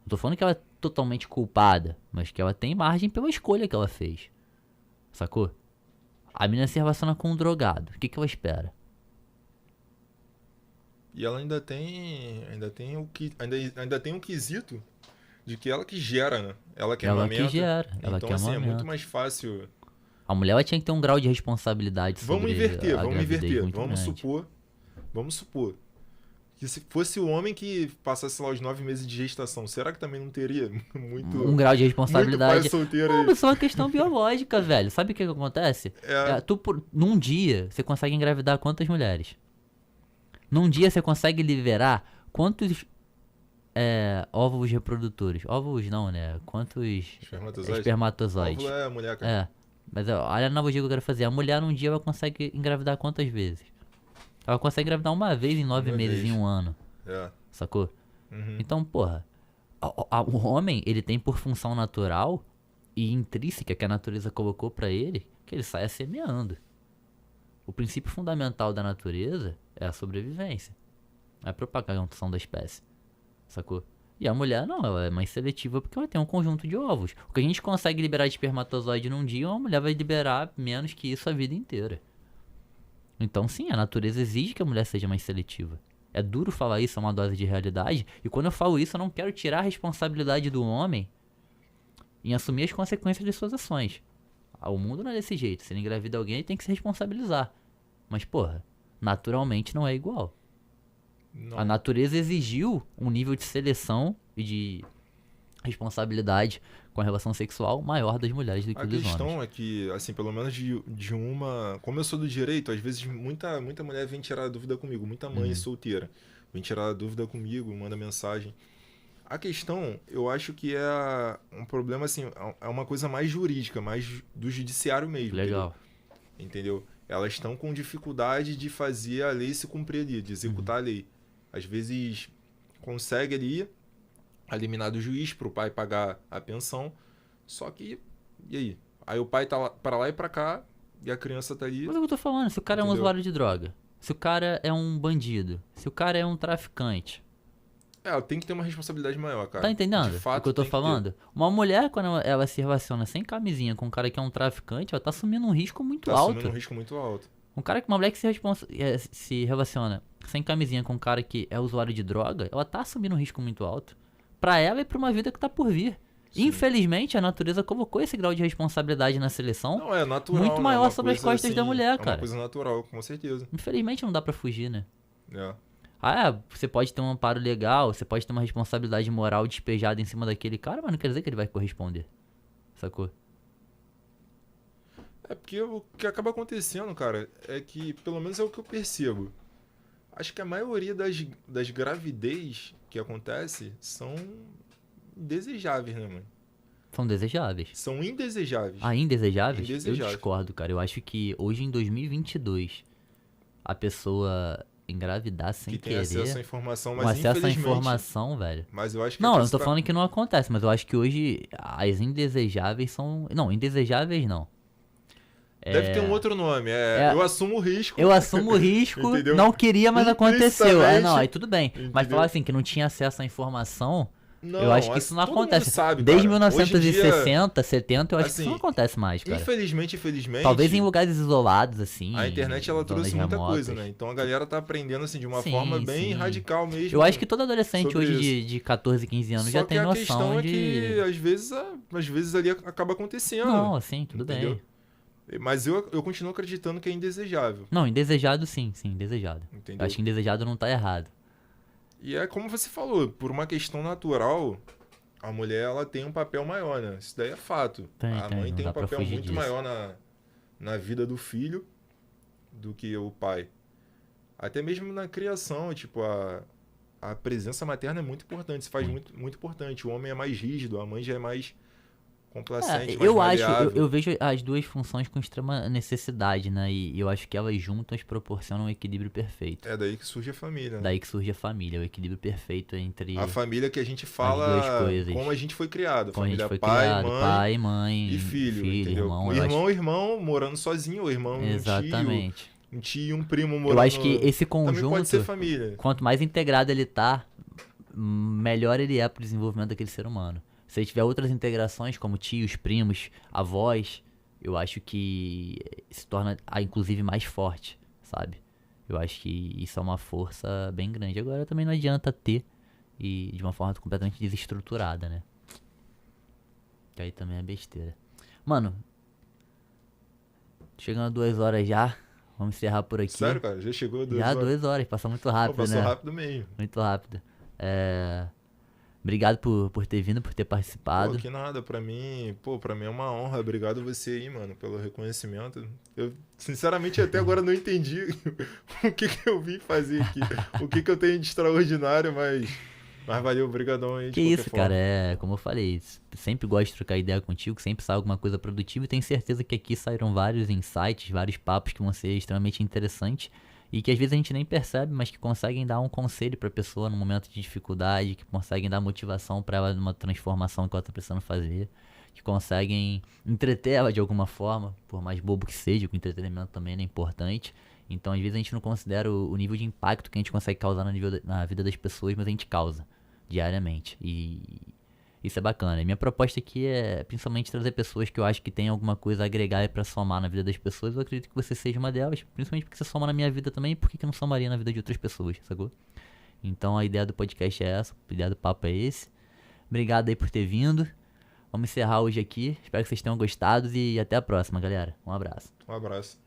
Speaker 2: Não tô falando que ela é totalmente culpada, mas que ela tem margem pela escolha que ela fez. Sacou? A menina se relaciona com um drogado. O que ela espera?
Speaker 1: E ela ainda tem um quesito de que ela que gera, né? Ela que amamenta.
Speaker 2: Ela que gera. Ela
Speaker 1: então,
Speaker 2: que
Speaker 1: assim,
Speaker 2: amamenta.
Speaker 1: é muito mais fácil.
Speaker 2: A mulher ela tinha que ter um grau de responsabilidade sobre
Speaker 1: Vamos inverter.
Speaker 2: Muito
Speaker 1: Vamos supor que se fosse o homem que passasse lá os 9 meses de gestação, será que também não teria
Speaker 2: um grau de responsabilidade?
Speaker 1: Muito pai solteiro
Speaker 2: não, isso é uma questão biológica, velho. Sabe o que acontece? Num dia, você consegue engravidar quantas mulheres? Num dia você consegue liberar quantos óvulos reprodutores? Óvulos não, né? Quantos espermatozoides?
Speaker 1: Óvulo é a mulher, cara.
Speaker 2: Mas olha a analogia que eu quero fazer. A mulher num dia ela consegue engravidar quantas vezes? Ela consegue engravidar uma vez em 9 meses, em um ano. Sacou? Então, porra, o homem, ele tem por função natural e intrínseca que a natureza colocou pra ele, que ele saia semeando. O princípio fundamental da natureza é a sobrevivência. É a propagação da espécie. Sacou? E a mulher não, ela é mais seletiva porque ela tem um conjunto de ovos. O que a gente consegue liberar de espermatozoide num dia, uma mulher vai liberar menos que isso a vida inteira. Então sim, a natureza exige que a mulher seja mais seletiva. É duro falar isso, é uma dose de realidade. E quando eu falo isso, eu não quero tirar a responsabilidade do homem em assumir as consequências de suas ações. O mundo não é desse jeito. Se ele engravida alguém, ele tem que se responsabilizar. Mas, porra, naturalmente não é igual.
Speaker 1: Não.
Speaker 2: A natureza exigiu um nível de seleção e de responsabilidade com a relação sexual maior das mulheres do que
Speaker 1: A
Speaker 2: dos homens.
Speaker 1: questão é que, assim, pelo menos de uma... Como eu sou do direito, às vezes muita mulher vem tirar dúvida comigo. Muita mãe solteira vem tirar dúvida comigo, manda mensagem. A questão, eu acho que é um problema, assim, é uma coisa mais jurídica, mais do judiciário mesmo.
Speaker 2: Legal.
Speaker 1: Entendeu? Elas estão com dificuldade de fazer a lei se cumprir ali, de executar a lei. Às vezes consegue ali eliminar do juiz para o pai pagar a pensão, só que, e aí? Aí o pai tá lá, para lá e para cá e a criança tá ali.
Speaker 2: Mas é o que eu tô falando, se o cara é um
Speaker 1: Entendeu?
Speaker 2: usuário de droga, se o cara é um bandido, se o cara é um traficante,
Speaker 1: Tem que ter uma responsabilidade maior, cara.
Speaker 2: tá entendendo
Speaker 1: De
Speaker 2: o
Speaker 1: fato,
Speaker 2: que eu tô
Speaker 1: tem que
Speaker 2: falando? Uma mulher, quando ela se relaciona sem camisinha com um cara que é um traficante, ela tá assumindo um risco muito
Speaker 1: ter. Tá
Speaker 2: alto.
Speaker 1: assumindo um risco muito alto.
Speaker 2: Uma mulher que se relaciona sem camisinha com um cara que é usuário de droga, ela tá assumindo um risco muito alto. Pra ela e pra uma vida que tá por vir.
Speaker 1: Sim.
Speaker 2: Infelizmente, a natureza colocou esse grau de responsabilidade na seleção.
Speaker 1: Não, é natural.
Speaker 2: Muito
Speaker 1: né?
Speaker 2: maior
Speaker 1: Uma
Speaker 2: sobre as
Speaker 1: coisa,
Speaker 2: costas da
Speaker 1: assim,
Speaker 2: mulher,
Speaker 1: É
Speaker 2: cara.
Speaker 1: uma coisa natural, com certeza.
Speaker 2: Infelizmente não dá pra fugir, né?
Speaker 1: É.
Speaker 2: Você pode ter um amparo legal, você pode ter uma responsabilidade moral despejada em cima daquele cara, mas não quer dizer que ele vai corresponder. Sacou?
Speaker 1: É porque o que acaba acontecendo, cara, é que, pelo menos é o que eu percebo. Acho que a maioria das gravidez que acontece são indesejáveis, né, mano?
Speaker 2: São desejáveis.
Speaker 1: São indesejáveis.
Speaker 2: Ah, indesejáveis? Eu
Speaker 1: Indesejáveis.
Speaker 2: discordo, cara. Eu acho que hoje em 2022, a pessoa engravidar sem
Speaker 1: Que tem
Speaker 2: querer,
Speaker 1: acesso à informação,
Speaker 2: um
Speaker 1: mas
Speaker 2: acesso à
Speaker 1: infelizmente...
Speaker 2: informação, velho.
Speaker 1: Mas eu acho que
Speaker 2: Não,
Speaker 1: a
Speaker 2: eu não
Speaker 1: coisa
Speaker 2: tô falando que não acontece, mas eu acho que hoje as indesejáveis são... Não, indesejáveis não.
Speaker 1: Deve ter um outro nome. Eu assumo o risco.
Speaker 2: Eu assumo o risco,
Speaker 1: Entendeu?
Speaker 2: não queria, mas aconteceu.
Speaker 1: Implicitamente.
Speaker 2: Não, aí tudo bem. Mas
Speaker 1: Entendeu?
Speaker 2: falar assim, que não tinha acesso à informação,
Speaker 1: Não,
Speaker 2: eu acho que isso não
Speaker 1: todo mundo
Speaker 2: acontece.
Speaker 1: sabe,
Speaker 2: Desde
Speaker 1: cara. Hoje em
Speaker 2: 1960, 70, eu acho que
Speaker 1: assim,
Speaker 2: isso não acontece mais, cara.
Speaker 1: Infelizmente,
Speaker 2: Talvez em lugares isolados, assim.
Speaker 1: a internet ela
Speaker 2: em zonas
Speaker 1: trouxe muita
Speaker 2: remotas.
Speaker 1: coisa, né? Então a galera tá aprendendo assim de uma
Speaker 2: Sim,
Speaker 1: forma bem
Speaker 2: sim.
Speaker 1: radical mesmo.
Speaker 2: Eu acho que todo adolescente
Speaker 1: sobre
Speaker 2: hoje de 14, 15 anos
Speaker 1: Só
Speaker 2: já
Speaker 1: que
Speaker 2: tem
Speaker 1: a
Speaker 2: noção
Speaker 1: questão é
Speaker 2: de...
Speaker 1: que às vezes ali acaba acontecendo.
Speaker 2: Não, assim, tudo
Speaker 1: Entendeu?
Speaker 2: bem.
Speaker 1: Mas eu continuo acreditando que é indesejável.
Speaker 2: Não, indesejado sim, indesejado.
Speaker 1: Entendeu?
Speaker 2: Eu acho que indesejado não tá errado.
Speaker 1: E é como você falou, por uma questão natural, a mulher ela tem um papel maior, né? Isso daí é fato. A
Speaker 2: Tem,
Speaker 1: mãe
Speaker 2: não
Speaker 1: tem
Speaker 2: dá
Speaker 1: um
Speaker 2: pra
Speaker 1: papel
Speaker 2: fugir
Speaker 1: muito
Speaker 2: disso.
Speaker 1: maior na vida do filho do que o pai. Até mesmo na criação, tipo, a presença materna é muito importante, se faz muito, muito importante. O homem é mais rígido, a mãe já é mais complacente, mais
Speaker 2: eu
Speaker 1: maleável.
Speaker 2: eu vejo as duas funções com extrema necessidade, né? E eu acho que elas juntas proporcionam um equilíbrio perfeito.
Speaker 1: É daí que surge a família. Né?
Speaker 2: Daí que surge a família, o equilíbrio perfeito entre
Speaker 1: A família que a gente
Speaker 2: duas
Speaker 1: fala
Speaker 2: coisas.
Speaker 1: como a gente foi criado.
Speaker 2: como a gente
Speaker 1: Família
Speaker 2: foi
Speaker 1: pai,
Speaker 2: criado,
Speaker 1: mãe
Speaker 2: pai, mãe,
Speaker 1: e filho, entendeu?
Speaker 2: irmão.
Speaker 1: O
Speaker 2: eu
Speaker 1: irmão, irmão morando sozinho, o irmão,
Speaker 2: Exatamente.
Speaker 1: um tio e um primo morando...
Speaker 2: Eu acho que esse
Speaker 1: Também pode ser
Speaker 2: conjunto,
Speaker 1: família.
Speaker 2: quanto mais integrado ele tá, melhor ele é pro desenvolvimento daquele ser humano. Se ele tiver outras integrações, como tios, primos, avós, eu acho que se torna, inclusive, mais forte, sabe? Eu acho que isso é uma força bem grande. Agora também não adianta ter e de uma forma completamente desestruturada, né? Que aí também é besteira. Mano, chegando a 2 horas já, vamos encerrar por aqui.
Speaker 1: Sério, cara? Já chegou 2
Speaker 2: Já
Speaker 1: horas?
Speaker 2: 2 horas, passou muito rápido,
Speaker 1: Pô, passou
Speaker 2: né?
Speaker 1: rápido mesmo.
Speaker 2: Muito rápido. Obrigado por ter vindo, por ter participado.
Speaker 1: Pô, que nada, pra mim é uma honra. Obrigado você aí, mano, pelo reconhecimento. Eu, sinceramente, até agora não entendi o que eu vim fazer aqui. O que eu tenho de extraordinário, mas valeu, obrigadão aí de
Speaker 2: Que
Speaker 1: qualquer
Speaker 2: isso,
Speaker 1: forma.
Speaker 2: cara, como eu falei, sempre gosto de trocar ideia contigo, sempre sai alguma coisa produtiva e tenho certeza que aqui saíram vários insights, vários papos que vão ser extremamente interessantes e que às vezes a gente nem percebe, mas que conseguem dar um conselho pra pessoa no momento de dificuldade, que conseguem dar motivação pra ela numa transformação que ela tá precisando fazer, que conseguem entreter ela de alguma forma, por mais bobo que seja, que o entretenimento também é importante. Então, às vezes a gente não considera o nível de impacto que a gente consegue causar na vida das pessoas, mas a gente causa. diariamente. E isso é bacana. E minha proposta aqui é principalmente trazer pessoas que eu acho que tem alguma coisa a agregar e pra somar na vida das pessoas. Eu acredito que você seja uma delas, principalmente porque você soma na minha vida também, por que que eu não somaria na vida de outras pessoas, sacou? Então a ideia do podcast é essa, a ideia do papo é esse. Obrigado aí por ter vindo. Vamos encerrar hoje aqui. Espero que vocês tenham gostado e até a próxima, galera. Um abraço.
Speaker 1: Um abraço.